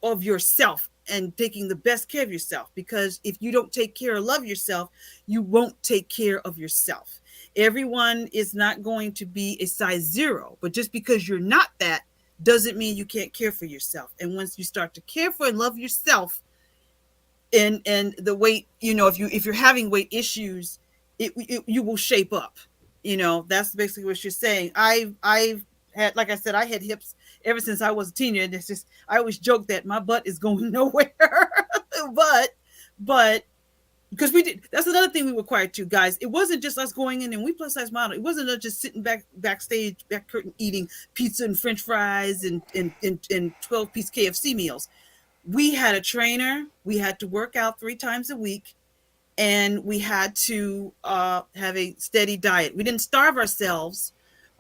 B: of yourself and taking the best care of yourself, because if you don't take care or love yourself, you won't take care of yourself. Everyone is not going to be a size zero, but just because you're not that doesn't mean you can't care for yourself. And once you start to care for and love yourself, and the weight, if you're having weight issues, it you will shape up. That's basically what you're saying. I've had, like I said, I had hips ever since I was a teenager, and it's just, I always joke that my butt is going nowhere. But because we did, that's another thing we required too, guys. It wasn't just us going in and we plus size model. It wasn't us just sitting backstage, back curtain, eating pizza and french fries and 12-piece KFC meals. We had a trainer. We had to work out 3 times a week, and we had to have a steady diet. We didn't starve ourselves,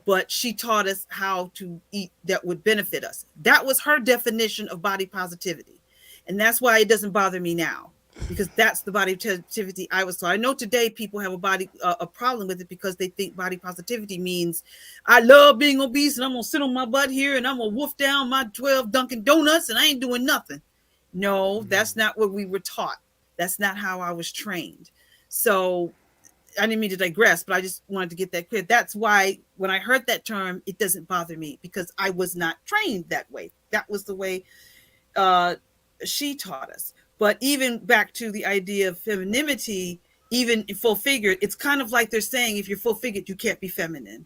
B: but she taught us how to eat that would benefit us. That was her definition of body positivity. And that's why it doesn't bother me now, because that's the body positivity I was taught. I know today people have a problem with it, because they think body positivity means I love being obese and I'm going to sit on my butt here and I'm going to wolf down my 12 Dunkin' Donuts and I ain't doing nothing. No, that's not what we were taught. That's not how I was trained. So I didn't mean to digress, but I just wanted to get that clear. That's why when I heard that term, it doesn't bother me, because I was not trained that way. That was the way uh, she taught us. But even back to the idea of femininity, even full figured, it's kind of like they're saying if you're full figured, you can't be feminine.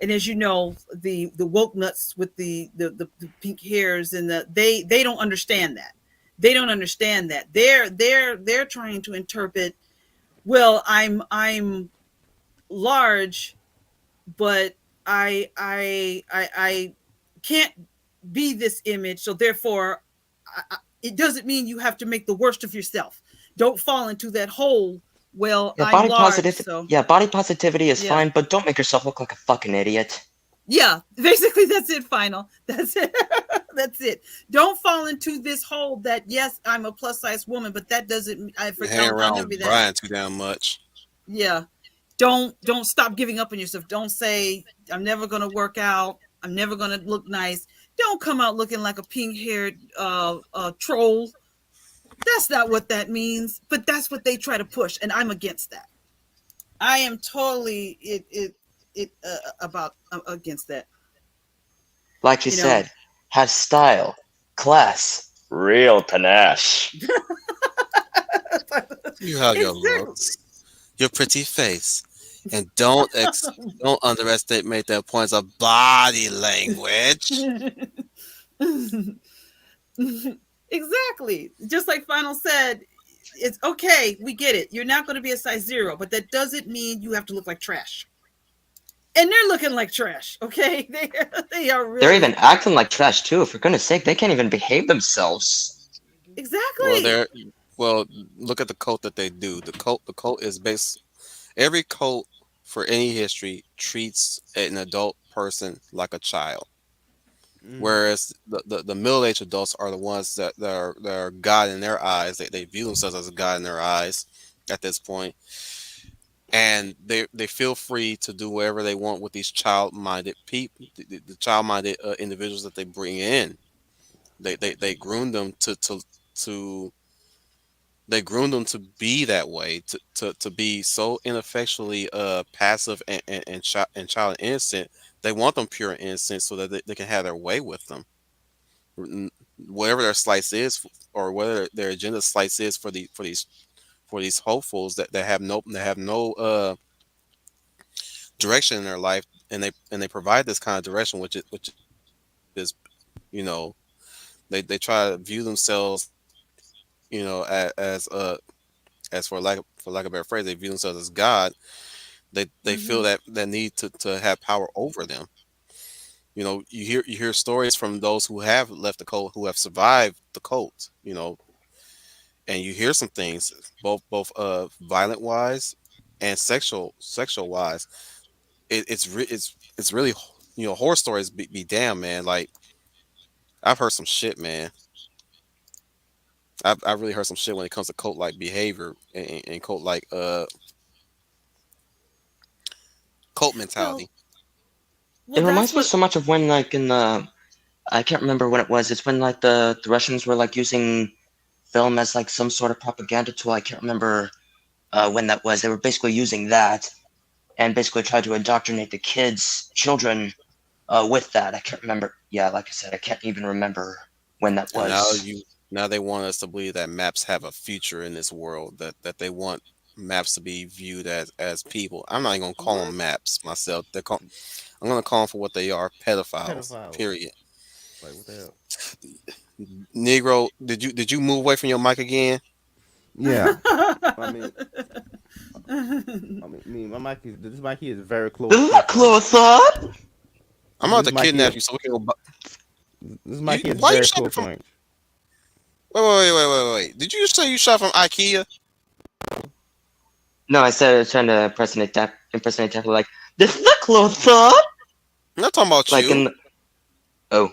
B: And as you know, the woke nuts with the pink hairs and they don't understand that. They don't understand that. They're trying to interpret, well, I'm large, but I can't be this image, so therefore it doesn't mean you have to make the worst of yourself. Don't fall into that hole. Well,
D: Yeah,
B: I'm large, so
D: body positivity is
B: yeah.
D: fine, but don't make yourself look like a fucking idiot.
B: Yeah, basically that's it. Final. That's it. That's it. Don't fall into this hole that yes, I'm a plus size woman, but that doesn't.
A: Hang
B: I'll never
A: around
B: be that.
A: Brian too damn much.
B: Yeah. Don't stop giving up on yourself. Don't say I'm never gonna work out. I'm never gonna look nice. Don't come out looking like a pink haired troll. That's not what that means. But that's what they try to push, and I'm against that. I am totally about against that.
D: Like you
B: You know.
D: said, have style, class, real panache.
A: You have your
B: Exactly.
A: looks, your pretty face, and don't underestimate the points of body language.
B: Exactly. Just like Final said, it's okay. We get it. You're not going to be a size zero, but that doesn't mean you have to look like trash. And they're looking like trash. Okay, they are
D: They're even
B: really
D: acting like trash too. For goodness sake, they can't even behave themselves.
A: Well,
B: exactly.
A: they're well. Look at the coat that they do. The coat is based. Every coat for any history treats an adult person like a child,
C: Mhm.
A: whereas the middle-aged adults are the ones that are God in their eyes. They view themselves as a God in their eyes at this point, and they feel free to do whatever they want with these child-minded people, the child-minded individuals that they bring in. They groom them to they groomed them to be that way, to be so ineffectually passive and child innocent. They want them pure and innocent so that they can have their way with them. N- Whatever their slice is, or whether their agenda slice is for these hopefuls that have no direction in their life, and they provide this kind of direction, which is you know they try to view themselves, as as for lack of a better phrase, they view themselves as God. They feel
B: Hmm.
A: that need to have power over them. You hear stories from those who have left the cult, who have survived the cult. And you hear some things, both violent wise and sexual wise. It's really, horror stories be damn, man. Like, I've heard some shit, man. I've really heard some shit when it comes to cult like behavior and cult
B: Well,
A: mentality.
D: It
B: that's
D: reminds me
B: what.
D: so much of when, like, in the I can't remember when it was. It's when like the Russians were like using film as like some sort of propaganda tool. I can't remember when that was. They were basically using that and basically tried to indoctrinate the kids, children, with that. I can't remember. Yeah, like I said, I can't even remember when that
A: And now
D: was.
A: you now they want us to believe that maps have a future in this world. That they want maps to be viewed as people. I'm not even gonna call them
C: What?
A: maps myself. I'm gonna call them for what they are: pedophiles.
C: Pedophiles.
A: Period.
C: Like what the hell?
A: Negro, did you move away from your mic again?
C: Yeah. I mean, my mic is this mic here is very
D: This
C: close
D: is a
C: close range.
D: close up.
A: I'm about
C: This
A: to
C: mic
A: kidnap
C: here,
A: you so we can go.
C: this mic
A: You
C: here is
A: why you
C: very
A: shopping
C: close
A: from?
C: range.
A: Wait. Did you just say you shop from IKEA?
D: No, I said I was trying to impersonate that, like, this is a close up.
A: I'm not talking about
D: Like
A: you.
D: in, oh,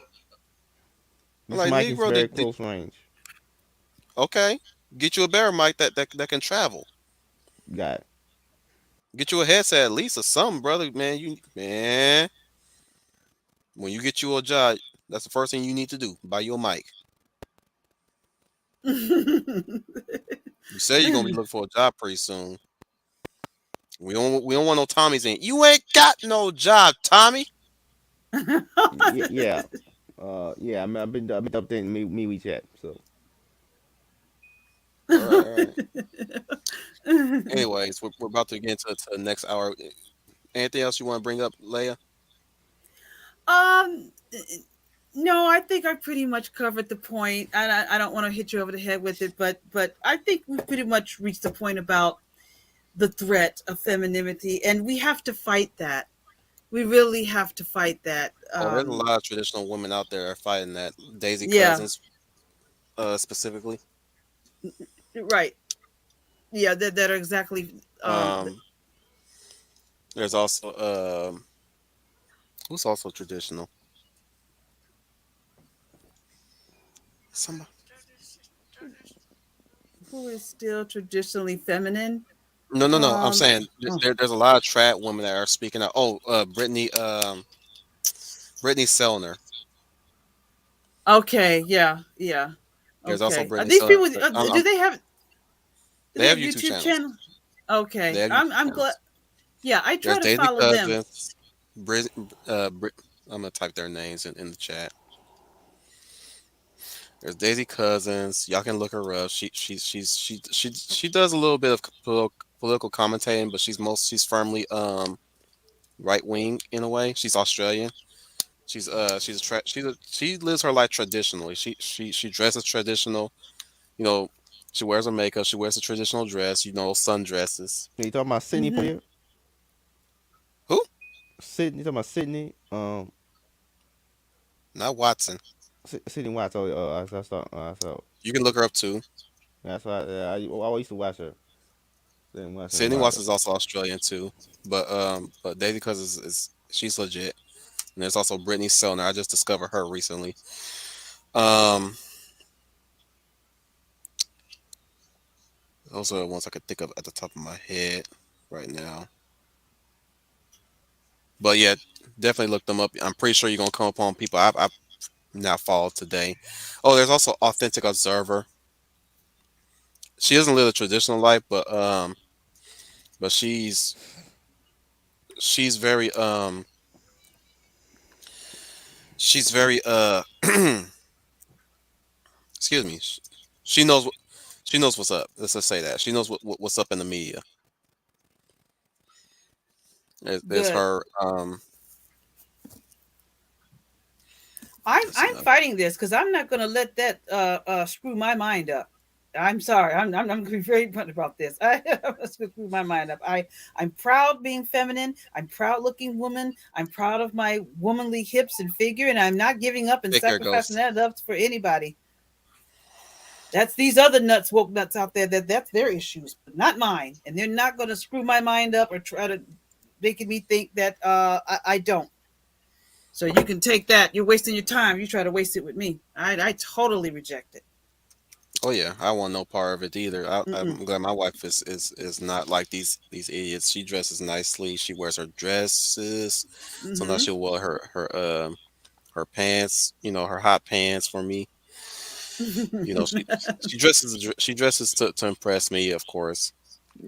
A: I'm
C: This
A: like,
C: mic is
A: Negro,
C: very close range.
A: okay, get you a better mic that can travel.
C: Got it.
A: Get you a headset at least or something, brother. Man, when you get you a job, that's the first thing you need to do. Buy you a mic. You say you're gonna be looking for a job pretty soon. We don't want no Tommies in. You ain't got no job, Tommy.
C: Yeah. Yeah. I mean, I've been updating me WeChat. So
A: All right. Anyways, we're about to get into the next hour. Anything else you want to bring up, Leia?
B: um, no, I think I pretty much covered the point. I don't want to hit you over the head with it, but I think we've pretty much reached the point about the threat of femininity, and we have to fight that. We really have to fight that.
A: Oh, there's a lot of traditional women out there that are fighting that. Daisy
B: Yeah,
A: Cousins, specifically.
B: right. Yeah, that are exactly.
A: Um, there's also who's also traditional. Somebody.
B: Who is still traditionally feminine?
A: No. I'm saying
B: Oh,
A: there's a lot of trad women that are speaking out. Oh, Brittany Sellner.
B: okay, yeah, yeah.
A: There's also
B: Okay. Are
A: Brittany
B: these
A: Sellner.
B: people? Do they have? Do
A: They
B: they
A: have
B: have
A: YouTube
B: YouTube
A: channels.
B: channel?
A: They
B: Okay,
A: have YouTube
B: I'm glad.
A: channels.
B: Yeah, I try
A: There's
B: to
A: Daisy
B: follow them.
A: Cousins. Brit, I'm gonna type their names in the chat. There's Daisy Cousins. Y'all can look her up. She does a little bit of political commentating, but she's firmly right wing in a way. She's Australian. She lives her life traditionally. She dresses traditional. You know, she wears her makeup. She wears a traditional dress. Sundresses.
C: you talking about Sydney
B: Hmm.
C: player?
A: Who?
C: Sydney. You talking about Sydney?
A: Not Watson.
C: Sydney Watts. Oh, I saw. I saw.
A: You can look her up too.
C: That's why I always used to watch her. Sydney Watts a
A: Sydney
C: lot.
A: Watson is also Australian too. But Daisy Cousins is she's legit. And there's also Brittany Sellner. I just discovered her recently. Um, those are the ones I could think of at the top of my head right now. But yeah, definitely look them up. I'm pretty sure you're gonna come upon people I've now followed today. Oh, there's also Authentic Observer. She doesn't live a traditional life, but she's very she's very excuse me. She knows she knows what's up. Let's just say that she knows what's up in the media. There's
B: Good.
A: her. Let's see.
B: I'm fighting this because I'm not going to let that screw my mind up. I'm sorry. I'm going to be very blunt about this. I'm going to screw my mind up. I'm proud being feminine. I'm proud looking woman. I'm proud of my womanly hips and figure, and I'm not giving up and
A: Take care,
B: sacrificing
A: Ghost.
B: that up for anybody. That's these other nuts, woke nuts out there. That's their issues, but not mine. And they're not going to screw my mind up or try to making me think that I don't. So you can take that. You're wasting your time. You try to waste it with me. I totally reject it.
A: Oh yeah, I want no part of it either.
B: Mm-mm.
A: I'm glad my wife is not like these idiots. She dresses nicely. She wears her dresses. Sometimes
B: Mm-hmm.
A: she'll wear her pants. Her hot pants for me. You know, she dresses to impress me, of course.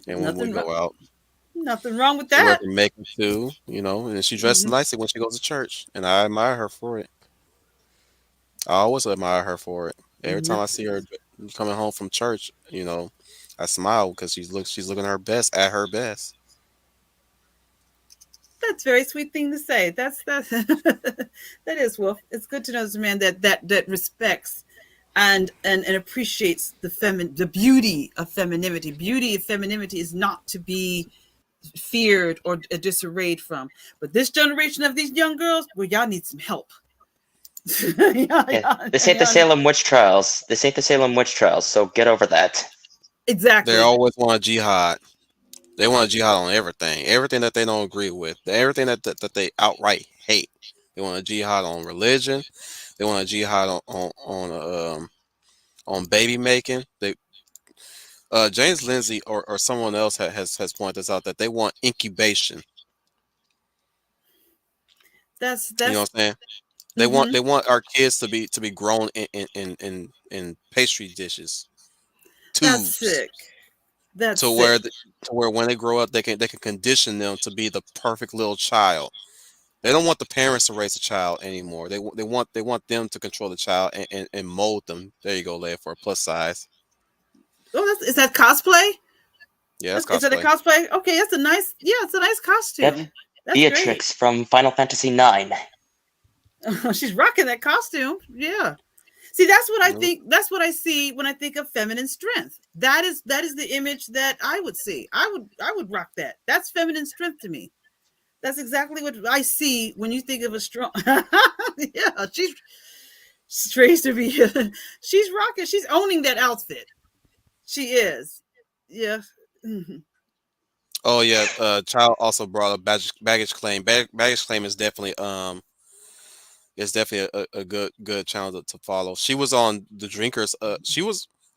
A: And when we
B: Nothing wrong.
A: go out,
B: Nothing wrong with
A: she wears
B: that.
A: her makeup too. You know, and she dresses
B: Hmm.
A: nicely when she goes to church, and I admire her for it. I always admire her for it. Every time I see her coming home from church, I smile because she's looking her best at her best.
B: That's a very sweet thing to say. That's that is Wolf. It's good to know there's a man that respects and appreciates the beauty of femininity. Beauty of femininity is not to be feared or disarrayed from. But this generation of these young girls, well, y'all need some help.
D: Yeah, this ain't the
B: Y'all need,
D: Salem witch trials. This ain't the Salem witch trials. So get over that.
A: They
B: exactly.
A: always want a jihad. They want a jihad on everything, everything that they don't agree with, everything that they outright hate. They want a jihad on religion. They want a jihad on baby making. They James Lindsay or someone else has pointed this out that they want incubation. You know
B: That's
A: what I'm saying? They want
B: mm-hmm.
A: they want our kids to be grown in pastry dishes,
B: That's
A: tubes,
B: sick. That's
A: to
B: sick.
A: where to where when they grow up they can condition them to be the perfect little child. They don't want the parents to raise a child anymore. They want them to control the child and mold them. There you go, Leia, for a plus size.
B: Oh, is that cosplay?
A: Yeah, that's
B: Is that a
A: cosplay.
B: cosplay? Okay, that's a nice. Yeah, it's a nice
D: Yep.
B: costume. That's great.
D: Beatrix from Final Fantasy IX.
B: She's rocking that costume. Yeah. See, that's what I
A: You know?
B: think. That's what I see when I think of feminine strength. That is the image that I would see. I would rock that. That's feminine strength to me. That's exactly what I see when you think of a strong. Yeah, she's strange to be. She's rocking. She's owning that outfit. She is. Yeah. Mhm.
A: Oh yeah, child also brought up baggage claim. Baggage claim is definitely a good channel to follow. She was on the drinkers. I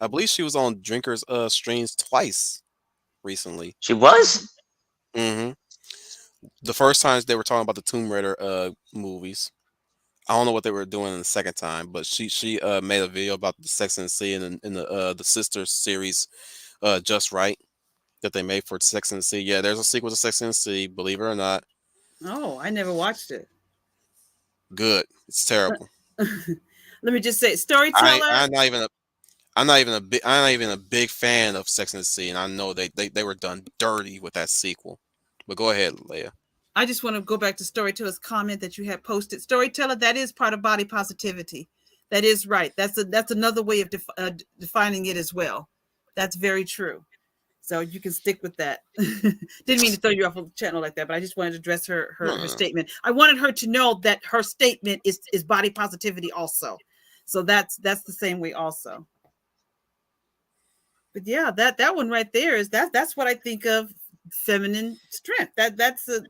A: believe she was on drinkers streams twice recently.
D: She was?
A: hmm The first times they were talking about the Tomb Raider movies. I don't know what they were doing in the second time, but she made a video about the Sex and the City and in the sister series, Just Right, that they made for Sex and the City. Yeah, there's a sequel to Sex and the City. Believe it or not,
B: Oh, I never watched it.
A: good. It's
B: Let,
A: terrible.
B: let me just say,
A: I
B: storyteller.
A: I'm not even a I'm not even a big fan of Sex and the City, and I know they were done dirty with that sequel. But go ahead, Leia.
B: I just want to go back to storyteller's comment that you had posted. Storyteller, that is part of body positivity. That is right. That's another way of defining it as well. That's very true. So you can stick with that. Didn't mean to throw you off of the channel like that, but I just wanted to address her
A: No,
B: her,
A: no,
B: her
A: no.
B: statement. I wanted her to know that her statement is body positivity also. So that's the same way also. But yeah, that one right there is that's what I think of feminine strength. That's a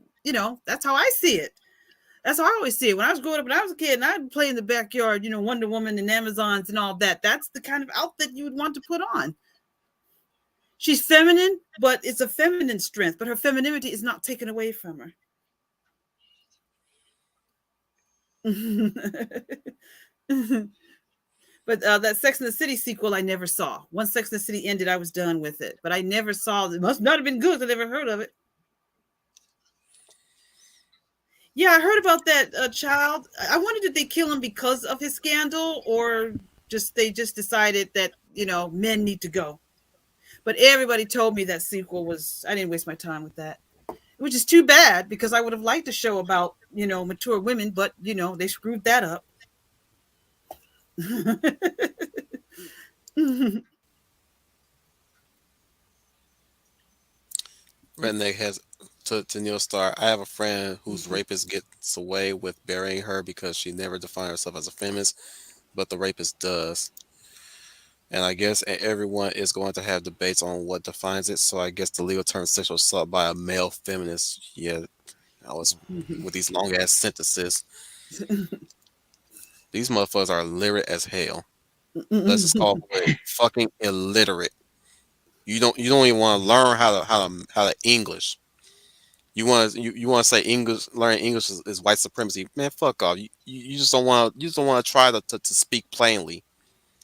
B: that's how I see it. That's how I always see it. When I was growing up, when I was a kid, and I'd play in the backyard, Wonder Woman and Amazons and all that. That's the kind of outfit you would want to put on. She's feminine, but it's a feminine strength. But her femininity is not taken away from her. But that Sex and the City sequel, I never saw. Once Sex and the City ended, I was done with it. But I never saw it. Must not have been good. I never heard of it. Yeah, I heard about that child. I wondered did they kill him because of his scandal, or just they just decided that men need to go. But everybody told me that sequel was. I didn't waste my time with that, which is too bad because I would have liked a show about mature women, but they screwed that up.
A: Redneck has to Neil Star. I have a friend whose rapist gets away with burying her because she never defined herself as a feminist, but the rapist does. And I guess everyone is going to have debates on what defines it. So I guess the legal term sexual assault by a male feminist. Yeah, I was with these long ass sentences. These motherfuckers are illiterate as hell. Let's just call it fucking illiterate. You don't even want to learn how to English. You want to say English, learning English is white supremacy. Man, fuck off. You just don't want to try to speak plainly.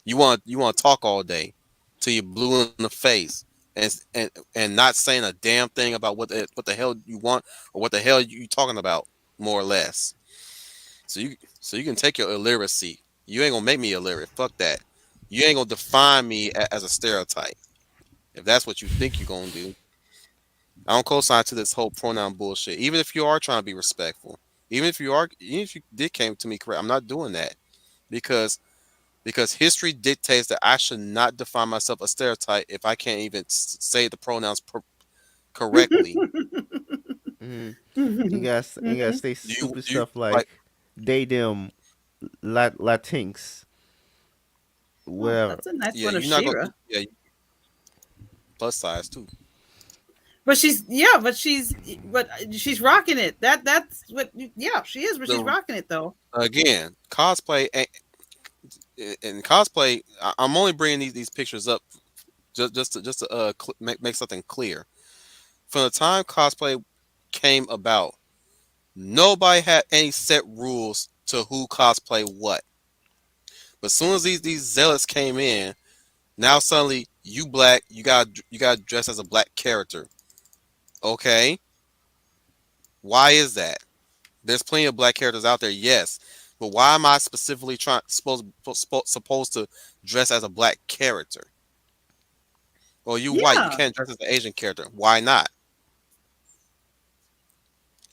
A: You want to talk all day till you blue in the face, and not saying a damn thing about what the hell you want or what the hell you talking about, more or less. So you can take your illiteracy. You ain't gonna make me illiterate. Fuck that. You ain't gonna define me as a stereotype. If that's what you think you're gonna do, I don't co-sign to this whole pronoun bullshit. Even if you are trying to be respectful, even if you did came to me correct, I'm not doing that because history dictates that I should not define myself a stereotype if I can't even say the pronouns correctly.
C: Mm. You gotta say stupid
A: Do you
C: stuff
A: like
C: like they them Latinx,
B: Oh,
C: whatever.
B: that's a nice
A: yeah,
B: one of
A: you're not gonna
B: Shira.
A: yeah, plus size too.
B: But she's yeah, but she's rocking it. That's what yeah, she is, but she's
A: The
B: rocking it though.
A: Again, cosplay in cosplay. I'm only bringing these pictures up just to make something clear. From the time cosplay came about, nobody had any set rules to who cosplay what. But as soon as these zealots came in, now suddenly you black, you got to dress as a black character. Okay, why is that? There's plenty of black characters out there, yes, but why am I specifically supposed to dress as a black character? Well, you white, you
B: Yeah,
A: can't dress as an Asian character. Why not?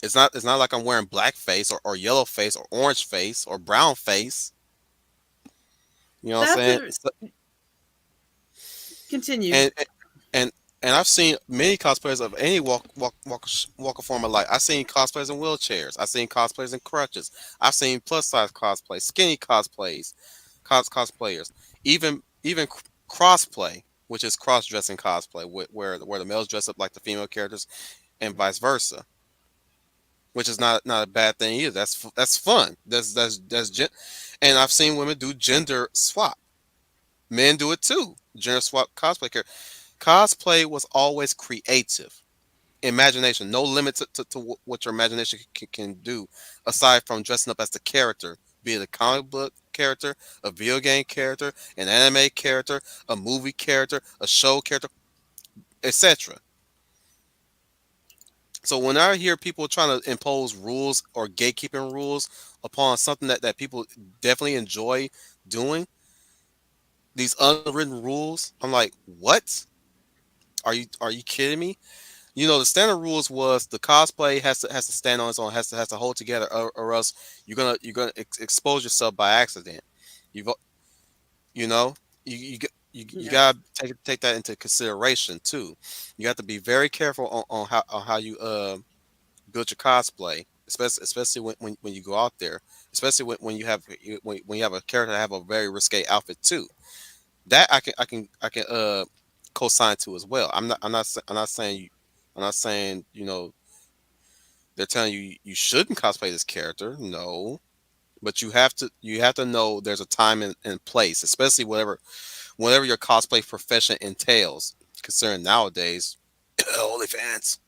A: It's not like I'm wearing blackface or yellow face or orange face or brown face. You know what I'm
B: that's
A: saying?
B: a continue.
A: And and and I've seen many cosplayers of any walk of form of life. I've seen cosplayers in wheelchairs. I've seen cosplayers in crutches. I've seen plus size cosplays, skinny cosplayers, even crossplay, which is cross dressing cosplay, where the males dress up like the female characters and vice versa, which is not a bad thing either. That's fun. And I've seen women do gender swap. Men do it too. Gender swap cosplay character. Cosplay was always creative. Imagination, no limit to what your imagination can do, aside from dressing up as the character, be it a comic book character, a video game character, an anime character, a movie character, a show character, etc. So when I hear people trying to impose rules or gatekeeping rules upon something that people definitely enjoy doing, these unwritten rules, I'm like, what? Are you kidding me? The standard rules was the cosplay has to stand on its own, has to hold together, or else you're gonna expose yourself by accident. You've you know you
B: Yeah,
A: gotta take that into consideration too. You have to be very careful on how you build your cosplay, especially when you go out there, especially when you have a character that have a very risque outfit too. That I can co-sign to as well. I'm not saying they're telling you you shouldn't cosplay this character. No, but you have to know there's a time and place, especially whatever your cosplay profession entails. Considering nowadays, OnlyFans,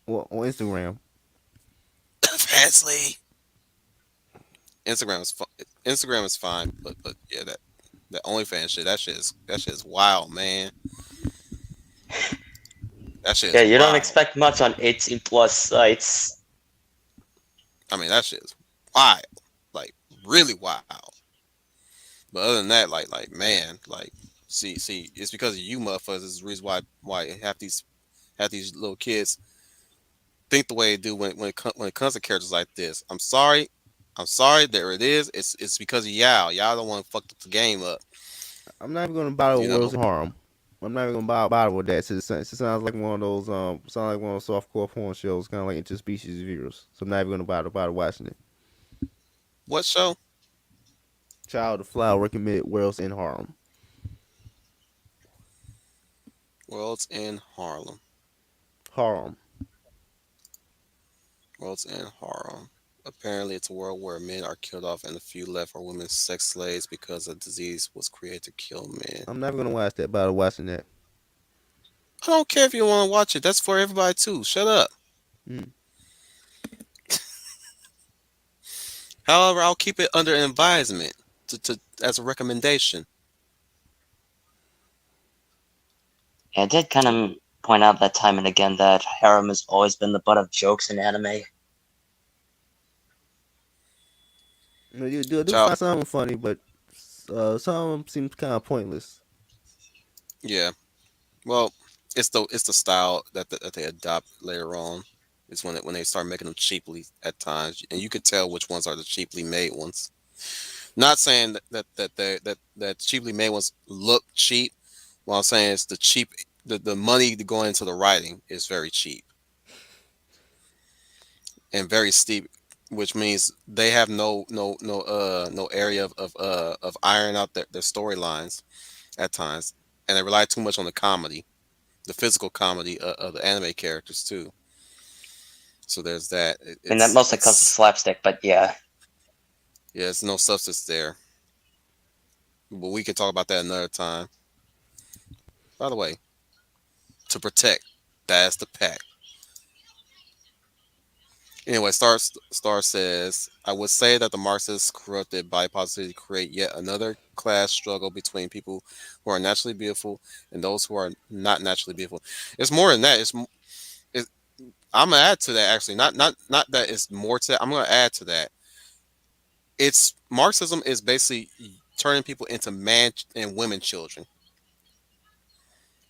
C: Well, on Instagram.
A: Fansly. Instagram is Instagram is fine, but yeah, that OnlyFans shit, that shit is wild, man. That shit
D: Yeah,
A: is
D: you don't
A: wild.
D: expect much on 18 plus sites.
A: I mean, that shit is wild, like really wild. But other than that, man, see, it's because of you motherfuckers. Is the reason why half these little kids think the way they do when it comes to characters like this. I'm sorry. There it is. It's because of y'all. Y'all don't want to fuck the game up.
C: I'm not even gonna bother
A: You
C: with
A: know
C: Worlds in Harm. I'm not even gonna bother with that. It sounds like one of those softcore porn shows, kind of like interspecies viewers. So I'm not even gonna bother watching it.
A: what show?
C: Child of Flower recommended Worlds in Harm.
A: Worlds in Harlem.
C: Harm.
A: Worlds in Harlem. Apparently, it's a world where men are killed off and the few left are women sex slaves because a disease was created to kill men.
C: I'm never gonna watch that. Bother watching that.
A: I don't care if you want to watch it. That's for everybody too. Shut up.
C: Mm.
A: However, I'll keep it under advisement to as a recommendation.
D: Yeah, I did kind of point out that time and again that harem has always been the butt of jokes in anime.
C: You do
A: Child,
C: find some funny, but some seems kind of pointless.
A: yeah. Well, it's the style that they adopt later on. It's when they start making them cheaply at times, and you could tell which ones are the cheaply made ones. Not saying that cheaply made ones look cheap. What I'm saying is the money going into the writing is very cheap and very steep, which means they have no area of iron out their storylines at times, and they rely too much on the comedy, the physical comedy of the anime characters too. So there's that.
D: And that mostly comes to
A: It's
D: slapstick, but yeah.
A: Yeah, it's no substance there. But we can talk about that another time. By the way, to protect, that's the pack. Anyway, Star says, I would say that the Marxists corrupted by positivity create yet another class struggle between people who are naturally beautiful and those who are not naturally beautiful. It's more than that. It, I'm gonna add to that actually. Not that it's more to that. I'm gonna add to that. It's Marxism is basically turning people into man and women children.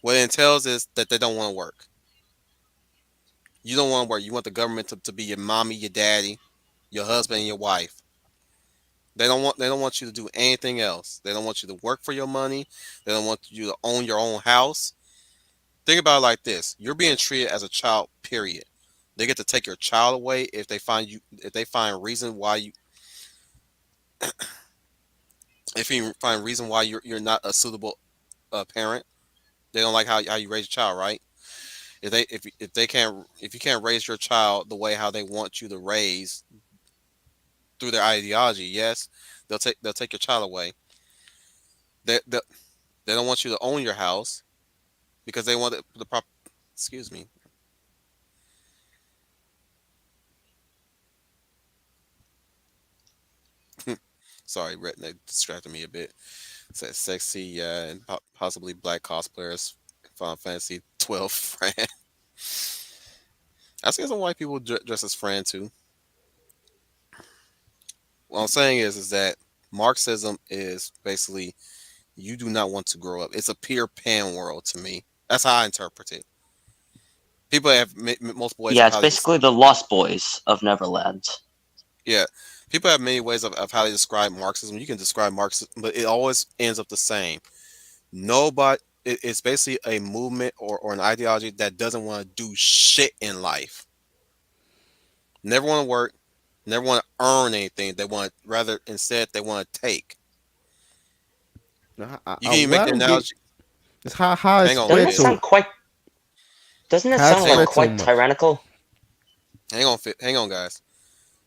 A: What it entails is that they don't want to work. You don't want to work. You want the government to be your mommy, your daddy, your husband, and your wife. They don't want you to do anything else. They don't want you to work for your money. They don't want you to own your own house. Think about it like this. You're being treated as a child, period. They get to take your child away if they find reason why you if you find reason why you're not a suitable parent. They don't like how you raise your child, right? If you can't raise your child the way how they want you to raise through their ideology, yes, they'll take your child away. They they don't want you to own your house because they want the prop. Excuse me. Sorry, redneck distracted me a bit. It says sexy, yeah, and possibly black cosplayers. Final Fantasy 12 Fran. I see some white people dress as Fran too. What I'm saying is that Marxism is basically you do not want to grow up. It's a Peter Pan world to me. That's how I interpret it. People have multiple ways
D: Yeah,
A: of
D: it's
A: how they just
D: basically the Lost Boys of Neverland.
A: yeah. People have many ways of how they describe Marxism. You can describe Marxism, but it always ends up the same. Nobody. It's basically a movement or an ideology that doesn't want to do shit in life. Never want to work. Never want to earn anything. They want rather instead they want to take.
C: Now,
A: You can even
C: what
A: make
C: I
A: the
C: don't get
A: analogy.
C: is how it
A: Hang on,
D: Doesn't
C: spread
D: it
A: Fizz.
C: so
D: sound quite? Doesn't it
C: how it
D: sound
A: Hang
D: like
A: on.
C: spread so
D: quite
C: much.
D: tyrannical?
A: Hang on, Hang on, guys.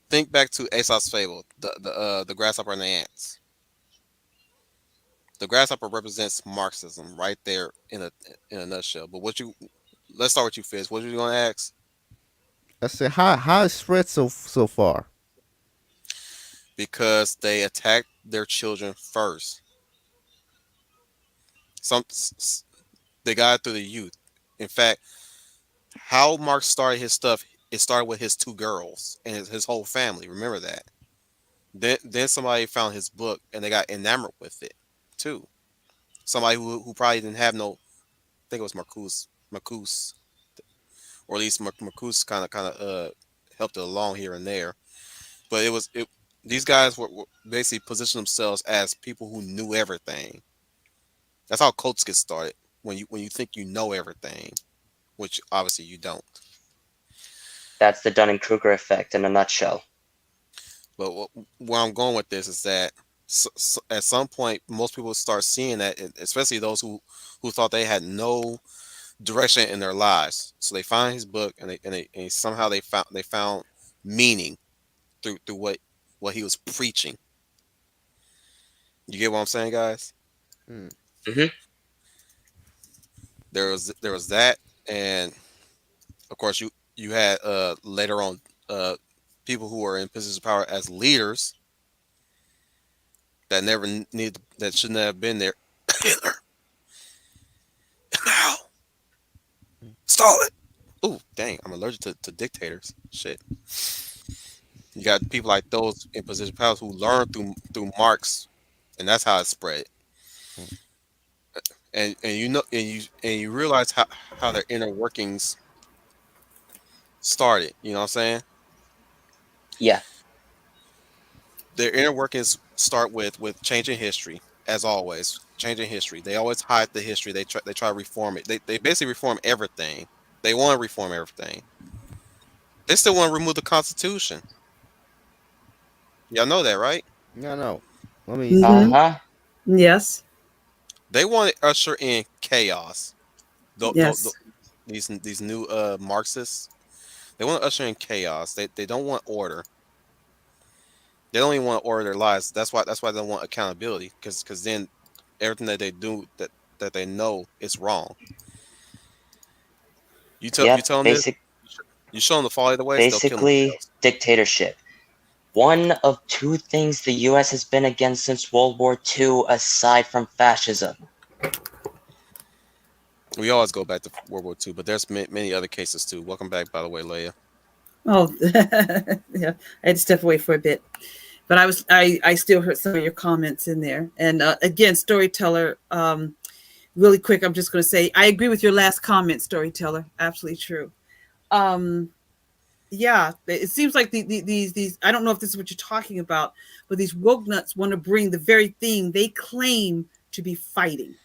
A: Think back to Aesop's fable, the grasshopper and the ants. The grasshopper represents Marxism right there in a nutshell. But let's start with you, Fizz. What you gonna ask?
C: I said how it spread so far.
A: Because they attacked their children first. Some they got it through the youth. In fact, how Marx started his stuff, it started with his two girls and his whole family. Remember that. Then somebody found his book and they got enamored with it too. Somebody who probably didn't have no. I think it was Marcus, or at least Marcus kind of helped it along here and there. But it. These guys were basically positioned themselves as people who knew everything. That's how cults get started. When you think you know everything, which obviously you don't.
D: That's the Dunning-Kruger effect in a nutshell.
A: But where I'm going with this is that at some point, most people start seeing that, especially those who thought they had no direction in their lives. So they find his book, and somehow they found meaning through what he was preaching. You get what I'm saying, guys?
C: Mm.
D: Hmm.
A: There was that, and of course you had later on uh people who were in positions of power as leaders. that never need that shouldn't have been there. Hitler, now, Stalin. Ooh, dang! I'm allergic to dictators. Shit. You got people like those in position of power who learn through Marx, and that's how it spread. And you know and you realize how their inner workings started. You know what I'm saying?
D: Yeah,
A: Their inner workings start with changing history, as always. Changing history. They always hide the history. They try to reform it. They basically reform everything. They want to reform everything. They still want to remove the Constitution. Y'all know that, right?
C: No, no. I mean,
B: Mm-hmm.
D: uh-huh.
B: Yes.
A: They want to usher in chaos.
B: Yes.
A: These new Marxists, they want to usher in chaos. They don't want order. They don't even want to order their lives. That's why they don't want accountability because then everything that they do that they know is wrong. You
D: Yep,
A: tell them this. You show them the folly of the ways, they'll kill
D: basically
A: themselves.
D: dictatorship. One of two things the US has been against since World War II aside from fascism.
A: We always go back to World War II, but there's many other cases too. Welcome back, by the way, Leia.
B: Oh, yeah. I had to step away for a bit, but I still heard some of your comments in there. And again, storyteller. Really quick, I'm just going to say I agree with your last comment, storyteller. Absolutely true. Um, yeah, it seems like these. I don't know if this is what you're talking about, but these woke nuts want to bring the very thing they claim to be fighting,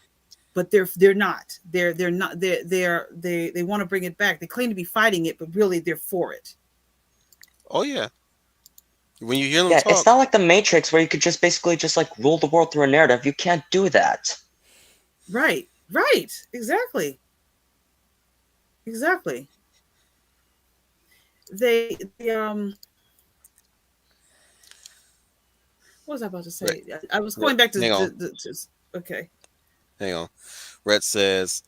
B: but they're not. They're not. They want to bring it back. They claim to be fighting it, but really they're for it.
A: Oh yeah, when you hear them
D: Yeah, it's
A: talk,
D: not like the Matrix where you could just basically just like rule the world through a narrative. You can't do that.
B: Right. Right. Exactly. Exactly. They. What was I about to
A: Red,
B: say? I was
A: Red,
B: going back to
A: hang on,
B: okay.
A: hang on. Red says,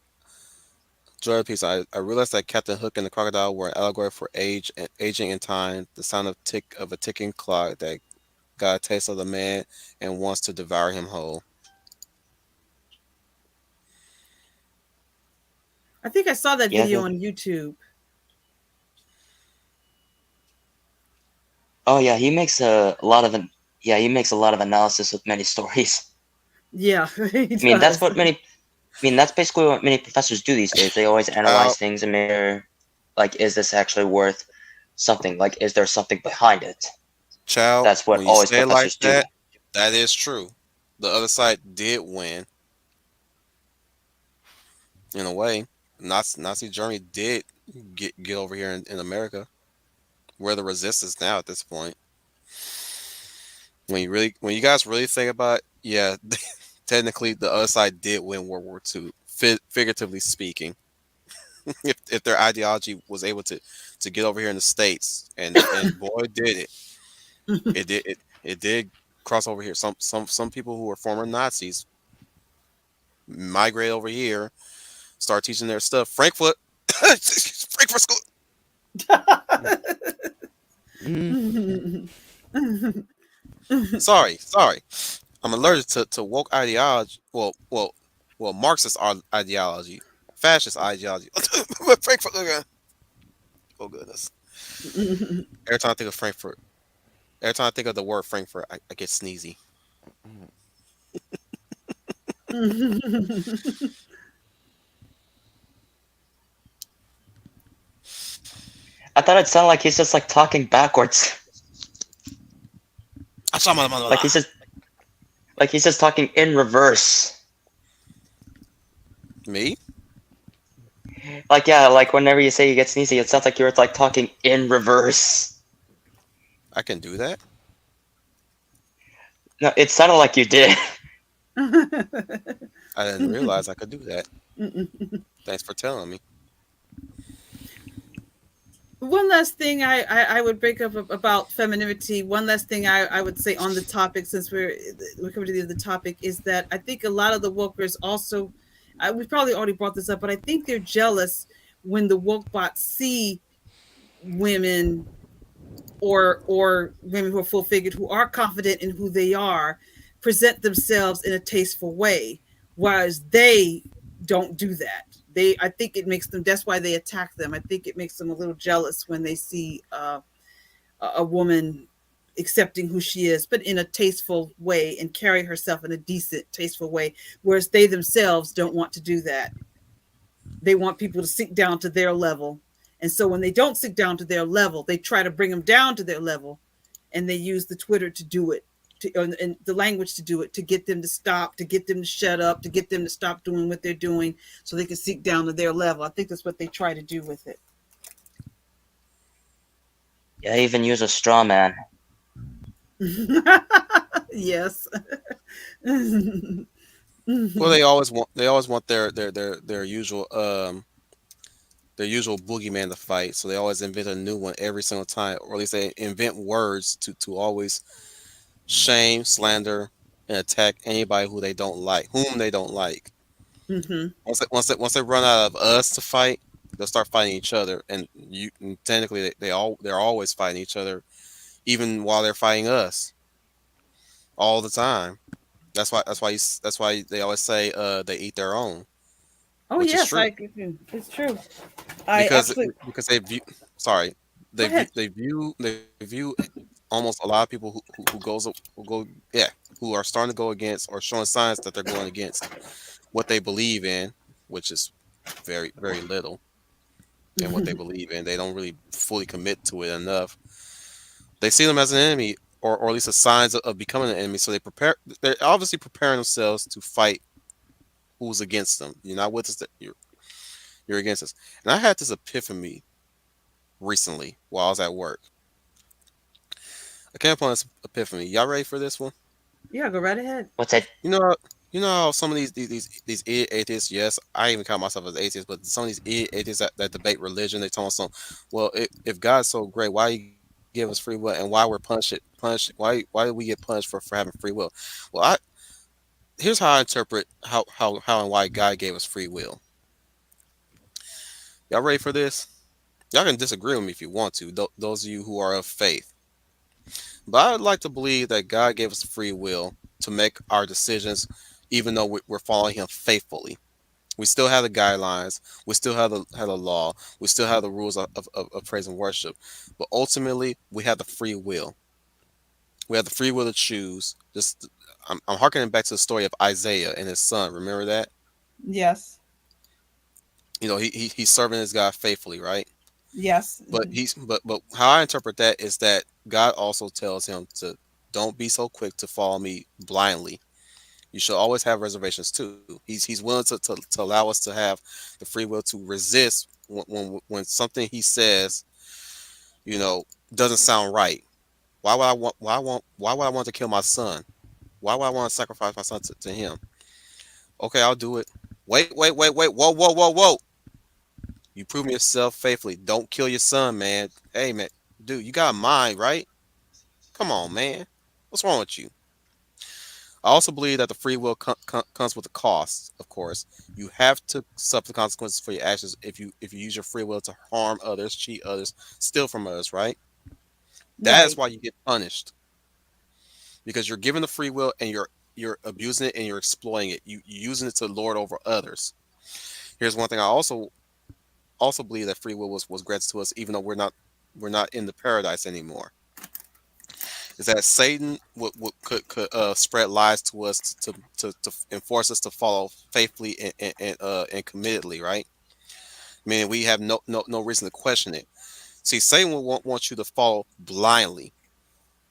A: "Joy of peace. I realized that Captain Hook and the crocodile were an allegory for age and aging in time, the sound of a ticking clock that got a taste of the man and wants to devour him whole."
B: I think I saw that
D: Yeah,
B: video on YouTube.
D: oh yeah, he makes a lot of yeah, he makes a lot of analysis with many stories.
B: Yeah, he
D: I mean, that's
B: does.
D: what many that's basically what many professors do these days. They always
A: Child,
D: analyze things and make sure, like, is this actually worth something? Like, is there something behind it?
A: child.
D: That's what
A: When you
D: always
A: say it like
D: professors do.
A: that, that is true. The other side did win in a way. Nazi Germany did get over here in America. We're the resistance now at this point. When you guys really think about it, yeah, technically the other side did win World War II, figuratively speaking. If their ideology was able to get over here in the states, and boy did it, it did cross over here. Some people who were former Nazis migrate over here, start teaching their stuff. Frankfurt, Frankfurt School.
C: mm,
A: Sorry. I'm allergic to woke ideology. Well, Marxist ideology, fascist ideology. Frankfurt. Oh goodness. Every time I think of Frankfurt, every time I think of the word Frankfurt, I get sneezy.
D: I thought it sounded like he's just like talking backwards, like he's just talking in reverse.
A: Me?
D: Like yeah, like whenever you say you get sneezy, it sounds like you're like talking in reverse.
A: I can do that.
D: No, it sounded like you did.
A: I didn't realize I could do that. Thanks for telling me.
B: One last thing I would break up about femininity. One last thing I would say on the topic, since we're coming to the end of the topic, is that I think a lot of the wokers also, we probably already brought this up, but I think they're jealous when the woke bots see women or women who are full figured, who are confident in who they are, present themselves in a tasteful way, whereas they don't do that. I think it makes them. That's why they attack them. I think it makes them a little jealous when they see a woman accepting who she is, but in a tasteful way and carry herself in a decent, tasteful way. Whereas they themselves don't want to do that. They want people to sink down to their level. And so when they don't sink down to their level, they try to bring them down to their level, and they use the Twitter to do it, and the language to do it, to get them to stop, to get them to shut up, to get them to stop doing what they're doing, so they can sink down to their level. I think that's what they try to do with it.
D: Yeah, I even use a straw man.
B: Yes.
A: Well, they always want their usual boogeyman to fight. So they always invent a new one every single time, or at least they invent words to always shame, slander, and attack anybody whom they don't like.
B: Hmm.
A: Once they run out of us to fight, they'll start fighting each other, and technically they're always fighting each other, even while they're fighting us all the time. That's why they always say they eat their own,
B: Oh
A: which is
B: yes,
A: true
B: it's true. I
A: because
B: actually
A: because they view sorry
B: go ahead.
A: they view almost a lot of people who go yeah who are starting to go against or showing signs that they're going against what they believe in, which is very little, and what they believe in. They don't really fully commit to it enough. They see them as an enemy, or at least a signs of becoming an enemy. So they're obviously preparing themselves to fight who's against them. You're not with us. You're against us. And I had this epiphany recently while I was at work. I came upon this epiphany. Y'all ready for this one?
B: Yeah, go right ahead.
D: What's that?
A: You know, you know how some of these idiot atheists. Yes, I even count myself as atheist, but some of these idiot atheists that debate religion, they tell us some. Well, if God's so great, why you give us free will, and why we're punished? Why do we get punished for having free will? Well, here's how I interpret how and why God gave us free will. Y'all ready for this? Y'all can disagree with me if you want to. Those of you who are of faith, but I'd like to believe that God gave us free will to make our decisions, even though we're following Him faithfully. We still have the guidelines. We still have the law. We still have the rules of praise and worship. But ultimately, we have the free will. We have the free will to choose. I'm harkening back to the story of Isaiah and his son. Remember that?
B: Yes.
A: He's serving his God faithfully, right?
B: Yes.
A: But how I interpret that is that God also tells him to don't be so quick to follow me blindly. You should always have reservations too. He's willing to allow us to have the free will to resist when something he says, you know, doesn't sound right. Why would I want to kill my son? Why would I want to sacrifice my son to him? Okay, I'll do it. Wait. Whoa. You proven yourself faithfully. Don't kill your son, man. Hey man, dude, you got a mind, right? Come on, man. What's wrong with you? I also believe that the free will comes with a cost. Of course, you have to suffer the consequences for your actions if you use your free will to harm others, cheat others, steal from others. Right? That is
B: Right.
A: why you get punished because you're given the free will and you're abusing it and you're exploiting it. You're using it to lord over others. Here's one thing I also believe that free will was granted to us, even though we're not in the paradise anymore. Is that Satan could spread lies to us to enforce us to follow faithfully and committedly, right? Meaning we have no reason to question it. See, Satan will want you to follow blindly.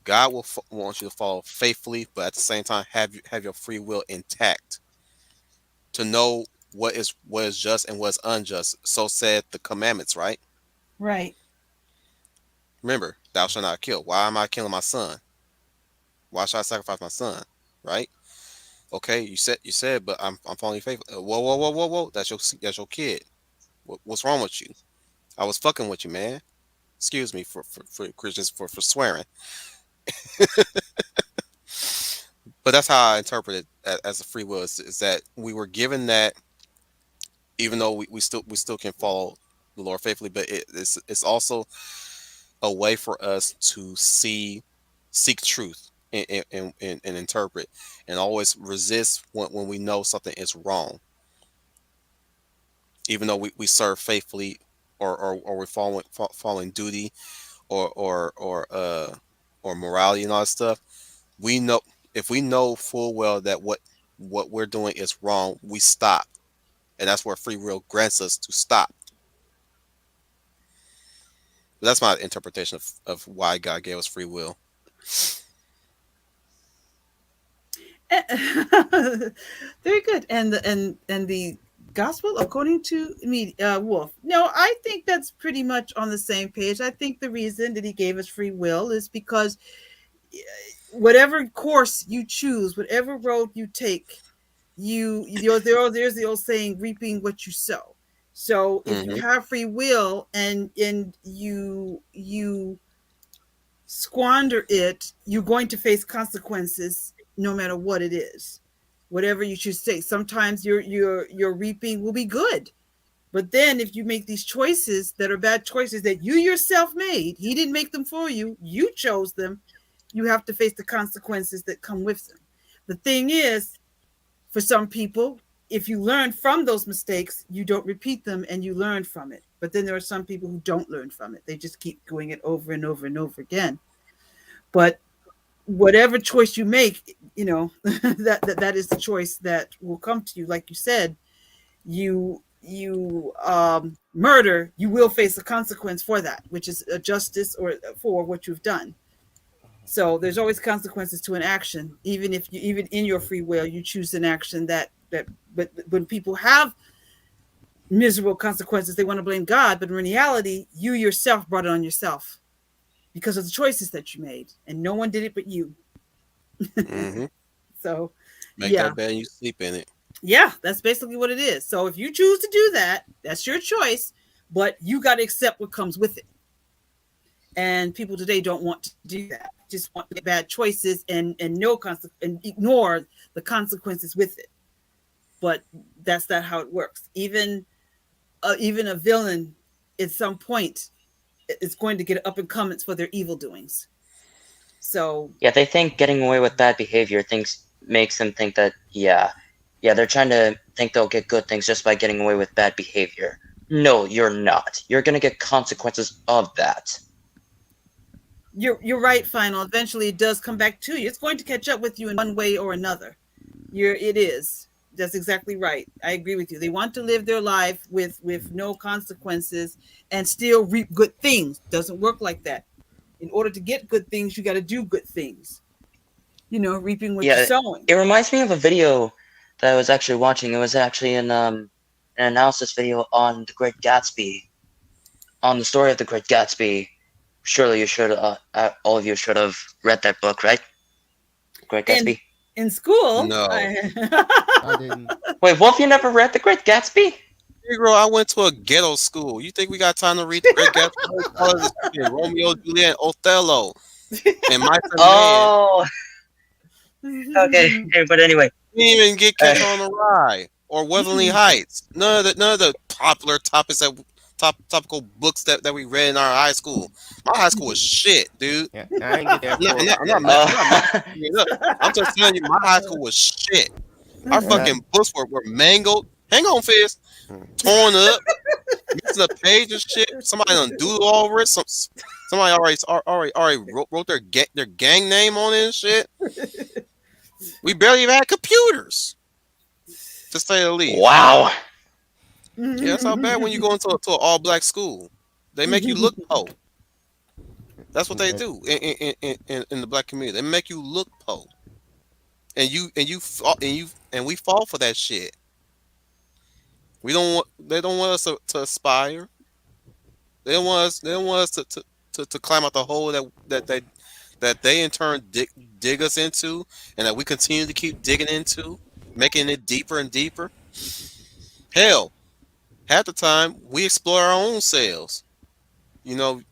A: God will want you to follow faithfully, but at the same time have your free will intact to know what is just and what is unjust. So said the commandments, right?
B: Right.
A: Remember, thou shalt not kill. Why am I killing my son? Why should I sacrifice my son? Right? Okay, you said, but I'm following you faithful. Whoa. That's your kid. What's wrong with you? I was fucking with you, man. Excuse me for Christians for swearing, but that's how I interpret it as a free will. Is that we were given that, even though we still can follow the Lord faithfully, but it's also a way for us to seek truth and interpret, and always resist when we know something is wrong, even though we serve faithfully, or we're following duty, or morality and all that stuff. We know, if we know full well that what we're doing is wrong, we stop, and that's where free will grants us to stop. That's my interpretation of why God gave us free will.
B: Very good. And the gospel according to me, Wolf. No, I think that's pretty much on the same page. I think the reason that he gave us free will is because whatever course you choose, whatever road you take, there's the old saying, reaping what you sow. So if you
A: Hmm.
B: have free will and you squander it, you're going to face consequences no matter what it is. Whatever you choose to take. Sometimes your reaping will be good. But then if you make these choices that are bad choices that you yourself made, he didn't make them for you, you chose them, you have to face the consequences that come with them. The thing is, for some people, if you learn from those mistakes, you don't repeat them and you learn from it. But then there are some people who don't learn from it. They just keep doing it over and over and over again. But whatever choice you make, that is the choice that will come to you. Like you said, you murder, you will face a consequence for that, which is a justice or for what you've done. So there's always consequences to an action, even if you, even in your free will, you choose an action that. But when people have miserable consequences, they want to blame God, but in reality, you yourself brought it on yourself because of the choices that you made, and no one did it but you.
A: Hmm.
B: So,
A: Make
B: yeah,
A: that bed and you sleep in it.
B: yeah, that's basically what it is. So if you choose to do that, that's your choice, but you got to accept what comes with it. And people today don't want to do that. Just want to make bad choices and and ignore the consequences with it. But that's not how it works. Even a villain, at some point, is going to get up and comings for their evil doings. So
D: Yeah, they think getting away with bad behavior thinks makes them think that yeah, they're trying to think they'll get good things just by getting away with bad behavior. No, you're not. You're gonna get consequences of that.
B: you're right, final. Eventually it does come back to you. It's going to catch up with you in one way or another. It is. That's exactly right. I agree with you. They want to live their life with no consequences and still reap good things. Doesn't work like that. In order to get good things, you got to do good things. Reaping what you're
D: Yeah,
B: sowing.
D: it reminds me of a video that I was actually watching. It was actually an analysis video on The Great Gatsby, on the story of The Great Gatsby. Surely you should, all of you should have read that book, right? Great
B: in
D: Gatsby.
B: in school,
A: No.
C: I didn't.
D: Wait, Wolf, you never read The Great Gatsby?
A: Negro, I went to a ghetto school. You think we got time to read the Great Gatsby? All of this fucking Romeo, Juliet, Othello, and Mice and Men.
D: Oh, okay. But anyway,
A: We didn't even get
D: uh,
A: Catcher on the Rye or Wuthering Heights. None of the popular topics topical books that we read in our high school. My high school was shit, dude.
C: Yeah, I didn't get that
A: I'm not, I'm
C: book.
A: not, I'm not,
C: Yeah,
A: I'm not
D: uh,
A: messing it up. I'm just telling you, my high school was shit. Our
C: yeah.
A: fucking books were mangled. Hang on, Fizz.
C: Mm.
A: Torn up, missing a page and shit. Somebody done doodle all over it. Somebody already wrote their gang name on it and shit. We barely even had computers, to say the least.
D: wow.
A: Yeah, that's how bad when you go into to an all black school. They make you look po. That's what they
C: Yeah.
A: do in the black community. They make you look po, and we fall for that shit. They don't want us to aspire. They don't want us to climb out the hole that they in turn dig us into, and that we continue to keep digging into, making it deeper and deeper. Hell, half the time we explore our own selves. You know,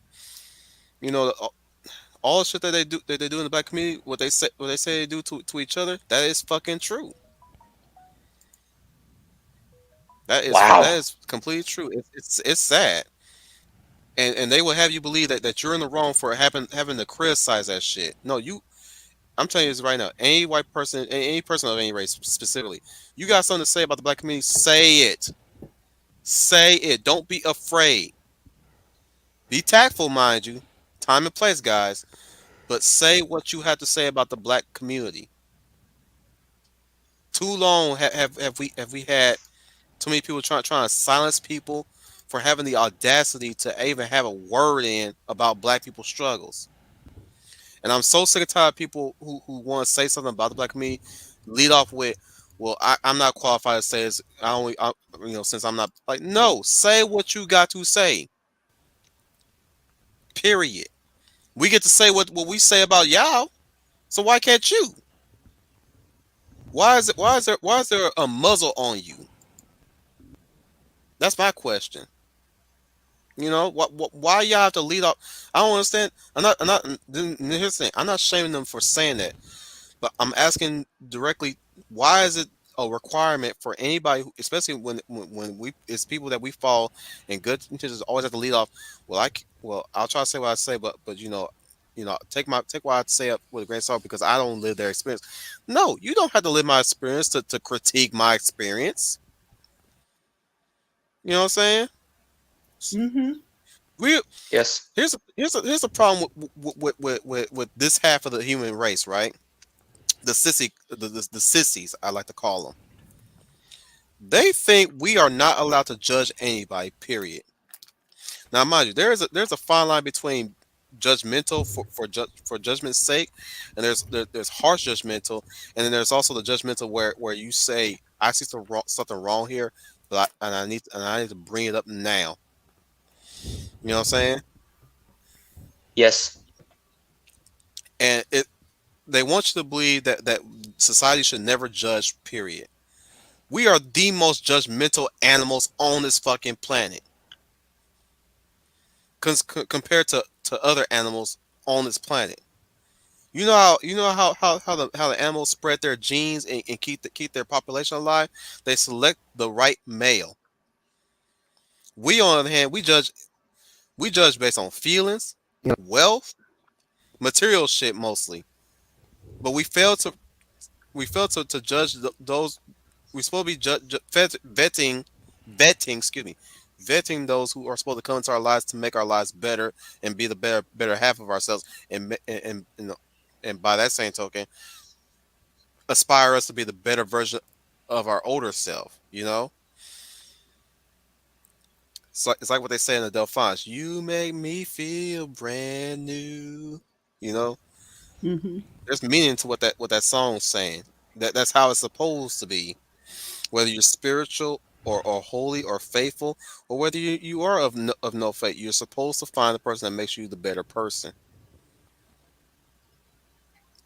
A: all the shit that they do in the black community, what they say they do to each other, that is fucking true. That
D: Wow.
A: is completely true. It's sad, and they will have you believe that you're in the wrong for having to criticize that shit. No, I'm telling you this right now. Any white person, any person of any race specifically, you got something to say about the black community, say it. Say it. Don't be afraid. Be tactful, mind you. Time and place, guys. But say what you have to say about the black community. Too long have we had too many people trying to silence people for having the audacity to even have a word in about black people's struggles. And I'm so sick and tired of people who want to say something about the black community, lead off with, "Well, I'm not qualified to say this. Since I'm not like, no, say what you got to say. Period. We get to say what we say about y'all. So why can't you? Why is there a muzzle on you? That's my question. Why y'all have to lead off? I don't understand. Here's the thing. I'm not shaming them for saying that. But I'm asking directly, why is it a requirement for anybody, especially when we it's people that we follow in good intentions, always have to lead off. Well, I'll try to say what I say, but take what I say up with a grain of salt because I don't live their experience. No, you don't have to live my experience to critique my experience. You know what I'm saying?
B: Mm-hmm.
A: We
D: Yes.
A: here's a problem with this half of the human race, right? The sissies, I like to call them. They think we are not allowed to judge anybody. Period. Now, mind you, there's a fine line between judgmental for judgment's sake, and there's harsh judgmental, and then there's also the judgmental where you say I see something wrong here, and I need to bring it up now. You know what I'm saying?
D: Yes.
A: And they want you to believe that society should never judge. Period. We are the most judgmental animals on this fucking planet. Compared to other animals on this planet. You know how the animals spread their genes and keep their population alive. They select the right male. We on the other hand, we judge based on feelings, wealth, material shit mostly. But we fail to judge those. We're supposed to be vetting, excuse me, vetting those who are supposed to come into our lives to make our lives better and be the better half of ourselves, and by that same token, aspire us to be the better version of our older self. It's like what they say in the Delphines. You make me feel brand new. You know,
B: Mm-hmm.
A: there's meaning to what that song's saying. That's how it's supposed to be. Whether you're spiritual or holy or faithful, or whether you are of no faith, you're supposed to find the person that makes you the better person.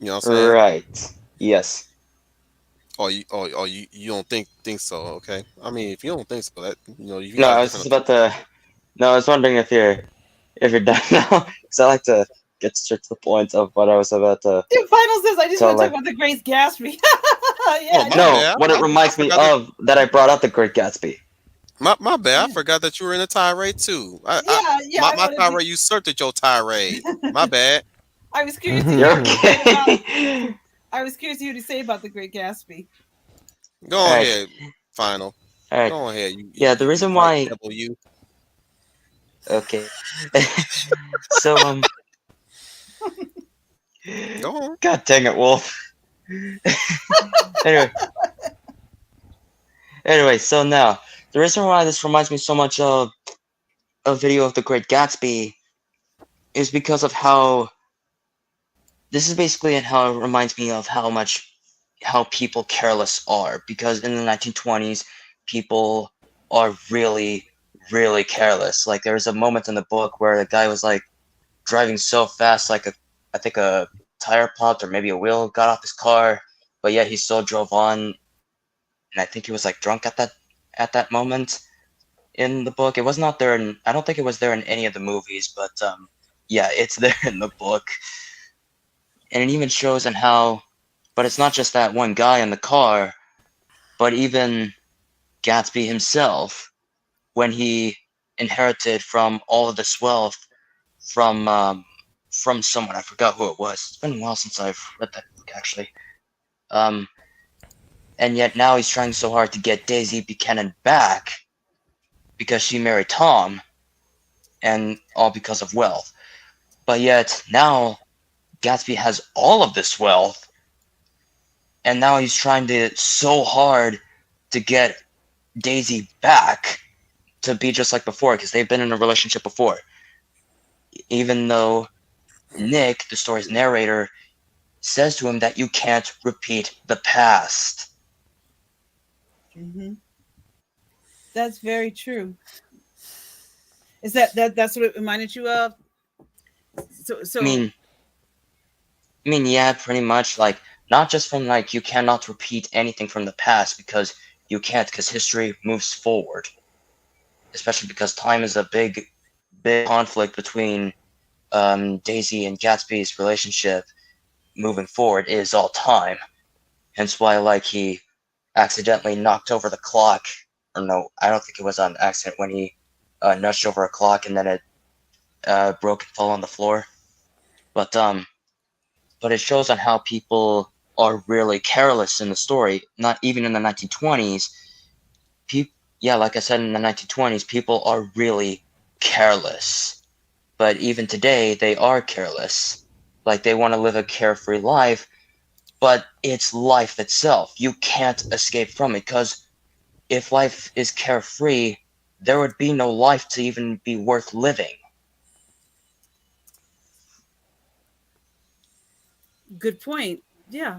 A: You know what I'm saying?
D: Right. Yes.
A: Or you don't think so? Okay. I mean, if you don't think so, that if you
D: No,
A: got a
D: I was
A: different
D: just about
A: opinion.
D: to. No, I was wondering if you're done now, because I like to get straight to the point of what I was about to
B: The final says, I just
D: tell.
B: want to talk
D: Like,
B: about the Grace Gatsby.
A: Oh,
B: Yeah,
A: my
B: no.
D: no,
A: bad.
D: what it
A: I
D: reminds me
A: forgot that.
D: of that I brought up the Great Gatsby.
A: My bad. I
B: Yeah,
A: forgot that you were in a tirade too.
B: yeah,
A: My
B: I
A: my
B: wanted
A: tirade usurped your tirade. My
B: to.
A: bad.
B: I was curious to hear
D: You're
B: what you said about.
D: okay.
B: I was curious to hear what you say about the Great Gatsby.
A: Go
D: All right,
A: ahead. Final.
D: all right.
A: Go ahead. You you
D: Yeah, the
A: you, you
D: reason
A: white
D: why.
A: devil. You
D: Okay. So
A: go on.
D: God dang it, Wolf. Anyway, so now the reason why this reminds me so much of a video of the Great Gatsby is because of how this is basically and how it reminds me of how people careless are, because in the 1920s people are really really careless. Like there was a moment in the book where the guy was like driving so fast, like I think a tire popped or maybe a wheel got off his car, but yet he still drove on, and I think he was like drunk at that moment in the book. It was not there, and I don't think it was there in any of the movies, but yeah, it's there in the book, and it even shows in how. But it's not just that one guy in the car, but even Gatsby himself, when he inherited from all of this wealth from someone. I forgot who it was. It's been a while since I've read that. book actually. Um, and yet now he's trying so hard to get Daisy Buchanan back because she married Tom, and all because of wealth. But yet now Gatsby has all of this wealth, and now he's trying to so hard to get Daisy back to be just like before because they've been in a relationship before. Even though Nick, the story's narrator, says to him that you can't repeat the past.
B: Hmm. That's very true. Is that's what it reminded you of? So
D: I
B: so
D: mean, yeah, pretty much. Like, not just from like you cannot repeat anything from the past because you can't, because history moves forward. Especially because time is a big conflict between Daisy and Gatsby's relationship moving forward is all time. Hence why, like, he accidentally knocked over the clock. Or no, I don't think it was on accident when he nudged over a clock and then it broke and fell on the floor. But it shows on how people are really careless in the story. Not even in the 1920s. People, yeah, like I said, in the 1920s, people are really careless. But even today, they are careless. Like they want to live a carefree life, but it's life itself. You can't escape from it because if life is carefree, there would be no life to even be worth living.
B: good point. Yeah,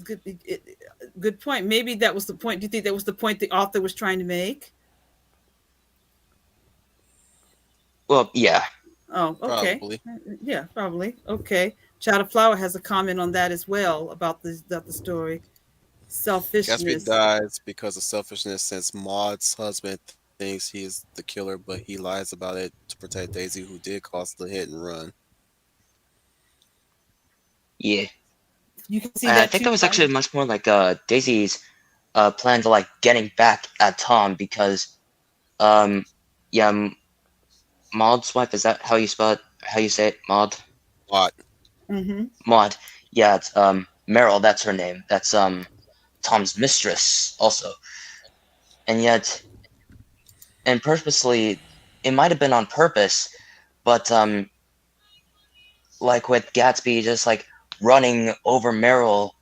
B: good. Good point. Maybe that was the point. Do you think that was the point the author was trying to make?
D: Well, yeah.
B: Oh, okay.
A: Probably.
B: Yeah, probably. Okay. Child of Flower has a comment on that as well about the story.
A: Gatsby
B: Selfishness.
A: dies because of selfishness since Maud's husband thinks he is the killer, but he lies about it to protect Daisy, who did cause the hit and run.
D: Yeah.
B: You can see
D: I
B: that
D: think
B: too,
D: that was
B: right?
D: actually much more like Daisy's plan to like getting back at Tom because um yeah, Maud's wife, is that how you spell it? How you say it? Maud?
A: Plot.
B: Mm-hmm.
D: Maud. Yeah, it's Meryl, that's her name. That's Tom's mistress also. And yet, and purposely, it might have been on purpose, but like with Gatsby just like running over Meryl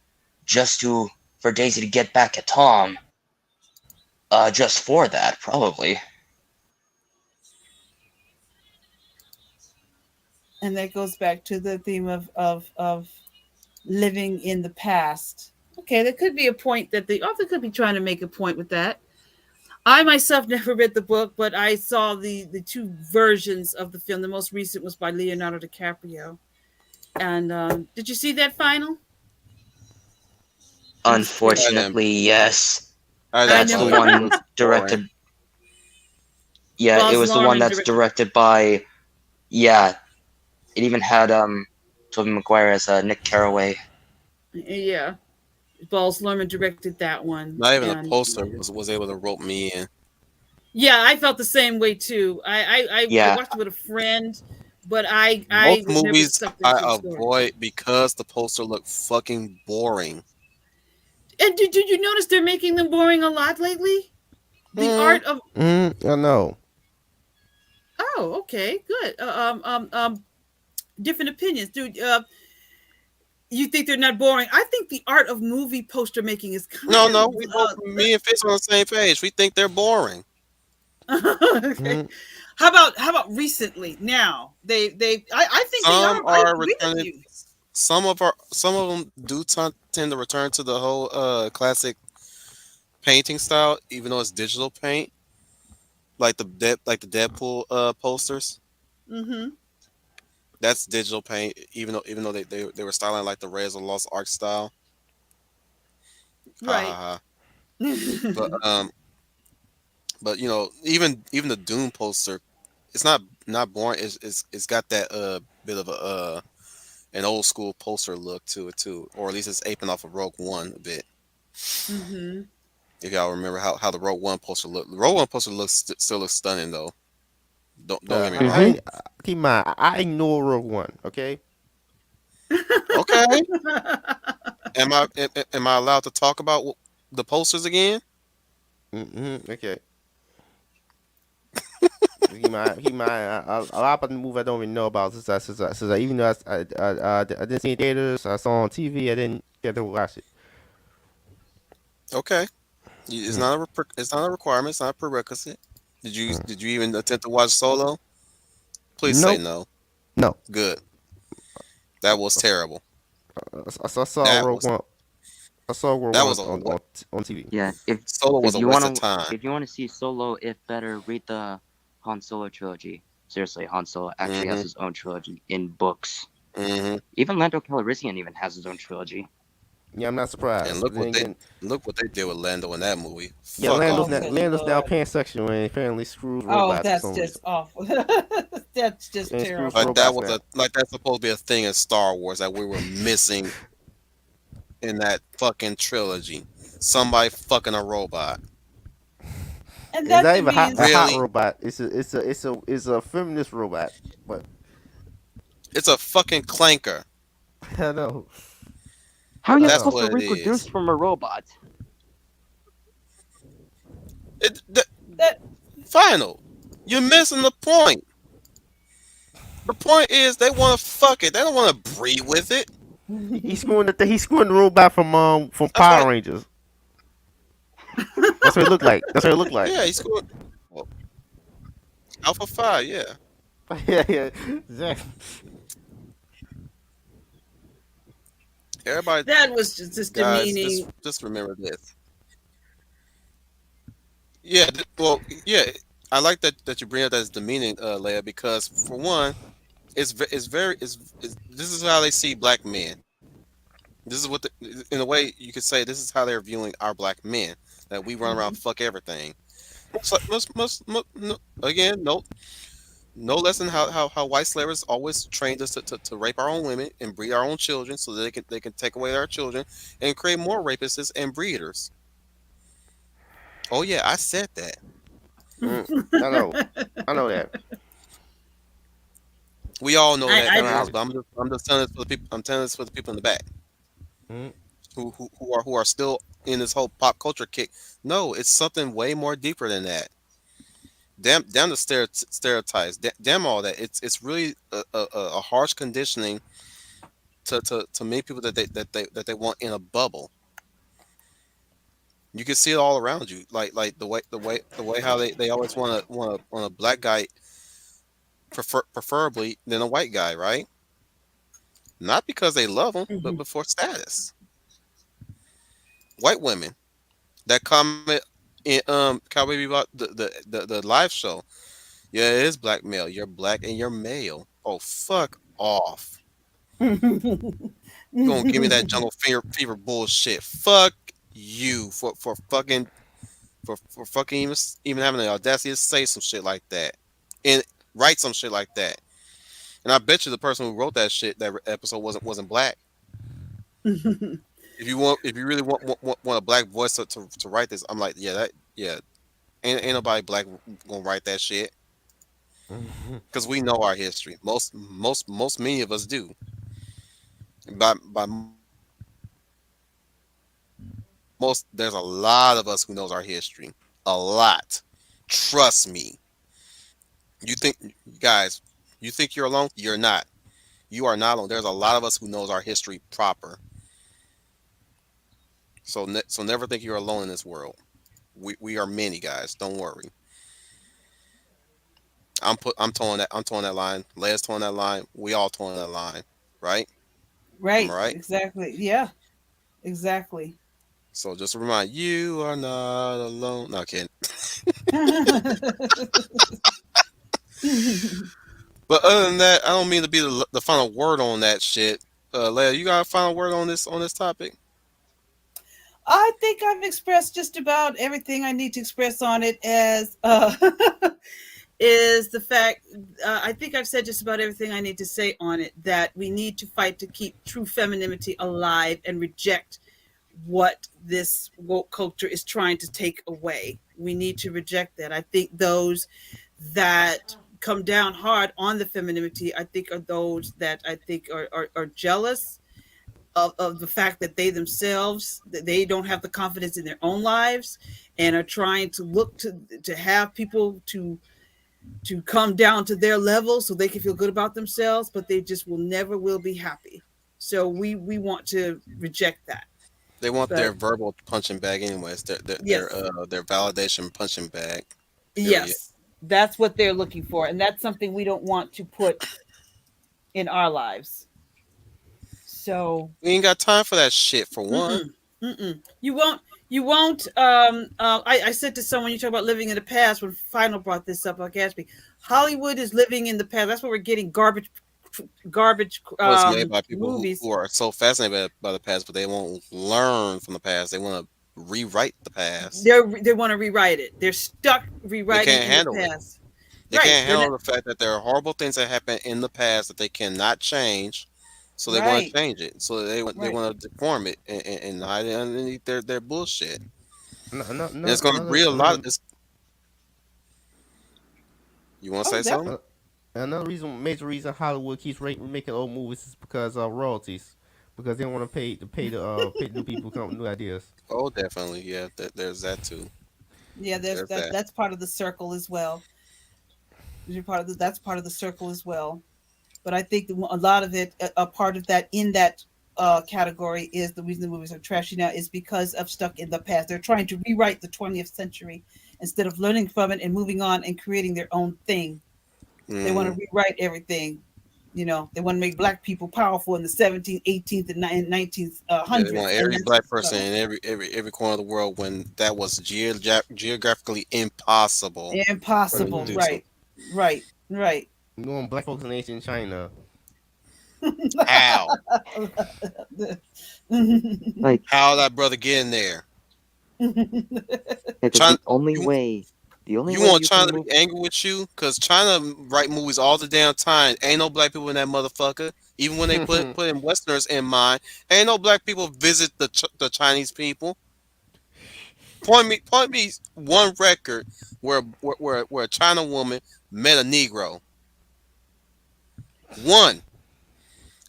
D: just to for Daisy to get back at Tom, just for that probably.
B: And that goes back to the theme of living in the past. Okay, there could be a point that the author could be trying to make a point with that. I myself never read the book, but I saw the two versions of the film. The most recent was by Leonardo DiCaprio. And did you see that final? It was great.
A: I didn't.
D: Unfortunately, yes.
A: I
B: I
A: didn't
D: That's
B: know.
D: the
A: bother. It
D: one
A: was boring.
D: directed. Yeah, it
B: Baz
D: was the one
B: Luhrmann
D: that's
B: directed.
D: directed by. Yeah, it even had Tobey Maguire as Nick Carraway.
B: Yeah, Baz Luhrmann directed that one,
A: Not even the
B: and
A: poster was able to rope me in.
B: yeah, I felt the same way too. I
D: Yeah,
B: watched it with a friend, but I
A: Most
B: was never
A: movies
B: sucked
A: I
B: into the story.
A: avoid because the poster looked fucking boring.
B: And did you notice they're making them boring a lot lately? The
A: Hmm.
B: art of
C: I know.
B: oh, okay, good. Different opinions, dude. You think they're not boring? I think the art of movie poster making is
A: No,
B: kind
A: no, we both, me and Fitz, on the same page. We think they're boring.
B: of okay.
C: Mm,
B: How about recently? Now I think they
A: Some
B: are. I
A: are
B: agree with
A: returning.
B: you.
A: Some of them do tend to return to the whole classic painting style, even though it's digital paint, like the Deadpool posters.
B: Mm-hmm.
A: That's digital paint, even though they were styling like the Raiders of the Lost Ark style. Ha ha
B: Right.
A: ha. But even the Doom poster, it's not boring. It's got that bit of a an old school poster look to it too, or at least it's aping off of Rogue One a bit.
B: Mm-hmm.
A: If y'all remember how the Rogue One poster looked, the Rogue One poster still looks stunning though. Don't get me wrong.
C: keep in mind, I ignore Rogue One. Okay.
A: Okay, am I allowed to talk about the posters again?
C: Okay. He might. A lot of the movie I don't even know about since I even though I didn't see it in theaters, I saw on TV. I didn't get to watch it.
A: Okay, it's
C: Mm,
A: not it's not a requirement. It's not a prerequisite.
C: mm.
A: Did you even attempt to watch Solo? Please say
C: Nope.
A: no.
C: No.
A: Good. That was terrible.
C: I saw
A: That
C: Rogue
A: was
C: One. I saw Rogue
A: that
C: One
A: was a
C: on TV.
D: Yeah,
A: Solo was
D: if
A: a
D: you
A: waste of
D: wanna
A: time.
D: if you wanna see Solo, if better, read the Han Solo trilogy. Seriously, Han Solo actually has
A: Hmm.
D: his own trilogy in books.
A: Hmm.
D: Even Lando Calrissian even has his own trilogy.
C: Yeah, I'm not
A: And
C: surprised. But then again,
A: look what they did with Lando in that movie.
C: yeah,
A: Fuck
B: Oh,
A: off.
B: good
C: Lando's now
B: lord.
C: pansexual and apparently screws
B: Oh,
C: robots for
B: that's
C: some
B: just
C: reason.
B: awful. That's just
C: And screws
B: terrible.
C: robots now.
A: Like that's supposed to be a thing in Star Wars that we were missing in that fucking trilogy. Somebody fucking a robot.
B: And
C: It's
B: that's
C: not
B: the
C: even a
B: means.
C: hot
A: Really?
C: robot. It's a feminist robot.
A: It's a fucking clanker.
C: I know.
D: How are you
C: I
A: That's
C: know.
D: supposed
A: what
D: to
A: it is.
D: reproduce from a robot?
A: The
B: That
A: final. You're missing the point. The point is they want to fuck it. They don't want to breed with it.
C: He's screwing the robot from
A: That's why.
C: Power Rangers. That's what it looked like. That's what it looked like.
A: Yeah, he's cool. Well, Alpha 5. Yeah.
C: Yeah, yeah, exactly.
A: Everybody,
B: that was just
A: guys,
B: demeaning.
A: just remember this. Yeah. Well, yeah. I like that you bring up that as demeaning, Leia, because for one, it's very this is how they see black men. This is in a way you could say this is how they're viewing our black men, that we run around
B: Mhm.
A: fuck everything. Again, no less than how white slavers always trained us to rape our own women and breed our own children so that they can take away our children and create more rapists and breeders. Oh yeah, I said that.
C: Mm, I know. I know that.
A: We all know that,
B: I
C: Kind of
B: do.
A: viewers, but
C: obvious.
A: I'm just telling this for the people. I'm telling this for the people in the back
C: Mm,
A: who are still in this whole pop culture kick. No, it's something way more deeper than that. Damn the stereotypes. Damn all that. It's really a harsh conditioning to make people that they want in a bubble. You can see it all around you, like the way how they always want a black guy preferably than a white guy, right? Not because they love them, but
B: Mhm.
A: before status. White women that comment in Cowboy Bebop the live show. Yeah, it is black male. You're black and you're male. Oh fuck off. You gonna give me that jungle fever bullshit. Fuck you for fucking even having the audacity to say some shit like that and write some shit like that. And I bet you the person who wrote that episode wasn't black. If you really want a black voice to write this, I'm like, yeah, ain't nobody black gonna write that shit
C: mhm.
A: because we know our history. Most many of us do. By most, there's a lot of us who knows our history. A lot. Trust me. You think, guys, you think you're alone? You're not. You are not alone. There's a lot of us who knows our history proper. So never think you're alone in this world. We are many, guys. Don't worry. I'm towing that line. Leia's towing that line. We all towing that line, right? Am I
B: Right.
A: right?
B: Exactly. Yeah. Exactly.
A: So just a reminder, you are not alone. No, kidding. But other than that, I don't mean to be the final word on that shit. Leia, you got a final word on this topic?
B: I think I've expressed just about everything I need to express on it as is the fact I think I've said just about everything I need to say on it, that we need to fight to keep true femininity alive and reject what this woke culture is trying to take away. We need to reject that. I think those that come down hard on the femininity, I think, are those that I think are jealous of the fact that they themselves, that they don't have the confidence in their own lives, and are trying to look to have people to come down to their level so they can feel good about themselves, but they just will never will be happy. So we want to reject that.
A: They want
B: But
A: their verbal punching bag anyways.
B: yes,
A: Their validation punching bag. Period.
B: yes, that's what they're looking for, and that's something we don't want to put in our lives. So
A: We ain't got time for that shit for one.
B: mm-mm, mm-mm. You won't I said to someone, you talk about living in the past, when Final brought this up on Gatsby, Hollywood is living in the past. That's what we're getting, garbage
A: Well, it's made by people who
B: movies.
A: are so fascinated by the past, but they won't learn from the past. They want to rewrite the past.
B: They want to rewrite it. They're stuck
A: They
B: rewriting
A: can't
B: in the
A: handle it.
B: past.
A: They
B: Right.
A: can't
B: They're not
A: handle the fact that there are horrible things that happened in the past that they cannot change. So they want to
B: right.
A: change it. So they
B: Right.
A: want to deform it and hide it underneath their bullshit.
C: No, no,
A: And
C: no,
A: it's going to breed a lot. It's, you want to
B: Oh,
A: say something?
B: definitely.
C: uh, another reason, major reason Hollywood keeps making old movies is because of royalties, because they want to pay the new people come up with new ideas.
A: Oh, definitely. Yeah, there's that too.
B: Yeah, there's
A: There's that.
B: that's part of the circle as well. You're part of that's part of the circle as well. But I think that a lot of it, a part of that in that category, is the reason the movies are trashy now is because of stuck in the past. They're trying to rewrite the 20th century instead of learning from it and moving on and creating their own thing. They want to
A: Hmm.
B: rewrite everything. You know, they want to make black people powerful in the 17th, 18th, and 19th
A: Yeah, they want
B: hundreds, and
A: every
B: that's
A: black person
B: no,
A: in every corner of the world when that was geographically impossible for them to
B: impossible.
A: do
C: Mm-hmm.
A: so.
B: Right, right, right.
C: You want black folks in ancient China?
A: How?
D: Like,
A: How that brother get in there?
D: because
A: China, you
D: the only
A: you
D: way
A: want
D: you
A: China
D: can
A: to
D: move.
A: be angry with you? Cause China write movies all the damn time. Ain't no black people in that motherfucker. Even when they put in Westerners in mind, ain't no black people visit the Chinese people. Point me one record where a China woman met a Negro. One.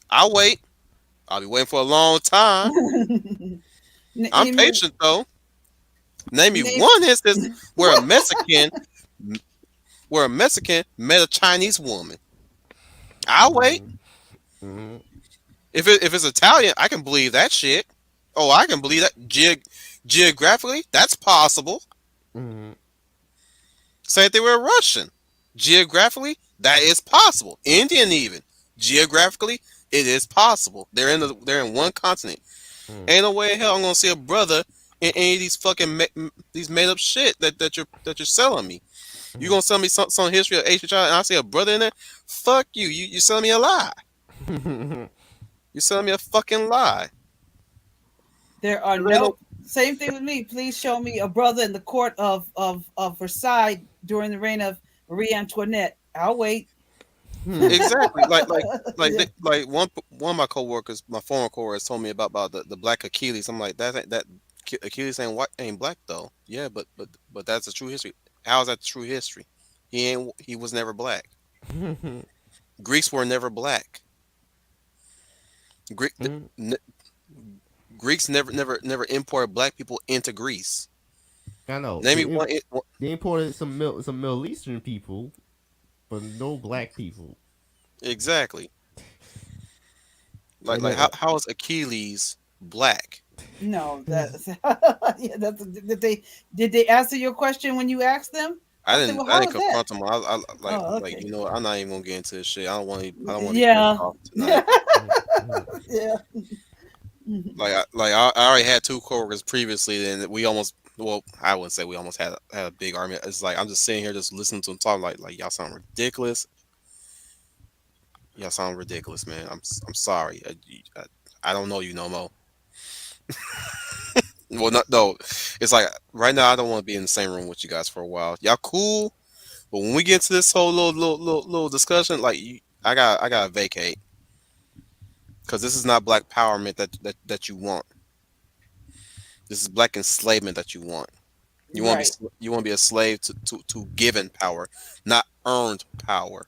A: I'll wait. I'll be waiting for a long time. I'm
B: name,
A: patient though. Name me
B: name,
A: one instance where a Mexican met a Chinese woman. I'll wait.
C: Mm-hmm. Mm-hmm.
A: If it's Italian, I can believe that shit. Oh, I can believe that geographically, that's possible.
C: Mm-hmm.
A: Same thing with Russian. Geographically, that is possible. Indian even. Geographically, it is possible. They're in one continent. Ain't no way in hell I'm gonna see a brother in any of these fucking these made up shit that you're selling me. You gonna sell me some history of ancient China and I see a brother in there? Fuck you. You selling me a lie.
C: Mm-hmm.
A: You selling me a fucking lie.
B: there are
A: There ain't
B: no,
A: no
B: same thing with me. Please show me a brother in the court of Versailles during the reign of Marie Antoinette. I'll wait.
A: exactly
B: Yeah.
A: like one of my coworkers, my former coworkers, told me about the black Achilles. I'm like that Achilles ain't black though. Yeah, but that's the true history. How is that the true history? He was never black. Greeks were never black. Greek the, n- Greeks never imported black people into Greece.
C: I know
A: Name me one.
C: they imported some Middle Eastern people, but no black people.
A: Exactly.
C: And
A: Like how is Achilles black?
B: No, that's yeah. That's did they answer your question when you asked them? I said, well,
A: I
B: how
A: didn't
B: was that?
A: confront them.
B: Oh,
A: like
B: okay.
A: you know I'm not even gonna get into this shit. I don't want to be pissed
B: Yeah.
A: off tonight.
B: Yeah.
A: I already had two coworkers previously, and we almost well I wouldn't say we almost had a big argument. It's like I'm just sitting here just listening to them talk like y'all sound ridiculous. Y'all sound ridiculous, man. I'm sorry. I don't know you no more. Well, not no. It's like right now I don't want to be in the same room with you guys for a while. Y'all cool, but when we get to this whole little discussion, like I gotta vacate because this is not black empowerment that you want. This is black enslavement that you want.
B: Right.
A: You want to be a slave to given power, not earned power.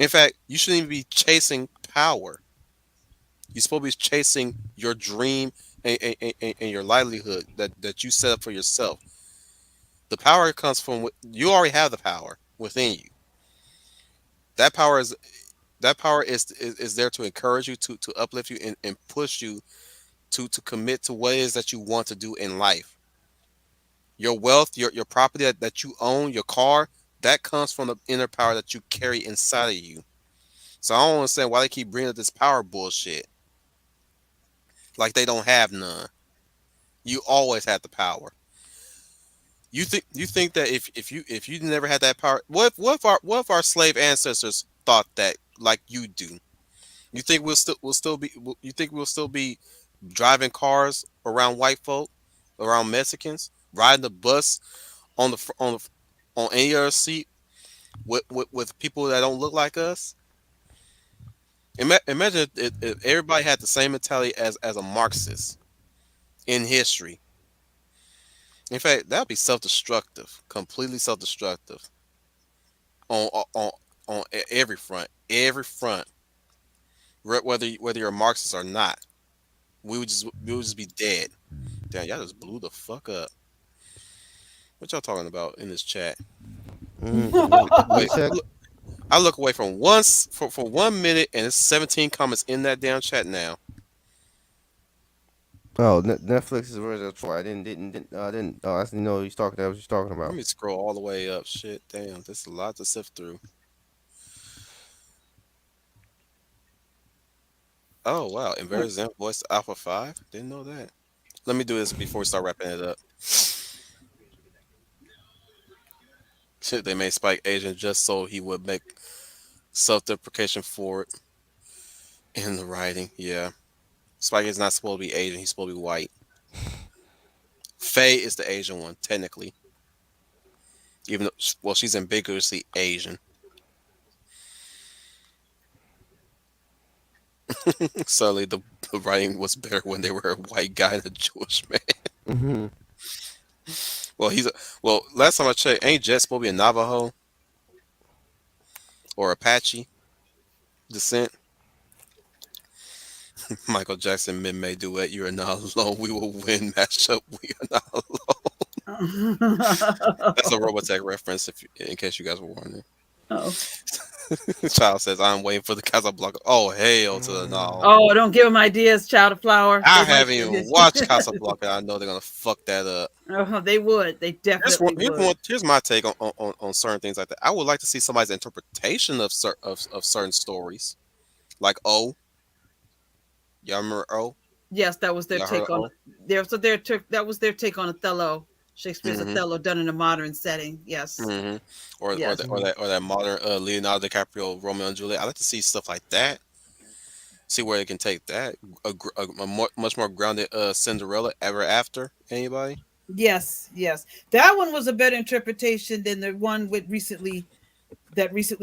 A: In fact, you shouldn't even be chasing power. You're supposed to be chasing your dream and your livelihood that you set up for yourself. The power comes from you already have the power within you. That power is is there to encourage you, to uplift you, and push you to commit to what it is that you want to do in life. Your wealth, your property that you own, your car, that comes from the inner power that you carry inside of you. So I don't understand why they keep bringing up this power bullshit like they don't have none. You always had the power. You think that if you never had that power, what if our slave ancestors thought that like you do? You think you think we'll still be driving cars around white folk, around Mexicans, riding the bus on on any other seat with people that don't look like us? Imagine if everybody had the same mentality as a Marxist in history. In fact, that would be self-destructive, completely self-destructive on every front, whether you're a Marxist or not. We would just be dead. Damn, y'all just blew the fuck up. What y'all talking about in this chat?
C: Let me
A: Wait,
C: check.
A: I look away from once for 1 minute and it's 17 comments in that damn chat now.
C: Oh, Netflix's version of Troy. I didn't. Oh, I didn't know he's talking. That was he's talking
A: Let
C: about.
A: me scroll all the way up. Shit, damn, there's a lot to sift through. Oh wow, Embarrassed Zen voiced Alpha 5. Didn't know that. Let me do this before we start wrapping it up. Shit, they made Spike Asian just so he would make self-deprecation for it in the writing. Yeah, Spike is not supposed to be Asian. He's supposed to be white. Faye is the Asian one, technically. Even though, well, she's ambiguously Asian. Suddenly, the writing was better when they were a white guy and a Jewish man.
C: Hmm.
A: Well, well. Last time I checked, ain't Jet supposed to be a Navajo or Apache descent? Michael Jackson mid May duet. You are not alone. We will win mashup. We are not alone. That's a Robotech reference, in case you guys were wondering.
B: Oh.
A: Child says, "I'm waiting for the Casablanca." Oh hell to the no!
B: Oh, don't give them ideas, Child of Flower.
A: I
B: They might
A: haven't
B: do
A: even
B: this.
A: watched Casablanca. I know they're gonna fuck that up.
B: Oh, they would. They definitely would.
A: Here's my take on certain things like that. I would like to see somebody's interpretation of certain stories, like O. Y'all remember O?
B: Yes, that was their
A: Y'all heard
B: take
A: of
B: on
A: O?
B: that was their take on Othello, Shakespeare's
A: Mm-hmm.
B: Othello done in a modern setting. Yes.
A: Mm-hmm.
B: Yes.
A: Or that modern Leonardo DiCaprio Romeo and Juliet. I like to see stuff like that. See where they can take that. Much more grounded Cinderella Ever After. Anybody?
B: Yes, yes. That one was a better interpretation than the one with recently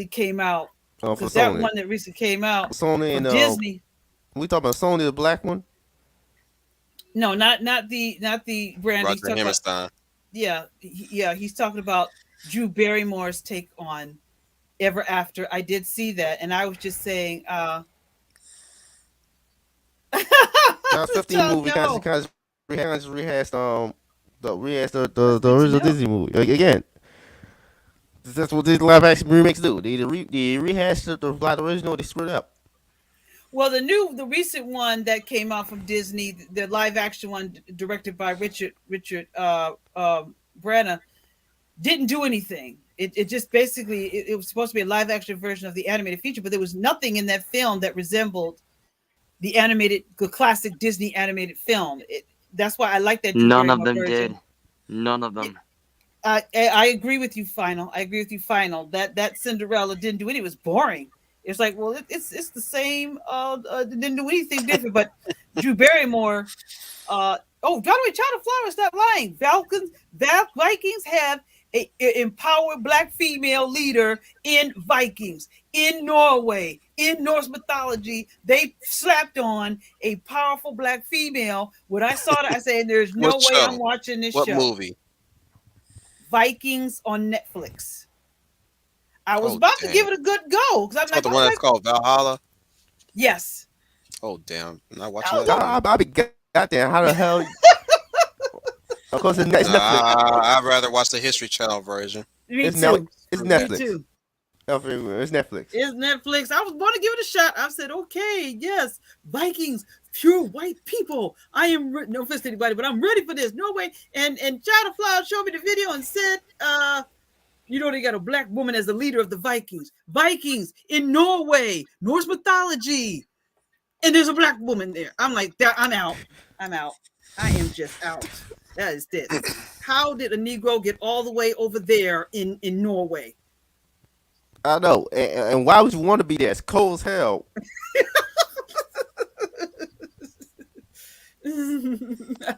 B: came out.
C: For
B: Because that
C: Sony,
B: one that recently came out
C: Sony
B: from
C: and
B: Disney.
C: we talking about Sony, the black one.
B: No, not the brand. He's
A: Roger
B: talking about
A: Hammerstein.
B: yeah. He's talking about Drew Barrymore's take on Ever After. I did see that, and I was just saying,
C: That
B: the
C: 15
B: child,
C: movie
B: no,
C: kind of rehashed
B: that's
C: the
B: good to
C: original
B: know.
C: Disney movie again. That's what these live action remakes do. They rehash the original. They screw it up.
B: Well, the recent one that came out from Disney, the live action one directed by Richard Branagh, didn't do anything. It just basically it was supposed to be a live action version of the animated feature, but there was nothing in that film that resembled the classic Disney animated film. That's why I like that Drew
D: None of
B: Barrymore
D: them
B: version.
D: did. None of
B: Yeah,
D: them.
B: I agree with you, Final. I agree with you, Final. That Cinderella didn't do it. It was boring. It's like, well, it's the same. Didn't do anything different. But Drew Barrymore. Oh, by the way, Child of Flower, stop lying. Vikings have a empowered black female leader in Vikings, in Norway, in Norse mythology. They slapped on a powerful black female. When I saw that, I said, "There's
A: What
B: no way I'm
A: show?
B: watching this
A: What
B: show."
A: movie?
B: Vikings on Netflix. I was
A: Oh
B: about to
A: damn!
B: give it a good go because I'm
A: It's about
B: like,
A: the
B: oh
A: one
B: my,
A: that's called Valhalla.
B: yes,
A: Oh damn! Not watching that
B: Oh,
A: either.
C: I'll be goddamn. How the hell? Of course, it's Netflix.
A: Nah, I'd rather watch the History Channel version.
B: me
C: It's now
B: too.
C: it's
A: Screw that.
B: Me
C: Netflix.
B: too.
C: It's Netflix.
B: Is Netflix. I was going to give it a shot. I said, okay, yes, Vikings, pure white people. I am no offense to anybody, but I'm ready for this. No way. And China Flower showed me the video and said, you know, they got a black woman as the leader of the Vikings. Vikings in Norway, Norse mythology, and there's a black woman there. I'm like, I'm out. I'm out. I am just out. That is this. How did a Negro get all the way over there in Norway?
C: I know. And why would you want to be there? It's cold as hell.
B: I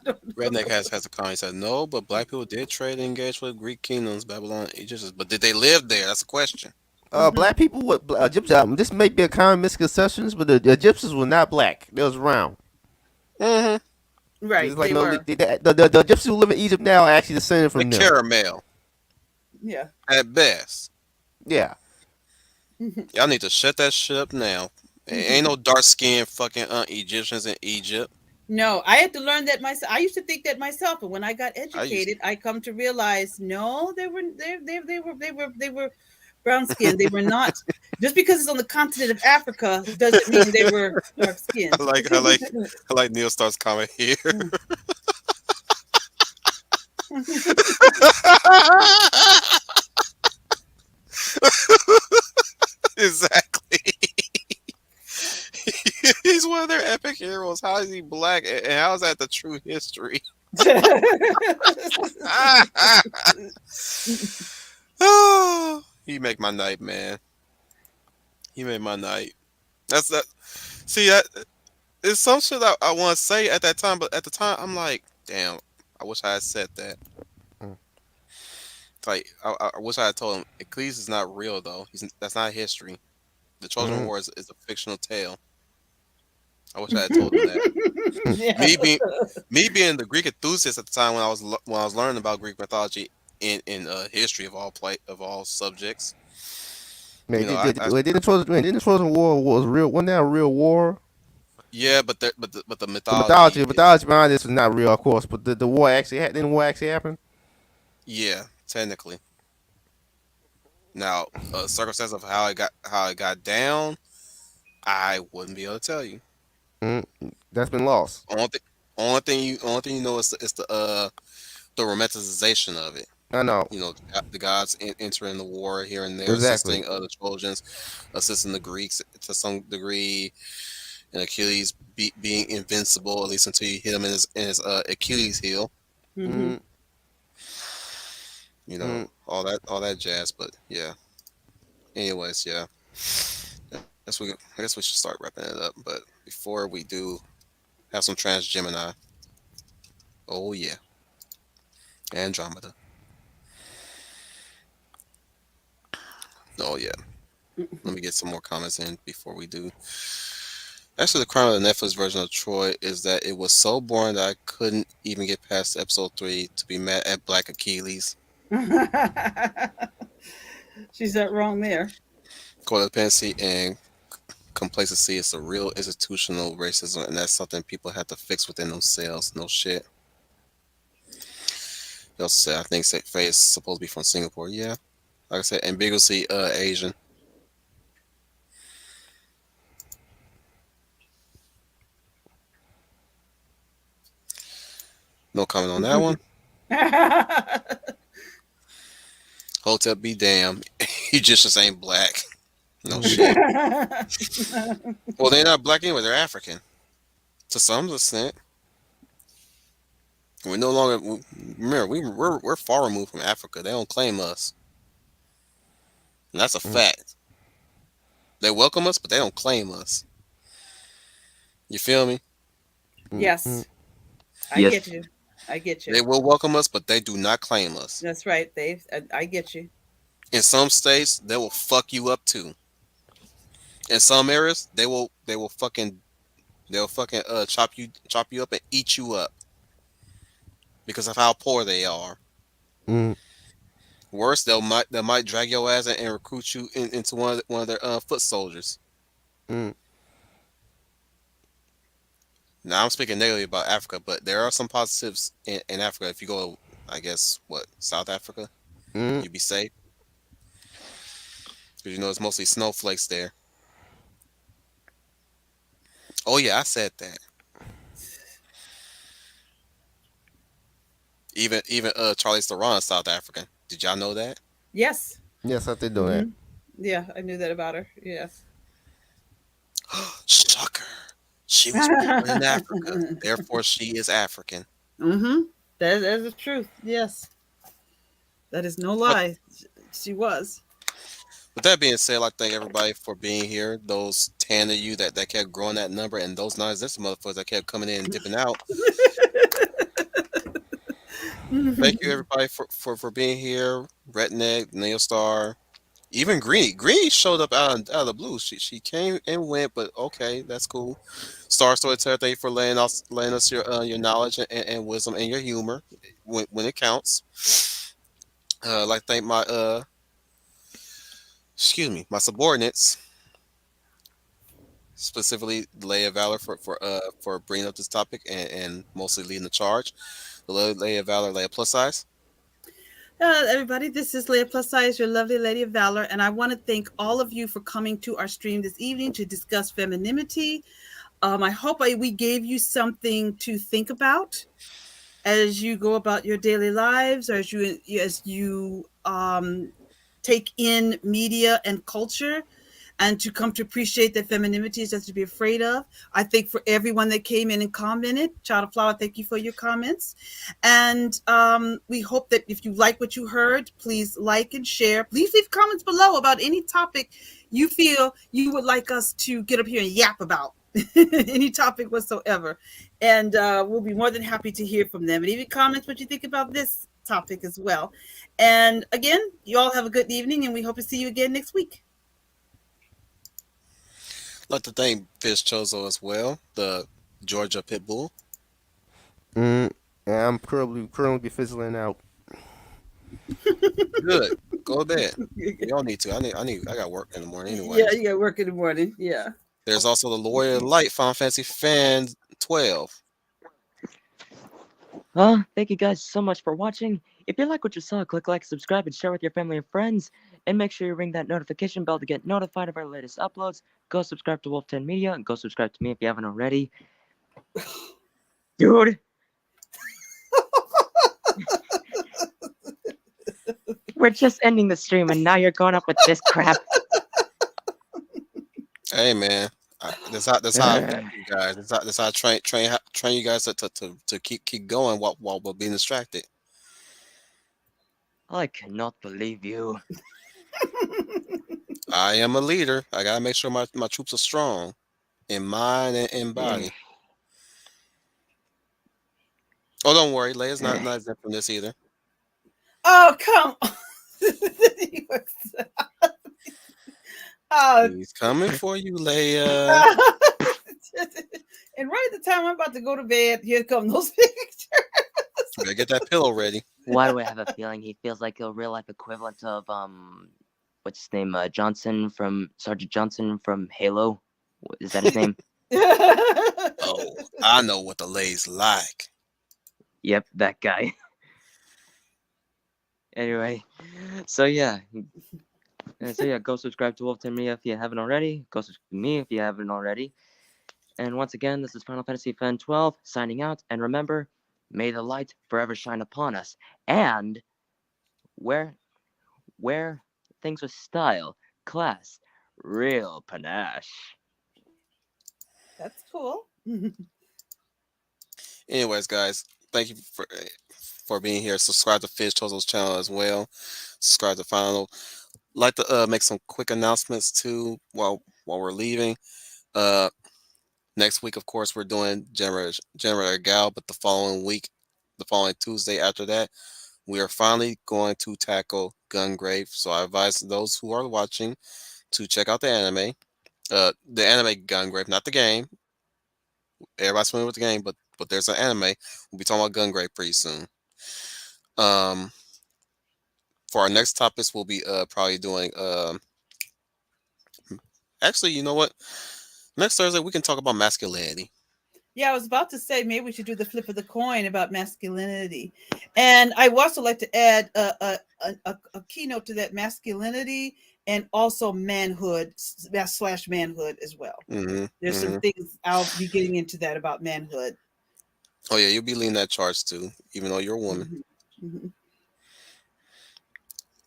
B: don't
A: Redneck
B: know.
A: has a comment. He said no, but black people did trade and engage with Greek kingdoms, Babylon, Egyptians. But did they live there? That's the question.
B: Mhm.
C: Black people, what Egyptians? This may be a common misconception, but the Egyptians were not black. They was brown.
A: Mm-hmm.
C: It's
B: Right,
C: like
B: they
C: no,
B: were.
C: the Egyptians who live in Egypt now are actually descended
A: The
C: from them.
A: caramel
B: Yeah.
A: at best.
C: Yeah.
A: Y'all need to shut that shit up now. Ain't no dark skinned fucking Egyptians in Egypt.
B: No, I had to learn that myself. I used to think that myself, but when I got
A: I used
B: educated, I come to realize no, they were brown skinned. They were not just because it's on the continent of Africa doesn't mean they were dark skinned.
A: I like I like Neil Starr's comment here. Exactly. He's one of their epic heroes. How is he black? And how is that the true history? Oh, he make my night, man. He made my night. That's that. See, that it's some shit I want to say at that time, but at the time, I'm like, damn. I wish I had said that.
C: Mm.
A: Like, I wish I had told him Ecclesiastes is not real though. That's not history. The Trojan
C: Mm.
A: War is a fictional tale. I wish I had told him that.
B: Yeah.
A: Me being me being the Greek enthusiast at the time when when I was learning about Greek mythology in history of all subjects.
C: Man,
A: You know,
C: didn't the Trojan War was real? Wasn't that a real war?
A: yeah, but the
C: The
A: mythology is
C: mythology behind this was not real, of course, but the war actually didn't the war actually happen?
A: yeah, technically. Now, circumstance of how it got down, I wouldn't be able to tell you.
C: Mm. That's been lost.
A: Only thing, only thing you know is the romanticization of it.
C: I know
A: You know, the gods entering the war here and there,
C: exactly.
A: assisting the Trojans, assisting the Greeks to some degree, and Achilles being invincible at least until you hit him in his Achilles heel.
B: Hmm.
C: Mm.
A: You know,
C: Mm.
A: all that jazz. But yeah. Anyways, yeah. I guess we should start wrapping it up. But before we do, have some Trans Gemini. Oh yeah, Andromeda. Oh yeah. Let me get some more comments in before we do. Actually, the crime of the Netflix version of Troy is that it was so boring that I couldn't even get past episode 3 to be mad at Black Achilles.
B: She's not wrong there.
A: Codependency and complacency is a real institutional racism, and that's something people have to fix within themselves. No shit. He also said, I think Faye is supposed to be from Singapore. Yeah. Like I said, ambiguously Asian. No comment on that one. Hotep be damn. You just ain't black. No shit. Well, they're not black anyway. They're African. To some extent. We're no longer. Remember, we're far removed from Africa. They don't claim us. And that's a
C: Mm.
A: fact. They welcome us, but they don't claim us. You feel me?
C: Mm. Mm.
B: Yes, I
D: Yes.
B: get you. I get you.
A: They will welcome us, but they do not claim us.
B: That's right. I get you.
A: In some states, they will fuck you up too. In some areas, they'll fucking chop you up and eat you up because of how poor they are.
C: Mm.
A: Worse, they might drag your ass and recruit you into one of their foot soldiers.
C: Mm.
A: Now I'm speaking negatively about Africa, but there are some positives in Africa. If you go, I guess what South Africa,
C: Mm,
A: you'd be safe because you know it's mostly snowflakes there. Oh yeah, I said that. Even Charlie Theron is South African. Did y'all know that?
B: Yes.
C: yes, I did know that.
B: Hmm. Yeah, I knew that about her. Yes.
A: Shocker. She was born in Africa, therefore she is African.
B: Mm-hmm. That's the truth. Yes, that is no
A: But
B: lie. She was.
A: with that being said, I'd like to thank everybody for being here. Those 10 of you that kept growing that number, and those non-existent motherfuckers that kept coming in and dipping out. Thank you everybody for being here. Redneck, Neostar, even Greenie. Greenie showed up out of the blue. She came and went, but okay, that's cool. Star Storyteller, thank you for laying us your knowledge and wisdom and your humor when it counts. I'd like to thank my excuse me, my subordinates, specifically Lady of Valor for bringing up this topic and mostly leading the charge. The Lady of Valor, Leia plus size.
B: Everybody, this is Leah Plus Size, your lovely Lady of Valor, and I want to thank all of you for coming to our stream this evening to discuss femininity. I hope we gave you something to think about as you go about your daily lives, or as you take in media and culture, and to come to appreciate that femininity is just to be afraid of. I think for everyone that came in and commented, Child of Flower, thank you for your comments. And we hope that if you like what you heard, please like and share. Please leave comments below about any topic you feel you would like us to get up here and yap about. Any topic whatsoever. And we'll be more than happy to hear from them. And even comments what you think about this topic as well. And again, you all have a good evening, and we hope to see you again next week.
A: I'd like to thank Fish Chozo as well, the Georgia Pit Bull.
C: Mm, and I'm currently be fizzling out.
A: Good. Go to bed. We all need to. I got work in the morning
B: Yeah,
A: anyways.
B: you got work in the morning. Yeah.
A: There's also the Lawyer Light Final Fantasy Fan 12.
D: Thank you guys so much for watching. If you like what you saw, click like, subscribe, and share with your family and friends. And make sure you ring that notification bell to get notified of our latest uploads. Go subscribe to Wolf 10 Media, and go subscribe to me if you haven't already. Dude! We're just ending the stream, and now you're going up with this crap.
A: Hey man, that's how I fix you guys. That's how I train you guys to keep going while we're being distracted.
D: I cannot believe you.
A: I am a leader. I gotta make sure my troops are strong in mind and in body. Oh, don't worry, Leia's not exempt from this either.
B: Oh, come on. uh,
A: He's coming for you, Leia.
B: and right at the time I'm about to go to bed, here come those pictures.
A: Better get that pillow ready.
D: Why do I have a feeling he feels like a real life equivalent of, what's his name? Johnson from Sergeant Johnson from Halo? Is that his name?
A: Oh, I know what the Leia's like.
D: Yep, that guy. Anyway, so yeah. Go subscribe to Wolf 10 Media if you haven't already. Go subscribe to me if you haven't already. And once again, this is Final Fantasy Fan 12 signing out. And remember, may the light forever shine upon us. And wear things with style, class, real panache.
B: That's cool.
A: Anyways, guys, thank you for being here. Subscribe to Fish Tozo's channel as well. Subscribe to Final. Like to make some quick announcements too while we're leaving. Uh, Next week, of course, we're doing Generator Gal, but the following Tuesday after that, we are finally going to tackle Gungrave. So I advise those who are watching to check out the anime. The anime Gungrave, not the game. Everybody's familiar with the game, but there's an anime. We'll be talking about Gungrave pretty soon. Um, for our next topics, we'll be probably doing. Actually, you know what? Next Thursday we can talk about masculinity.
B: Yeah, I was about to say maybe we should do the flip of the coin about masculinity, and I would also like to add a keynote to that: masculinity and also manhood slash manhood as well.
A: Mm-hmm.
B: There's some
A: Mm-hmm.
B: things I'll be getting into that about manhood.
A: Oh yeah, you'll be leading that charge too, even though you're a woman.
B: Mhm. Mhm.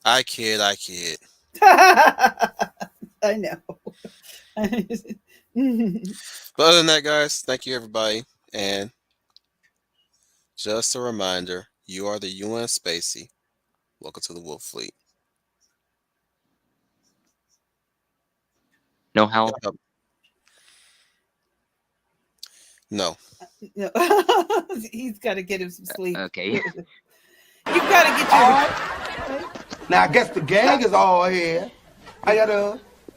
A: I kid, I kid.
B: I know.
A: But other than that, guys, thank you everybody. And just a reminder, you are the UN Spacey. Welcome to the Wolf Fleet.
D: No help.
A: Yep. No.
B: No. He's got to get him some sleep.
D: Okay.
B: You got to get your.
F: Now I guess the gang is all here. How y'all doing?